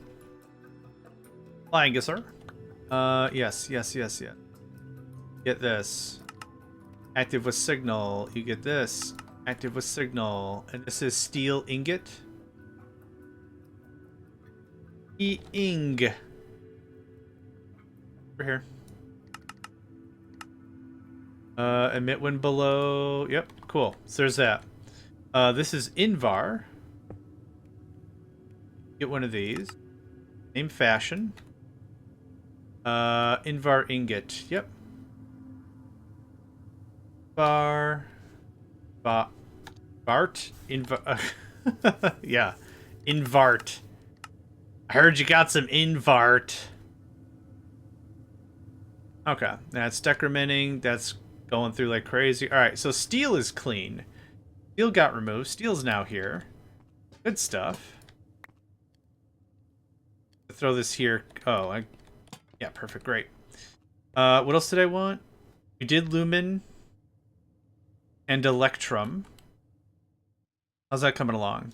Flying, sir. Yes. Get this. Active with signal. You get this. Active with signal. And this is steel ingot. E-ing. Over here. Emit when below. Yep, cool. So there's that. This is Invar. Get one of these. Same fashion. Invar ingot. Yep. Bart. Invar. Yeah. Invart. I heard you got some Invart. Okay. That's decrementing. That's going through like crazy. Alright, so steel is clean. Steel got removed. Steel's now here. Good stuff. Throw this here. Oh, yeah, perfect. Great. What else did I want? We did Lumen and Electrum. How's that coming along?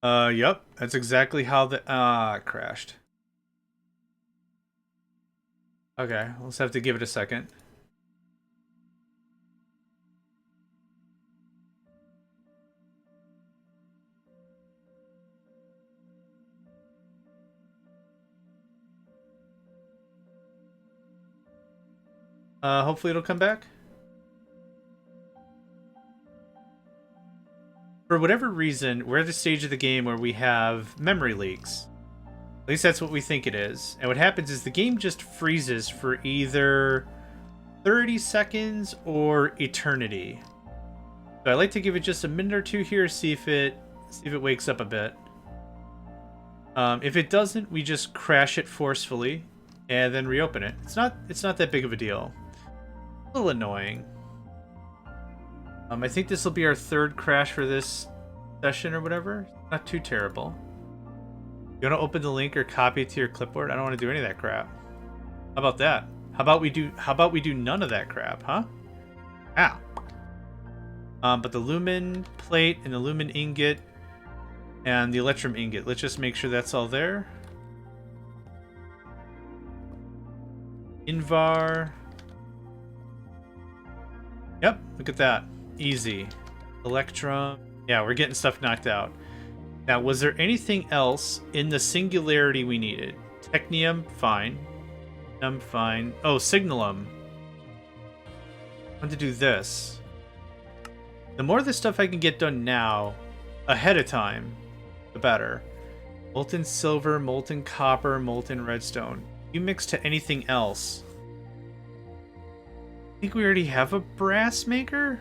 Yep. That's exactly how the... it crashed. Okay, let's have to give it a second. Hopefully it'll come back. For whatever reason, we're at the stage of the game where we have memory leaks. At least that's what we think it is. And what happens is the game just freezes for either 30 seconds or eternity. So I like to give it just a minute or two here, see if it wakes up a bit. If it doesn't, we just crash it forcefully and then reopen it. It's not that big of a deal. A little annoying. I think this will be our third crash for this session or whatever. Not too terrible. You want to open the link or copy it to your clipboard? I don't want to do any of that crap. How about that? How about we do none of that crap, huh? Ow. But the lumen plate and the lumen ingot and the electrum ingot. Let's just make sure that's all there. Invar. Yep, look at that. Easy. Electrum. Yeah, we're getting stuff knocked out. Now, was there anything else in the singularity we needed? Technium, fine. Fine. Oh, Signalum. I want to do this. The more of this stuff I can get done now, ahead of time, the better. Molten silver, molten copper, molten redstone. You mix to anything else. I think we already have a brass maker?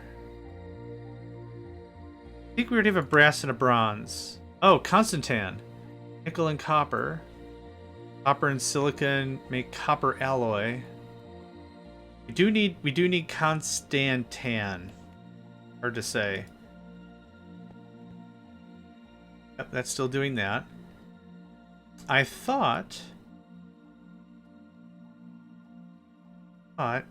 I think we already have a brass and a bronze. Oh, Constantan. Nickel and copper. Copper and silicon make copper alloy. We do need Constantan. Hard to say. Yep, that's still doing that. I thought I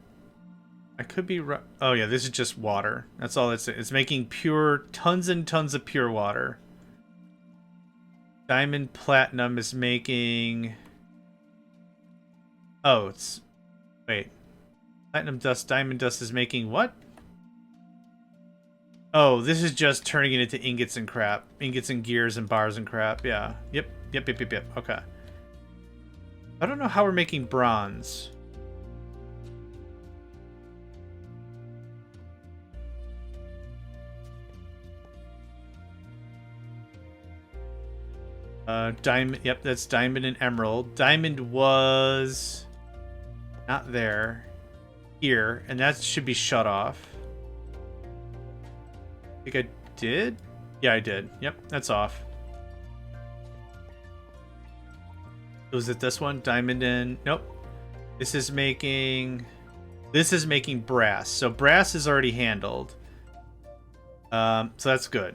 could be right. Oh yeah, this is just water. That's all it's making pure, tons and tons of pure water. Diamond platinum is making... Oh, it's... Wait. Platinum dust, diamond dust is making what? Oh, this is just turning it into ingots and crap. Ingots and gears and bars and crap. Yeah. Yep. Okay. I don't know how we're making bronze. Diamond, yep, that's diamond and emerald. Diamond was not there. Here, and that should be shut off. I think I did? Yeah, I did. Yep, that's off. Was it this one? Diamond and... Nope. This is making brass. So brass is already handled. So that's good.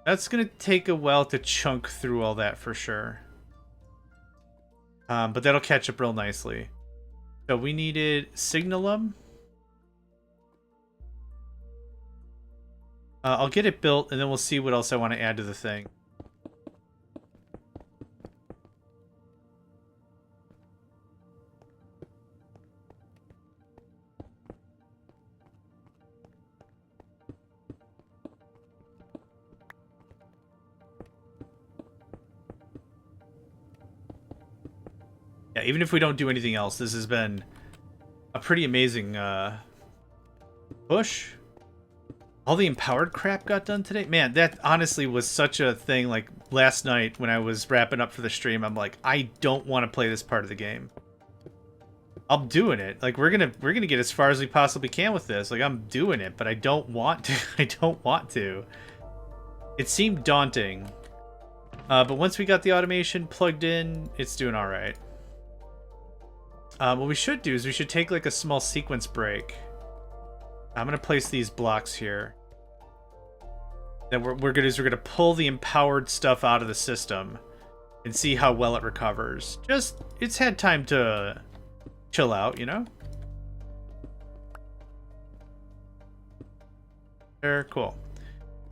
That's going to take a while to chunk through all that for sure. But that'll catch up real nicely. So we needed Signalum. I'll get it built, and then we'll see what else I want to add to the thing. Yeah, even if we don't do anything else, this has been a pretty amazing push. All the empowered crap got done today. Man, that honestly was such a thing. Like last night when I was wrapping up for the stream, I'm like, I don't want to play this part of the game. I'm doing it. Like we're gonna get as far as we possibly can with this. Like I'm doing it, but I don't want to. I don't want to. It seemed daunting, but once we got the automation plugged in, it's doing all right. What we should do is we should take like a small sequence break. I'm gonna place these blocks here. Then we're gonna pull the empowered stuff out of the system and see how well it recovers. Just it's had time to chill out, you know? Very cool.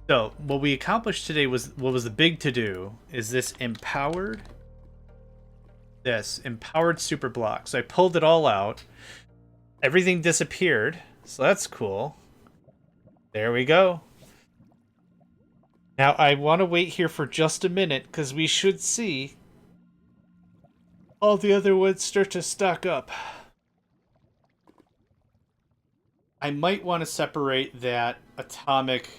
So what we accomplished today was what was the big to-do is this empowered super block. So I pulled it all out. Everything disappeared. So that's cool. There we go. Now I want to wait here for just a minute because we should see all the other ones start to stack up. I might want to separate that atomic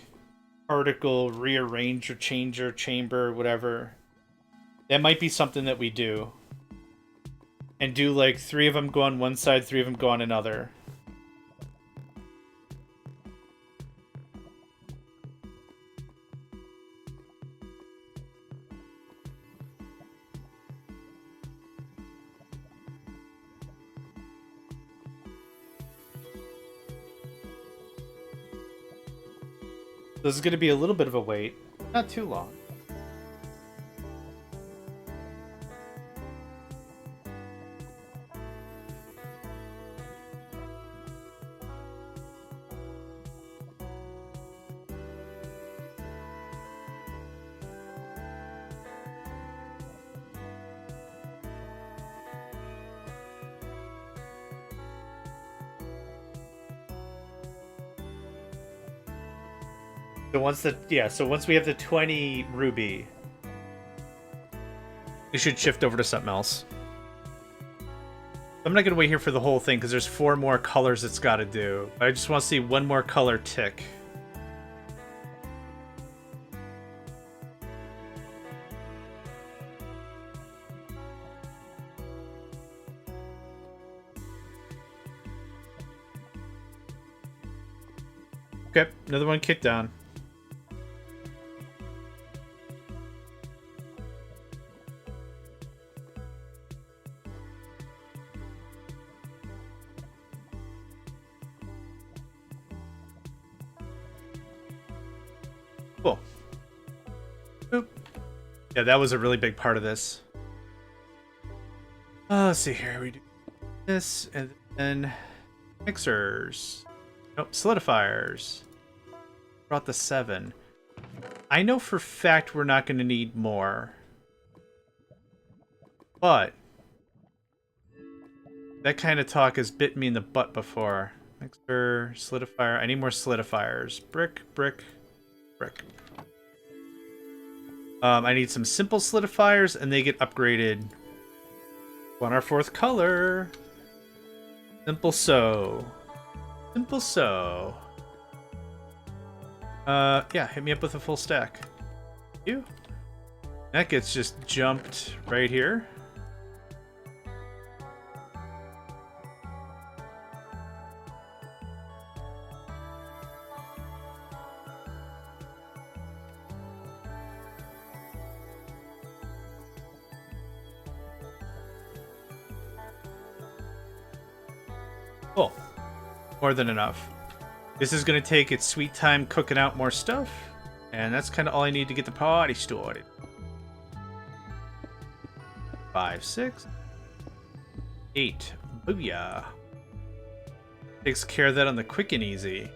particle rearranger, changer, chamber, whatever. That might be something that we do. And do like 3 of them go on one side, 3 of them go on another. This is going to be a little bit of a wait. Not too long. So once we have the 20 ruby, we should shift over to something else. I'm not gonna wait here for the whole thing because there's 4 more colors it's got to do. I just want to see one more color tick. Okay, another one kicked down. Cool. Boop. Yeah, that was a really big part of this. Let's see here. We do this, and then mixers. Nope, solidifiers. Brought the 7. I know for fact we're not going to need more. But that kind of talk has bit me in the butt before. Mixer, solidifier. I need more solidifiers. Brick, brick, brick. I need some simple solidifiers, and they get upgraded. On our 4th color. Simple so. Simple so. Yeah, hit me up with a full stack. Thank you. That gets just jumped right here. Cool. More than enough. This is going to take its sweet time cooking out more stuff. And that's kind of all I need to get the party started. 5, 6, 8. Booyah. Takes care of that on the quick and easy.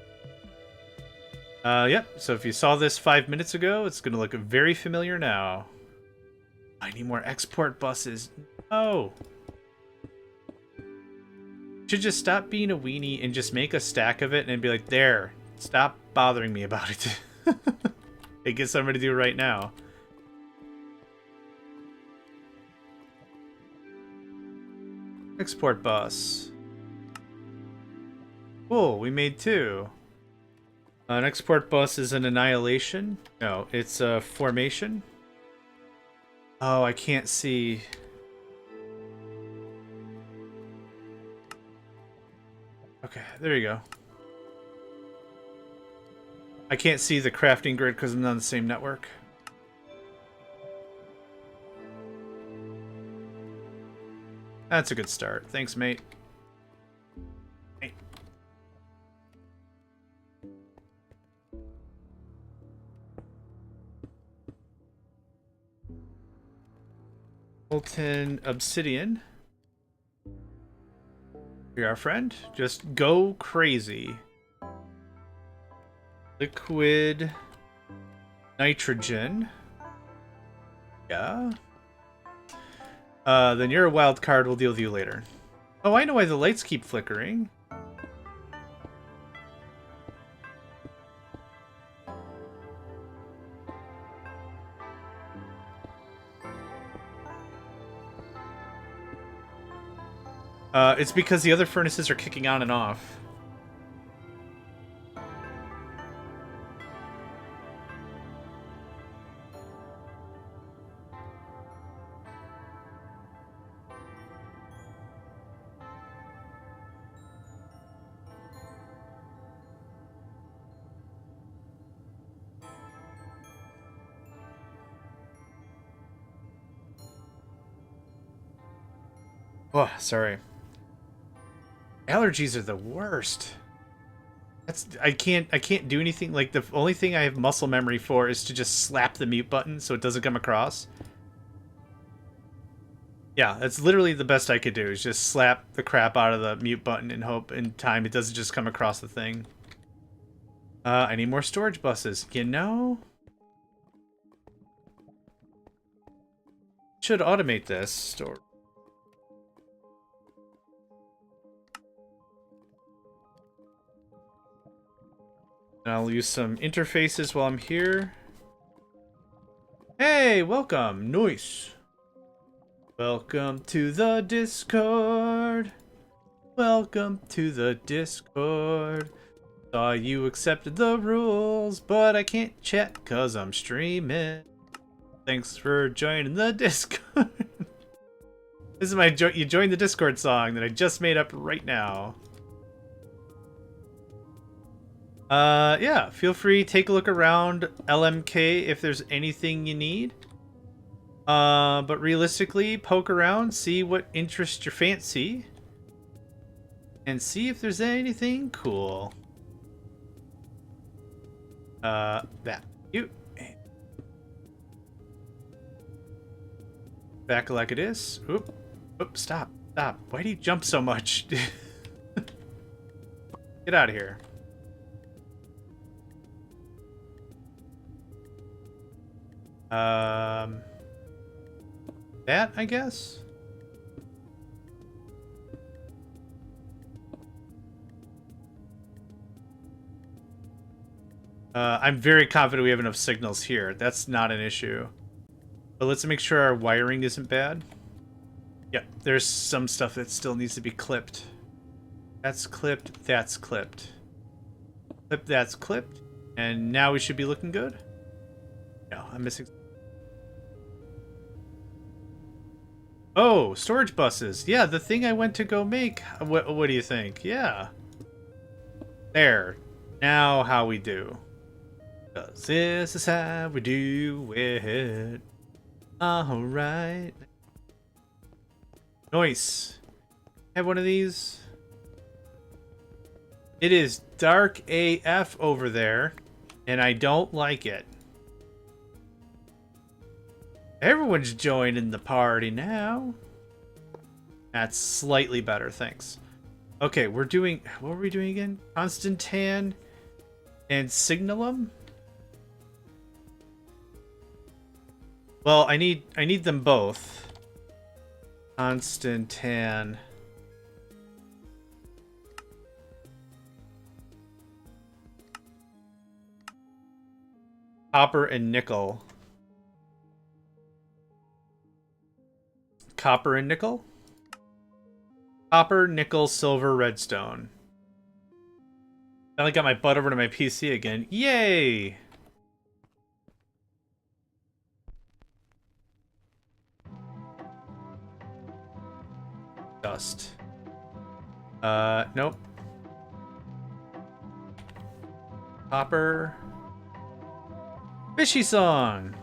Yep. So if you saw this 5 minutes ago, it's going to look very familiar now. I need more export buses. No. Should just stop being a weenie and just make a stack of it and be like, there, stop bothering me about it. Hey, get somebody to do it right now. Export bus. Cool, we made 2. An export bus is an annihilation. No, it's a formation. Oh, I can't see. Okay, there you go. I can't see the crafting grid because I'm not on the same network. That's a good start. Thanks, mate. Hey. Molten obsidian. You're our friend. Just go crazy. Liquid nitrogen. Yeah. Then you're a wild card. We'll deal with you later. Oh, I know why the lights keep flickering. It's because the other furnaces are kicking on and off. Oh, sorry. Allergies are the worst. I can't do anything. Like, the only thing I have muscle memory for is to just slap the mute button so it doesn't come across. Yeah, that's literally the best I could do, is just slap the crap out of the mute button and hope in time it doesn't just come across the thing. I need more storage buses. You know? Should automate this. Store. And I'll use some interfaces while I'm here. Hey, welcome. Nice. Welcome to the Discord. Welcome to the Discord. Saw you accepted the rules, but I can't chat because I'm streaming. Thanks for joining the Discord. This is my you joined the Discord song that I just made up right now. Yeah, feel free, take a look around LMK if there's anything you need. But realistically, poke around, see what interests your fancy, and see if there's anything cool. That. You. Back like it is. Oop. Oop, stop. Stop. Why do you jump so much? Get out of here. That, I guess? I'm very confident we have enough signals here. That's not an issue. But let's make sure our wiring isn't bad. Yep, there's some stuff that still needs to be clipped. That's clipped, that's clipped. Clip, that's clipped. And now we should be looking good. No, I'm missing. Oh, storage buses. Yeah, the thing I went to go make. What do you think? Yeah. There. Now how we do. 'Cause this is how we do it. Alright. Nice. Have one of these. It is dark AF over there, and I don't like it. Everyone's joining the party now. That's slightly better, thanks. Okay, we're doing... What were we doing again? Constantan and Signalum? Well, I need them both. Constantan. Copper and nickel. Copper and nickel? Copper, nickel, silver, redstone. Finally got my butt over to my PC again. Yay! Dust. Nope. Copper. Fishy song.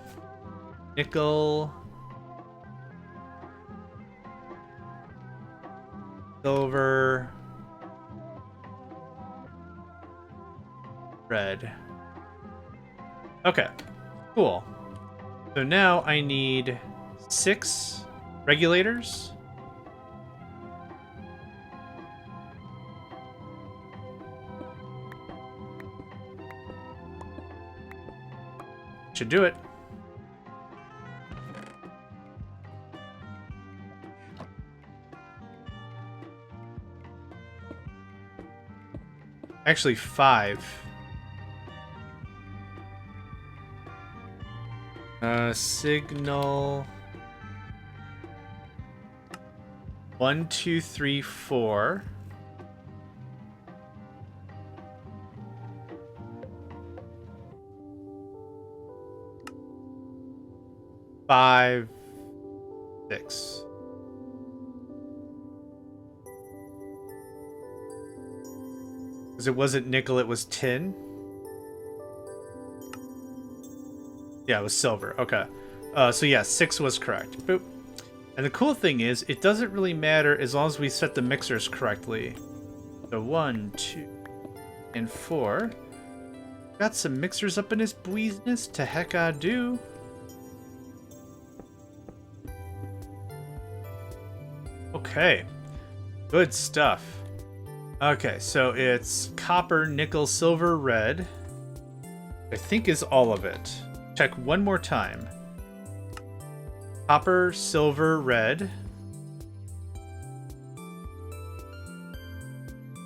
Nickel. Silver. Red. Okay. Cool. So now I need 6 regulators. Should do it. Actually, 5. Signal. 1, 2, 3, 4. Five, 6. Because it wasn't nickel, it was tin. Yeah, it was silver. Okay. So yeah, 6 was correct. Boop. And the cool thing is, it doesn't really matter as long as we set the mixers correctly. So 1, 2, and 4. Got some mixers up in his business. To heck I do. Okay, good stuff. Okay, so it's copper, nickel, silver, red. I think is all of it. Check one more time. Copper, silver, red.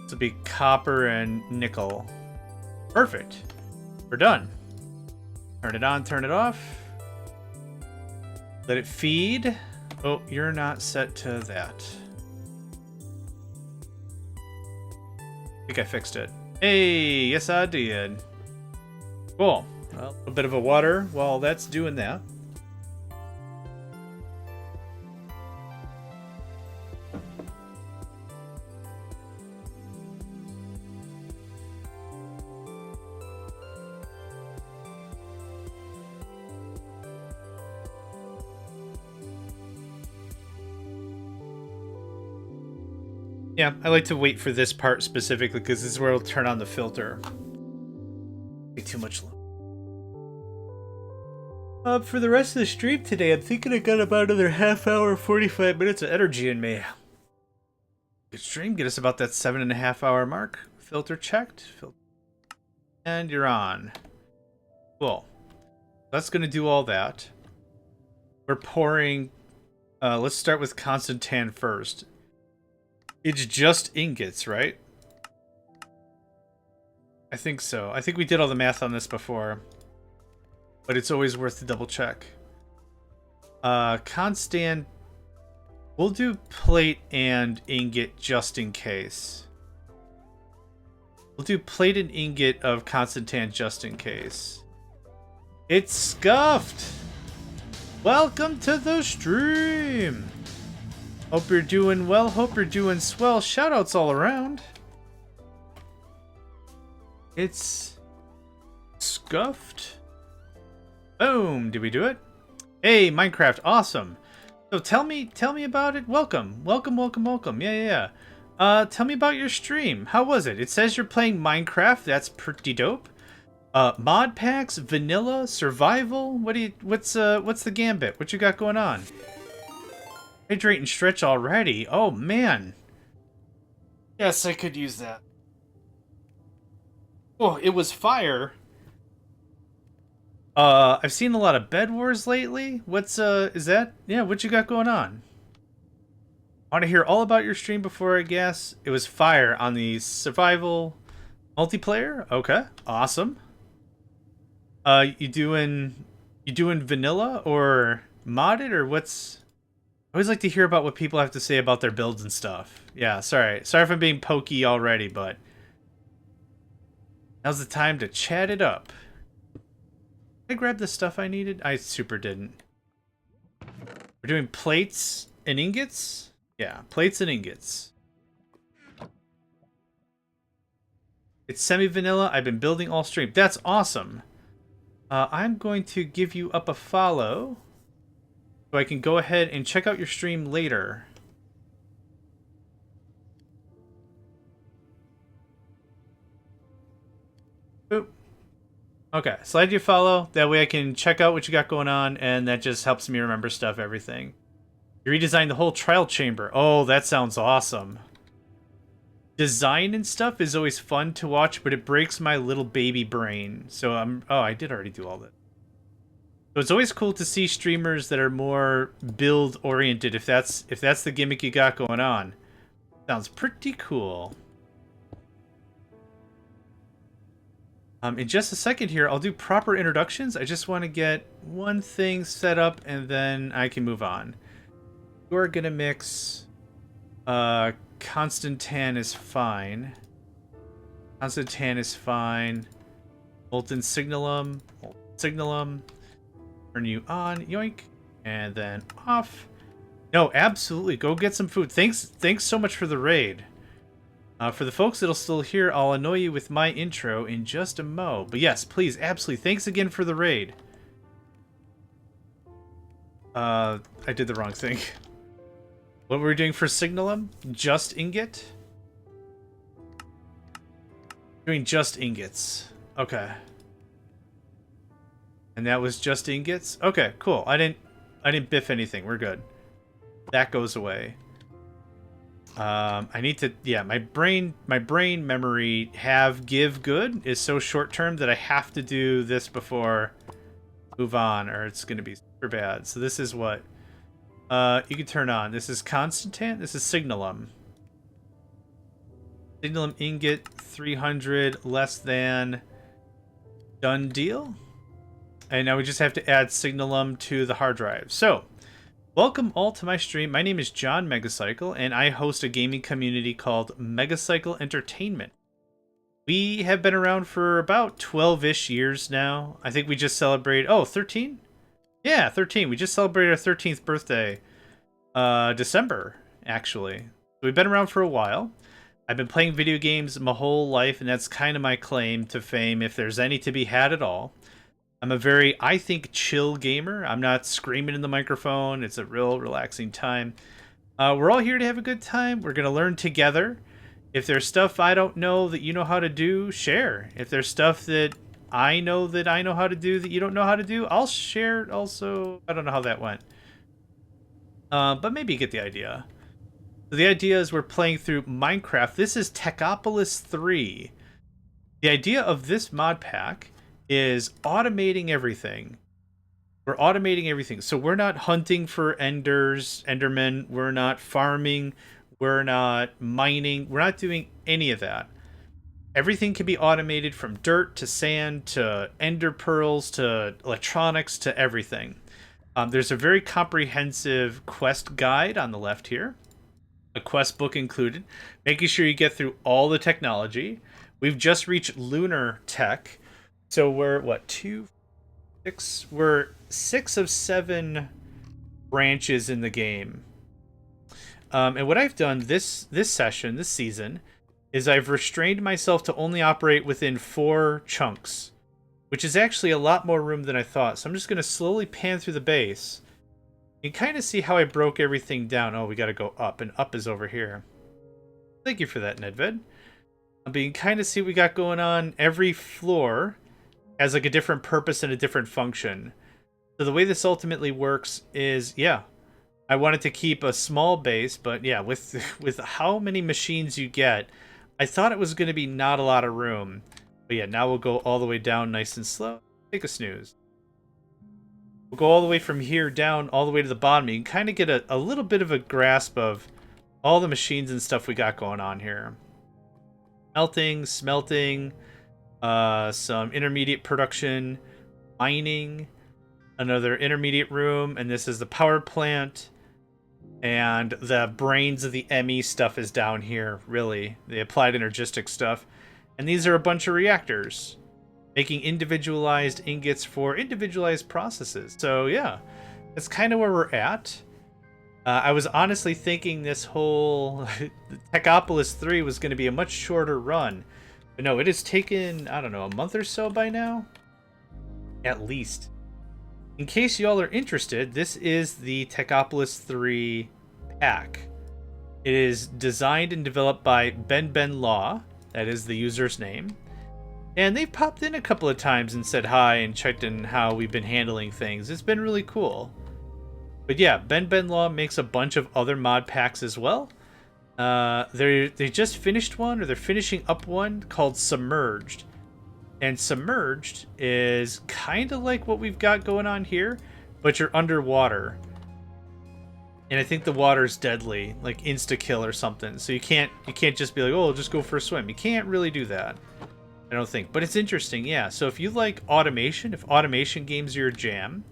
This will be copper and nickel. Perfect. We're done. Turn it on, turn it off. Let it feed. Oh, you're not set to that. I think I fixed it. Hey, yes I did. Cool. Well, a little bit of a water while that's doing that. Yeah, I like to wait for this part specifically because this is where it'll turn on the filter. Take too much long. For the rest of the stream today, I'm thinking I got about another half hour, 45 minutes of energy in me. Good stream, get us about that 7.5 hour mark. Filter checked. And you're on. Cool. That's going to do all that. We're pouring... let's start with constant tan first. It's just ingots, right? I think so. I think we did all the math on this before. But it's always worth to double check. Constant... We'll do plate and ingot just in case. We'll do plate and ingot of constant tan just in case. It's Scuffed! Welcome to the stream! Hope you're doing well. Hope you're doing swell. Shoutouts all around. It's Scuffed. Boom. Did we do it? Hey, Minecraft. Awesome. So tell me about it. Welcome. Yeah. Tell me about your stream. How was it? It says you're playing Minecraft. That's pretty dope. Mod packs, vanilla, survival. What's the gambit? What you got going on? Hydrate and stretch already. Oh man. Yes, I could use that. Oh, it was fire. I've seen a lot of Bed Wars lately. What's is that? Yeah, what you got going on? I want to hear all about your stream before I guess. It was fire on the survival multiplayer. Okay, awesome. You doing vanilla or modded or what's? I always like to hear about what people have to say about their builds and stuff. Yeah, sorry if I'm being pokey already, but now's the time to chat it up. Did I grab the stuff I needed? I super didn't. We're doing plates and ingots? Yeah, plates and ingots. It's semi-vanilla. I've been building all stream. That's awesome. I'm going to give you up a follow so I can go ahead and check out your stream later. Boop. Okay, slide you follow. That way I can check out what you got going on, and that just helps me remember stuff, everything. You redesigned the whole trial chamber. Oh, that sounds awesome. Design and stuff is always fun to watch, but it breaks my little baby brain. So oh, I did already do all that. So it's always cool to see streamers that are more build oriented if that's the gimmick you got going on. Sounds pretty cool. In just a second here, I'll do proper introductions. I just want to get one thing set up and then I can move on. We're gonna mix Constant Tan is fine. Constant Tan is fine. Molten Signalum. Signalum. Turn you on. Yoink. And then off. No, absolutely. Go get some food. Thanks so much for the raid. For the folks that'll still hear, I'll annoy you with my intro in just a mo. But yes, please, absolutely. Thanks again for the raid. I did the wrong thing. What were we doing for Signalum? Just ingot? Doing just ingots. Okay. And that was just ingots? Okay, cool. I didn't biff anything. We're good. That goes away. I need to, yeah, my brain memory give good is so short term that I have to do this before move on or it's going to be super bad. So this is what you can turn on. This is Constantan. This is Signalum. Signalum ingot 300 less than done deal. And now we just have to add Signalum to the hard drive. So, welcome all to my stream. My name is JohnMegacycle, and I host a gaming community called Megacycle Entertainment. We have been around for about 12-ish years now. I think we just celebrated... Oh, 13? Yeah, 13. We just celebrated our 13th birthday. December, actually. So we've been around for a while. I've been playing video games my whole life, and that's kind of my claim to fame, if there's any to be had at all. I'm a very, I think, chill gamer. I'm not screaming in the microphone. It's a real relaxing time. We're all here to have a good time. We're going to learn together. If there's stuff I don't know that you know how to do, share. If there's stuff that I know how to do that you don't know how to do, I'll share it also. I don't know how that went. But maybe you get the idea. So the idea is we're playing through Minecraft. This is Techopolis 3. The idea of this mod pack is automating everything. We're automating everything. So we're not hunting for endermen. We're not farming. We're not mining. We're not doing any of that. Everything can be automated from dirt to sand to ender pearls to electronics to everything. There's a very comprehensive quest guide on the left here. A quest book included. Making sure you get through all the technology. We've just reached lunar tech. So we're, what, 2, 6? We're 6 of 7 branches in the game. And what I've done this season, is I've restrained myself to only operate within 4 chunks, which is actually a lot more room than I thought. So I'm just going to slowly pan through the base. You can kind of see how I broke everything down. Oh, we got to go up, and up is over here. Thank you for that, Nedved. But you can kind of see what we got going on. Every floor has like a different purpose and a different function. So the way this ultimately works is, yeah, I wanted to keep a small base, but yeah, with how many machines you get, I thought it was going to be not a lot of room. But yeah, now we'll go all the way down nice and slow. Take a snooze. We'll go all the way from here down all the way to the bottom. You can kind of get a little bit of a grasp of all the machines and stuff we got going on here. Smelting, some intermediate production, mining, another intermediate room, and this is the power plant. And the brains of the ME stuff is down here, really. The applied energistic stuff. And these are a bunch of reactors, making individualized ingots for individualized processes. So yeah, that's kind of where we're at. I was honestly thinking this whole Techopolis 3 was going to be a much shorter run. But no, it has taken, I don't know, a month or so by now? At least. In case y'all are interested, this is the Techopolis 3 pack. It is designed and developed by Ben Law. That is the user's name. And they've popped in a couple of times and said hi and checked in how we've been handling things. It's been really cool. But yeah, Ben Law makes a bunch of other mod packs as well. They just finished one, or they're finishing up one called Submerged. And Submerged is kind of like what we've got going on here, but you're underwater. And I think the water's deadly, like insta-kill or something. So you can't just be like, oh, just go for a swim. You can't really do that, I don't think. But it's interesting, yeah. So if you like automation, if automation games are your jam,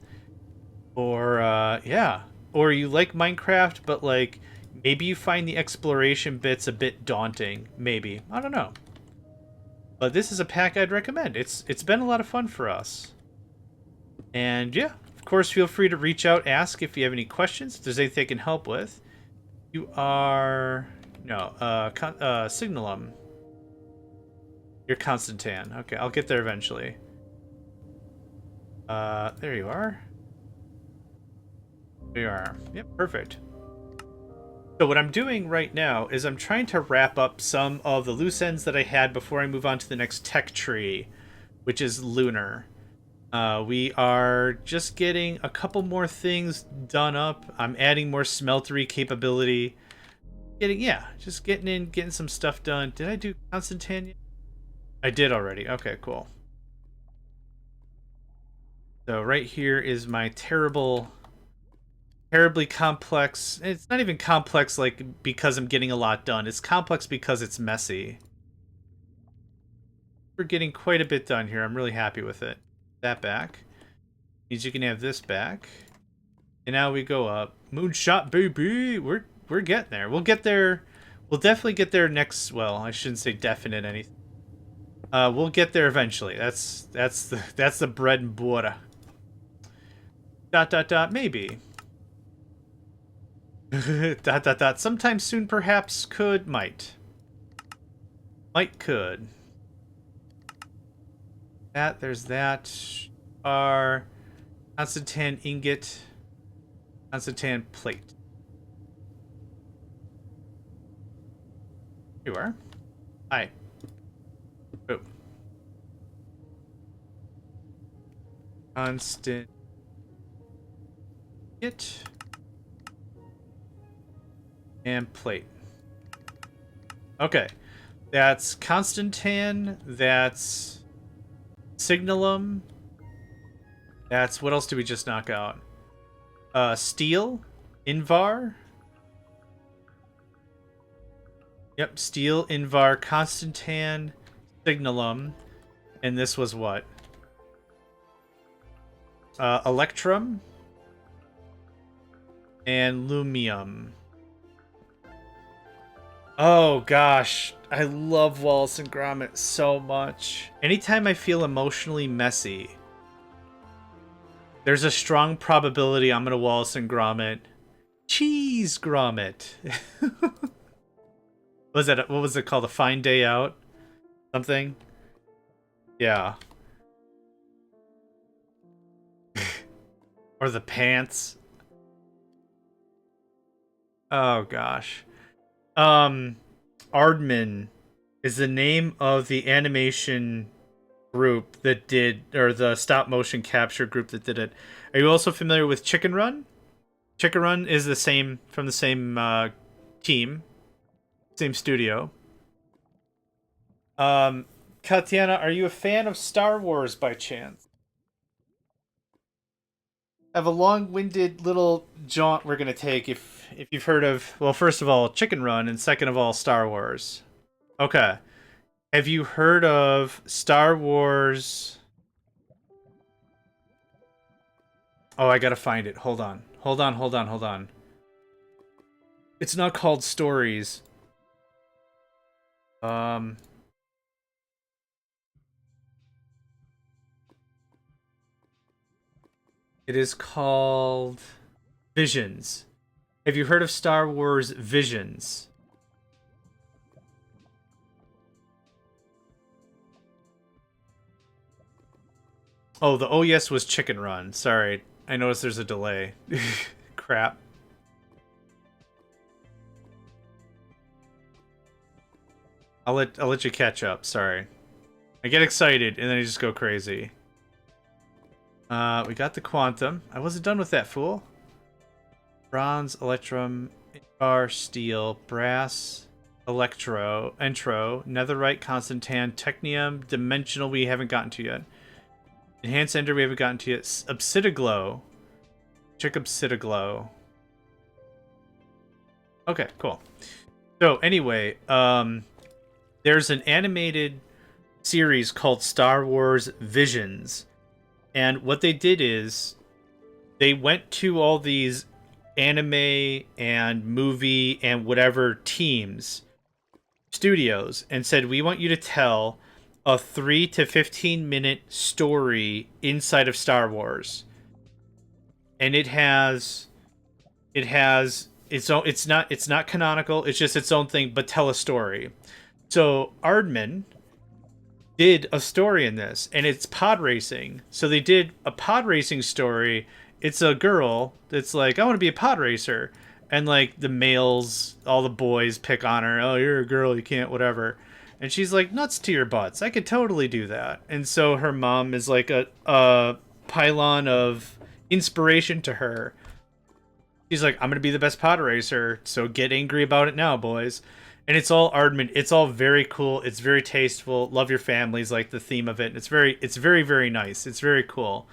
or yeah, or you like Minecraft, but like maybe you find the exploration bits a bit daunting, maybe. I don't know. But this is a pack I'd recommend. It's been a lot of fun for us. And yeah, of course, feel free to reach out, ask if you have any questions, if there's anything I can help with. You are... No, Signalum. You're Constantan. Okay, I'll get there eventually. There you are. There you are. Yep, perfect. So what I'm doing right now is I'm trying to wrap up some of the loose ends that I had before I move on to the next tech tree, which is Lunar. We are just getting a couple more things done up. I'm adding more smeltery capability. Just getting some stuff done. Did I do Constantan? I did already. Okay, cool. So right here is my terribly complex. It's not even complex like because I'm getting a lot done. It's complex because it's messy. We're getting quite a bit done here. I'm really happy with it. That back means you can have this back. And now we go up. Moonshot, baby. We're getting there. We'll get there. We'll definitely get there next. Well, I shouldn't say definite anything. We'll get there eventually. That's the bread and butter. ... Maybe. ... Sometime soon, perhaps. Could. Might. Could. There's that. Our Constantan ingot. Constantan plate. Here you are. Hi. Oh. Constant ingot. And plate. Okay. That's Constantan. That's Signalum. That's... What else did we just knock out? Steel. Invar. Yep, Steel, Invar, Constantan, Signalum. And this was what? Electrum. And Lumium. Oh gosh, I love Wallace and Gromit so much. Anytime I feel emotionally messy, there's a strong probability I'm gonna Wallace and Gromit. Cheese Gromit. What was it called? A Fine Day Out? Something? Yeah. Or the pants. Oh gosh. Aardman is the name of the animation group that did, or the stop motion capture group that did it. Are you also familiar with Chicken Run? Chicken Run is from the same team, same studio. Katiana, are you a fan of Star Wars by chance? I have a long-winded little jaunt we're gonna take if you've heard of, well, first of all, Chicken Run, and second of all, Star Wars. Okay. Have you heard of Star Wars? Oh, I gotta find it. Hold on. It's not called Stories. It is called Visions. Have you heard of Star Wars Visions? Oh, the oh yes was Chicken Run. Sorry. I noticed there's a delay. Crap. I'll let you catch up. Sorry. I get excited and then I just go crazy. We got the Quantum. I wasn't done with that, fool. Bronze, Electrum, Bar, Steel, Brass, Electro, Entro, Netherite, Constantan, Technium, Dimensional we haven't gotten to yet. Enhanced Ender we haven't gotten to yet. Obsidiglow. Check Obsidiglow. Okay, cool. So anyway, there's an animated series called Star Wars Visions. And what they did is they went to all these anime and movie and whatever teams, studios, and said, we want you to tell a 3 to 15 minute story inside of Star Wars. And it has its own, it's not canonical, it's just its own thing, but tell a story. So Aardman did a story in this, and it's pod racing. So they did a pod racing story. It's a girl that's like, I want to be a pod racer. And like the males, all the boys pick on her. Oh, you're a girl, you can't, whatever. And she's like, nuts to your butts. I could totally do that. And so her mom is like a pylon of inspiration to her. She's like, I'm going to be the best pod racer. So get angry about it now, boys. And it's all Aardman. It's all very cool. It's very tasteful. Love your families, like the theme of it. It's very, very nice. It's very cool.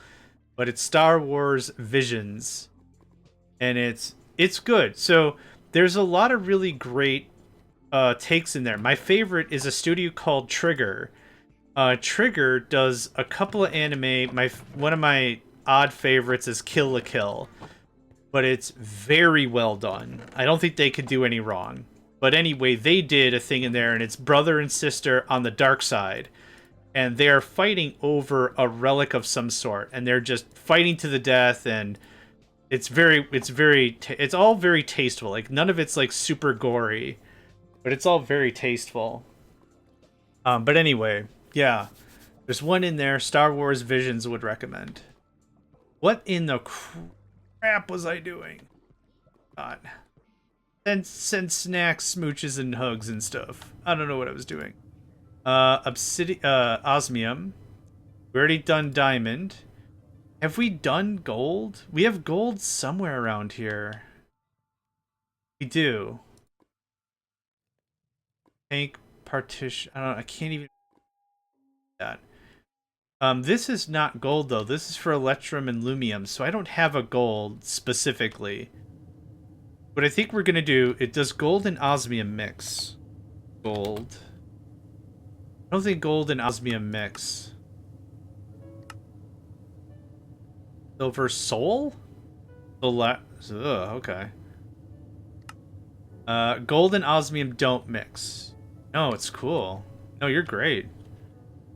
But it's Star Wars Visions, and it's good. So there's a lot of really great takes in there. My favorite is a studio called Trigger. Trigger does a couple of anime. One of my odd favorites is Kill la Kill, but it's very well done. I don't think they could do any wrong. But anyway, they did a thing in there, and it's brother and sister on the dark side. And they are fighting over a relic of some sort. And they're just fighting to the death, and it's all very tasteful. Like, none of it's, like, super gory. But it's all very tasteful. But anyway, yeah. There's one in there, Star Wars Visions would recommend. What in the crap was I doing? God. Send snacks, smooches, and hugs and stuff. I don't know what I was doing. Osmium. We already done diamond. Have we done gold? We have gold somewhere around here. We do. Tank partition. I don't know. I can't even. That. This is not gold though. This is for electrum and lumium, so I don't have a gold specifically. What I think we're gonna do, it does gold and osmium mix. Gold. I don't think gold and osmium mix. Silver soul? Okay. Gold and osmium don't mix. No, it's cool. No, you're great.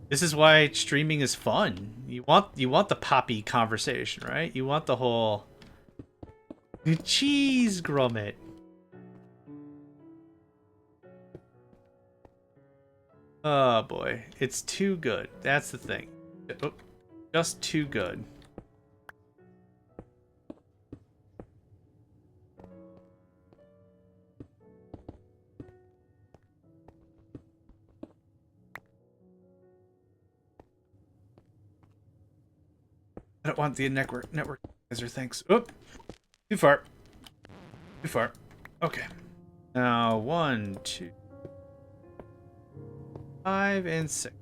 This is why streaming is fun. You want the poppy conversation, right? You want the whole cheese grommet. Oh boy, it's too good. That's the thing. Oh, just too good. I don't want the network advisor, thanks. Oop. Too far. Too far. Okay. Now 1, 2, 5, and 6.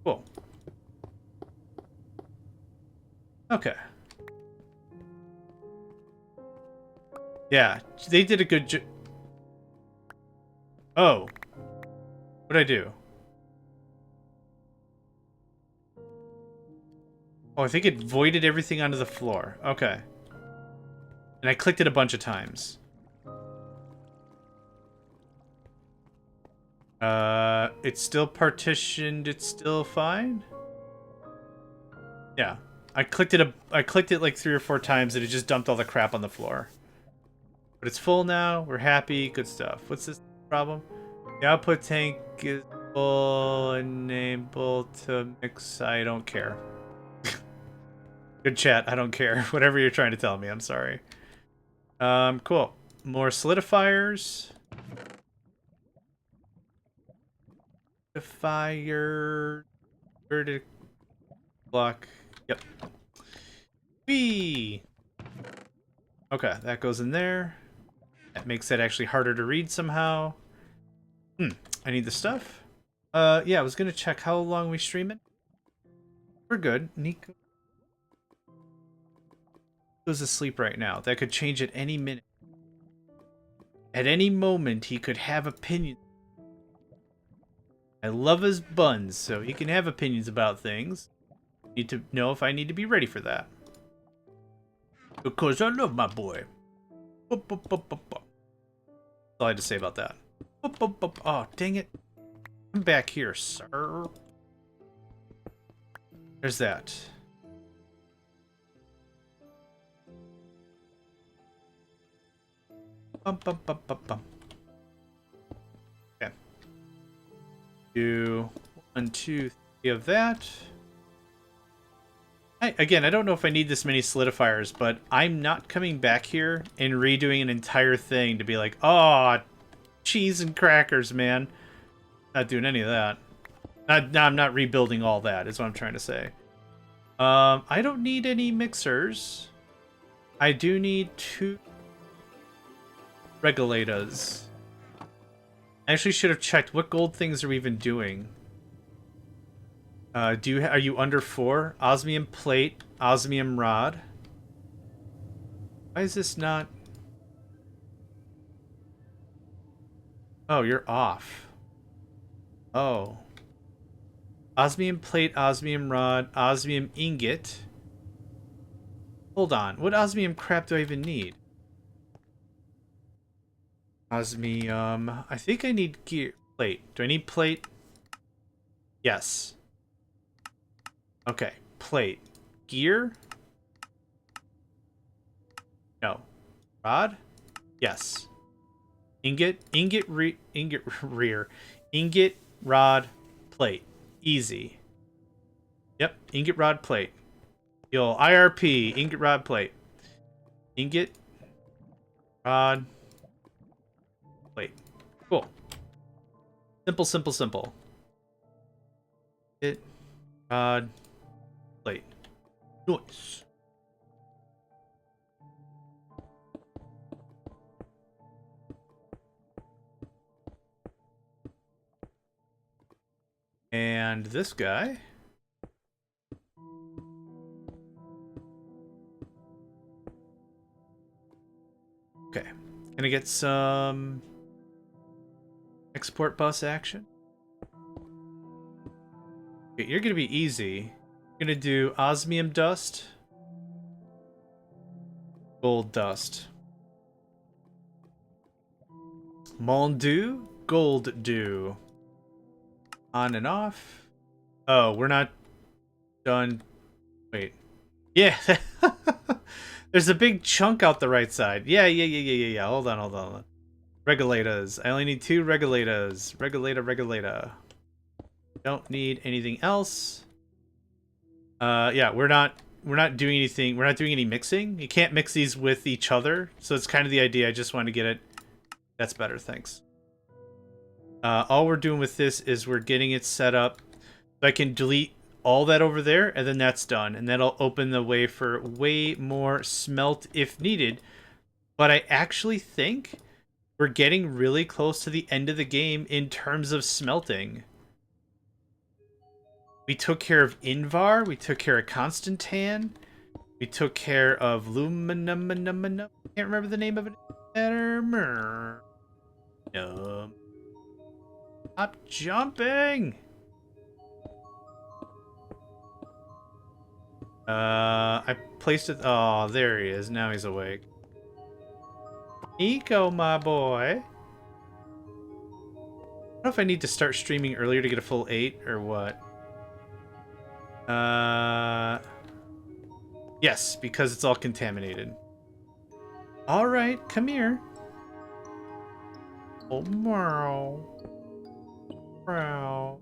Cool. Okay. Yeah, they did a good job. Oh. What'd I do? Oh, I think it voided everything onto the floor. Okay. And I clicked it a bunch of times. It's still partitioned. It's still fine. Yeah. I clicked it like 3 or 4 times and it just dumped all the crap on the floor. But it's full now. We're happy. Good stuff. What's this problem? The output tank is full. Enable to mix. I don't care. Good chat. I don't care. Whatever you're trying to tell me. I'm sorry. Cool. More solidifiers. Fire. Vertic block. Yep. B. Okay, that goes in there. That makes that actually harder to read somehow. I need the stuff. Yeah, I was gonna check how long we stream it. We're good. Nico goes asleep right now. That could change at any minute. At any moment, he could have opinions. I love his buns, so he can have opinions about things. Need to know if I need to be ready for that. Because I love my boy. That's all I had to say about that. Oh, dang it. Come back here, sir. There's that. Okay. Do 1, 2, 3 of that. Again, I don't know if I need this many solidifiers, but I'm not coming back here and redoing an entire thing to be like, oh, cheese and crackers, man. Not doing any of that. I'm not rebuilding all that, is what I'm trying to say. I don't need any mixers. I do need 2 regulators. I actually should have checked what gold things are we even doing. Are you under 4? Osmium plate, osmium rod. Why is this not? Oh, you're off. Oh. Osmium plate, osmium rod, osmium ingot. Hold on. What osmium crap do I even need? Osmium. I think I need gear. Plate. Do I need plate? Yes. Okay. Plate. Gear? No. Rod? Yes. Ingot, rear. Ingot, rod, plate. Easy. Yep, ingot, rod, plate. Yo, IRP, ingot, rod, plate. Ingot, rod, plate. Cool. Simple, simple, simple. Ingot, rod, plate. Nice. And this guy. Okay. Gonna get some export bus action. Okay, you're gonna be easy. You're gonna do osmium dust, gold dust. Mondew, gold dew. On and off. Oh, we're not done. Wait. Yeah. There's a big chunk out the right side. Yeah. Hold on. Regulators. I only need 2 regulators. Regulator. Don't need anything else. Yeah, we're not doing anything. We're not doing any mixing. You can't mix these with each other. So it's kind of the idea. I just want to get it. That's better, thanks. All we're doing with this is we're getting it set up so I can delete all that over there, and then that's done. And that'll open the way for way more smelt if needed. But I actually think we're getting really close to the end of the game in terms of smelting. We took care of Invar, we took care of Constantan, we took care of Luminum. Can't remember the name of it. No. Stop jumping! I placed it. Oh, there he is. Now he's awake. Nico, my boy. don't know if I need to start streaming earlier to get a full 8 or what. Yes, because it's all contaminated. All right, come here. Oh, meow. Meow.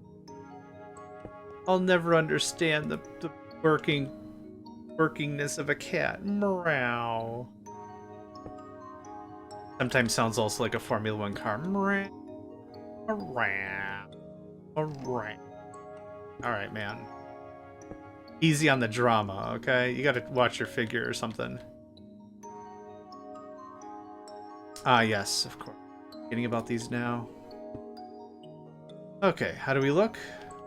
I'll never understand the workingness of a cat. Meow. Sometimes sounds also like a Formula One car. Meow. Meow. Meow. All right, man. Easy on the drama, okay? You gotta watch your figure or something. Ah, yes, of course. Getting about these now. Okay, how do we look?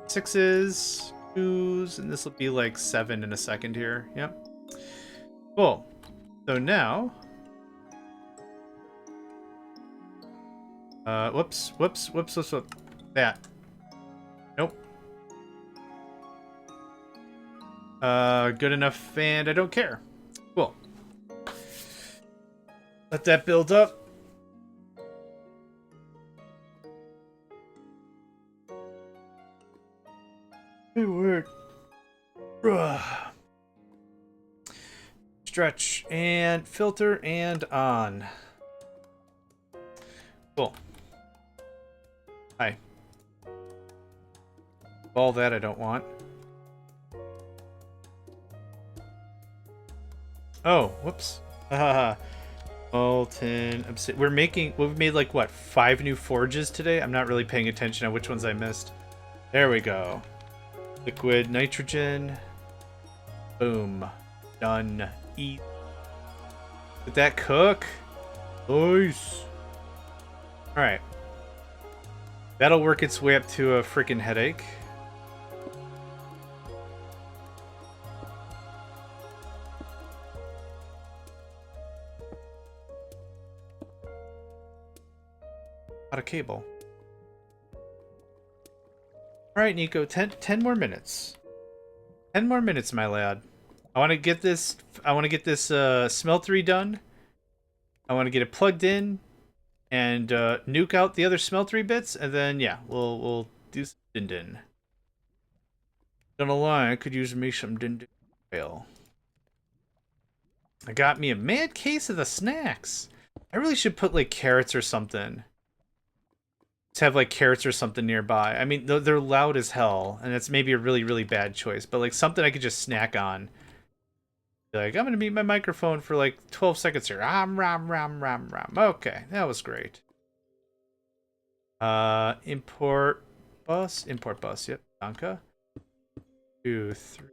6s, 2s, and this will be like 7 in a second here. Yep. Cool. So now... whoops. That. Nope. Good enough, and I don't care. Cool. Let that build up. It worked. Stretch and filter and on. Cool. Hi. All that I don't want. Oh, whoops. Molten. We've made like what, 5 new forges today? I'm not really paying attention on which ones I missed. There we go. Liquid nitrogen. Boom. Done. Eat. Did that cook? Nice. Alright. That'll work its way up to a freaking headache. Out of cable. Alright, Nico, 10 more minutes. 10 more minutes, my lad. I want to get this smeltery done. I want to get it plugged in and nuke out the other smeltery bits, and then yeah, we'll do some din-din. Gonna lie, I could use me some din-din. I got me a mad case of the snacks. I really should put like carrots or something. To have like carrots or something nearby. I mean, they're loud as hell, and it's maybe a really, really bad choice, but like something I could just snack on. Be like, I'm gonna mute my microphone for like 12 seconds here. Ram. Okay, that was great. Import bus, yep, Danka. 2, 3,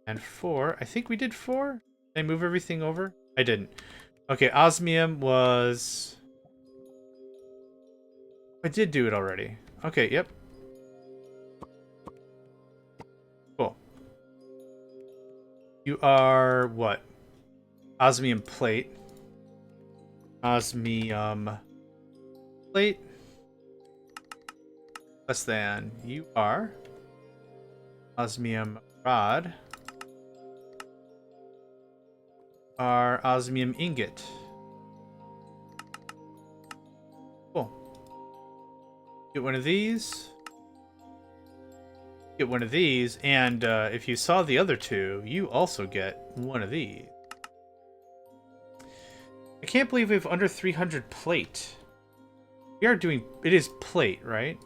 and 4. I think we did 4. Did I move everything over? I didn't. Okay, osmium was... I did do it already. Okay, yep. Cool. You are what? Osmium plate. Osmium plate. Less than. You are osmium rod. Are osmium ingot. Get one of these. Get one of these, and if you saw the other two, you also get one of these. I can't believe we have under 300 plate. We are doing... It is plate, right?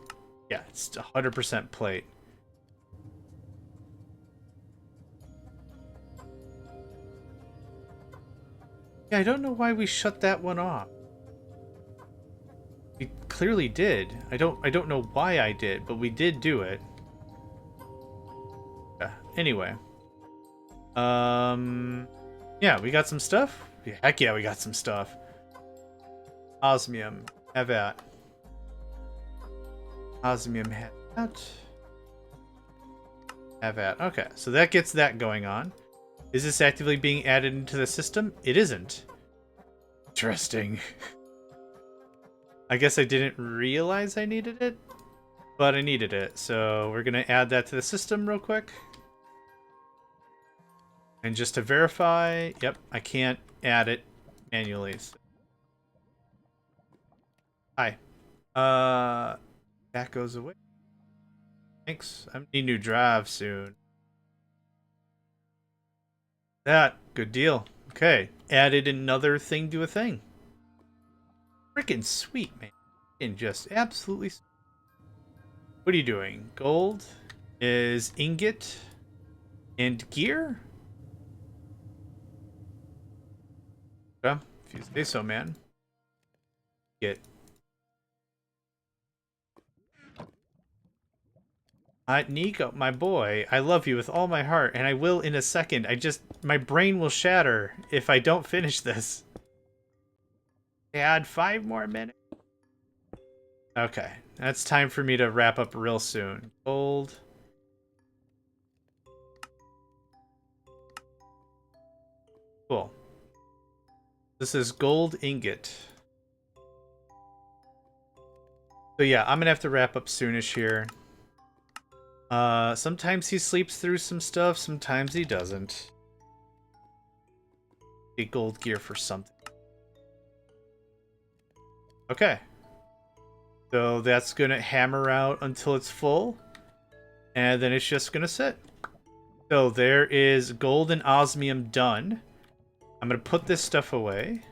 Yeah, it's 100% plate. Yeah, I don't know why we shut that one off. We clearly did. I don't know why I did, but we did do it. Yeah, anyway. Yeah, we got some stuff? Heck yeah, we got some stuff. Osmium. Have that. Osmium have that. Have that. Okay, so that gets that going on. Is this actively being added into the system? It isn't. Interesting. I guess I didn't realize I needed it, but I needed it. So we're going to add that to the system real quick. And just to verify, yep, I can't add it manually. So. Hi. That goes away. Thanks. I'm gonna need new drive soon. That. Good deal. Okay. Added another thing to a thing. Freaking sweet, man. And just absolutely sweet. What are you doing? Gold is ingot and gear? Okay. If you say so, man. Get. Nico, my boy, I love you with all my heart, and I will in a second. My brain will shatter if I don't finish this. Add 5 more minutes. Okay, that's time for me to wrap up real soon. Gold. Cool. This is gold ingot. So yeah, I'm gonna have to wrap up soonish here. Sometimes he sleeps through some stuff, sometimes he doesn't. Get gold gear for something. Okay. So that's gonna hammer out until it's full. And then it's just gonna sit. So there is gold and osmium done. I'm gonna put this stuff away.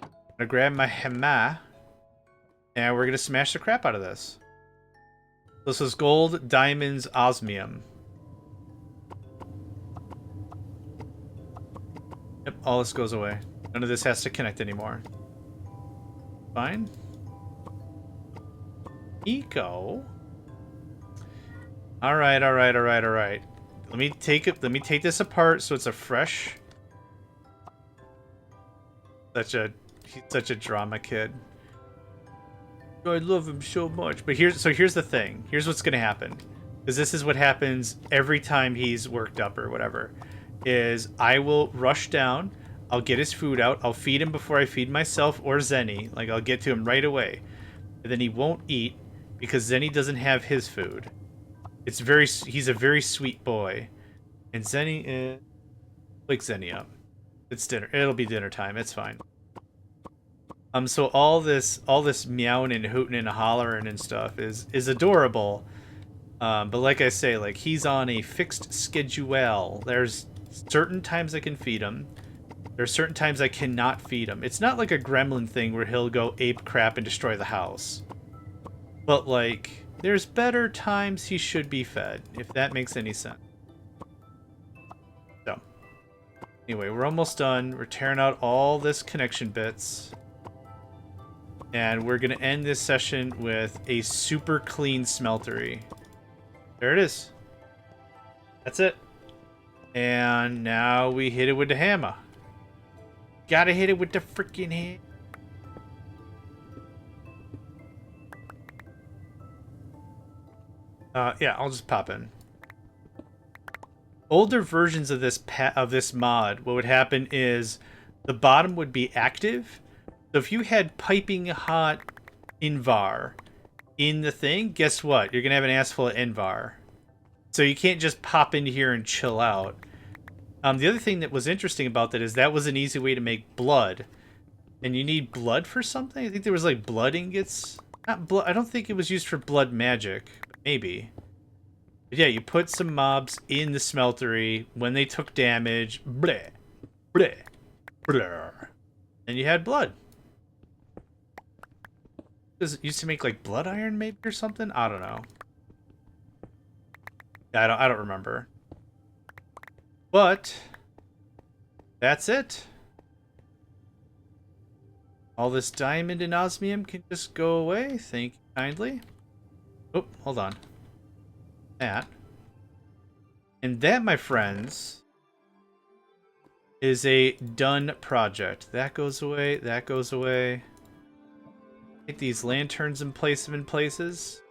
I'm gonna grab my hammer. And we're gonna smash the crap out of this. This is gold, diamonds, osmium. Yep, all this goes away. None of this has to connect anymore. Fine. Eco. Alright. Let me take this apart so it's a fresh. He's such a drama kid. I love him so much. But here's the thing. Here's what's gonna happen. Because this is what happens every time he's worked up or whatever. Is I will rush down, I'll get his food out, I'll feed him before I feed myself or Zenny. Like, I'll get to him right away. And then he won't eat because Zenny doesn't have his food. He's a very sweet boy. And Zenny is... Wake Zenny up. It's dinner. It'll be dinner time. It's fine. So all this meowing and hooting and hollering and stuff is adorable. But like I say, like, he's on a fixed schedule. There's certain times I can feed him. There's certain times I cannot feed him. It's not like a gremlin thing where he'll go ape crap and destroy the house. But, like, there's better times he should be fed, if that makes any sense. So, anyway, we're almost done. We're tearing out all this connection bits. And we're going to end this session with a super clean smeltery. There it is. That's it. And now we hit it with the hammer. Gotta hit it with the freaking hammer. Yeah, I'll just pop in. Older versions of this mod, what would happen is the bottom would be active. So if you had piping hot Invar in the thing, guess what? You're gonna have an ass full of Invar. So you can't just pop into here and chill out. The other thing that was interesting about that was an easy way to make blood. And you need blood for something? I think there was like blood ingots. Not blood. I don't think it was used for blood magic. But maybe. But yeah, you put some mobs in the smeltery when they took damage. Bleh. Bleh. Bleh. And you had blood. Does it used to make like blood iron maybe or something? I don't know. I don't remember. But that's it. All this diamond and osmium can just go away. Thank you kindly. Oh, hold on. That. And that, my friends, is a done project. That goes away. That goes away. Get these lanterns and place them in places.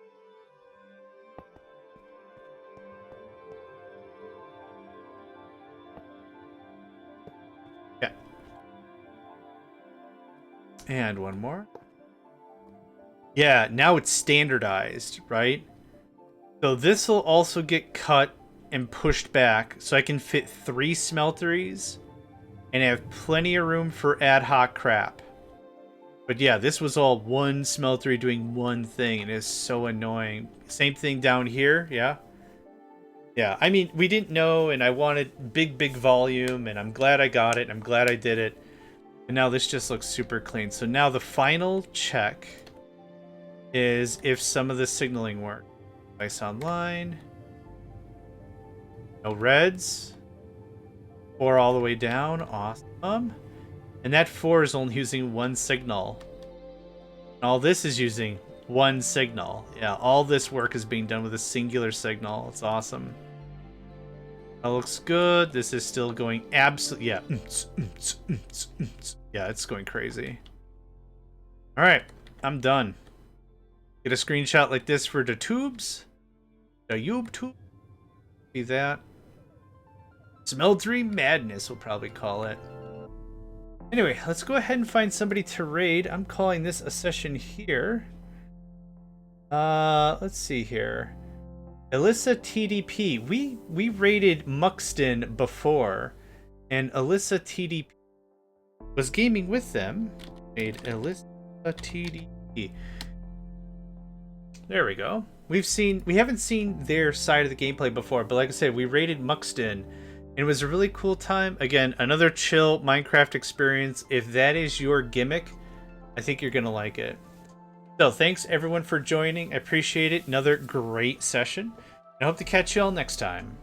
Yeah. And one more. Yeah, now it's standardized, right? So this will also get cut and pushed back so I can fit 3 smelteries and have plenty of room for ad hoc crap. But yeah, this was all one smeltery doing one thing, and it's so annoying. Same thing down here, yeah. Yeah, I mean, we didn't know, and I wanted big volume, and I'm glad I got it. I'm glad I did it. And now this just looks super clean. So now the final check is if some of the signaling works. Device online. No reds. 4 all the way down. Awesome. And that 4 is only using one signal. And all this is using one signal. Yeah, all this work is being done with a singular signal. It's awesome. That looks good. This is still going absolutely... Yeah. Yeah, it's going crazy. Alright, I'm done. Get a screenshot like this for the tubes. The YouTube. See that? Smeltery Madness, we'll probably call it. Anyway, let's go ahead and find somebody to raid. I'm calling this a session here. Let's see here. Alyssa TDP. We raided Muxton before, and Alyssa TDP was gaming with them. Made Alyssa TDP. There we go. We haven't seen their side of the gameplay before, but like I said, we raided Muxton. It was a really cool time. Again, another chill Minecraft experience. If that is your gimmick, I think you're going to like it. So thanks everyone for joining. I appreciate it. Another great session. I hope to catch you all next time.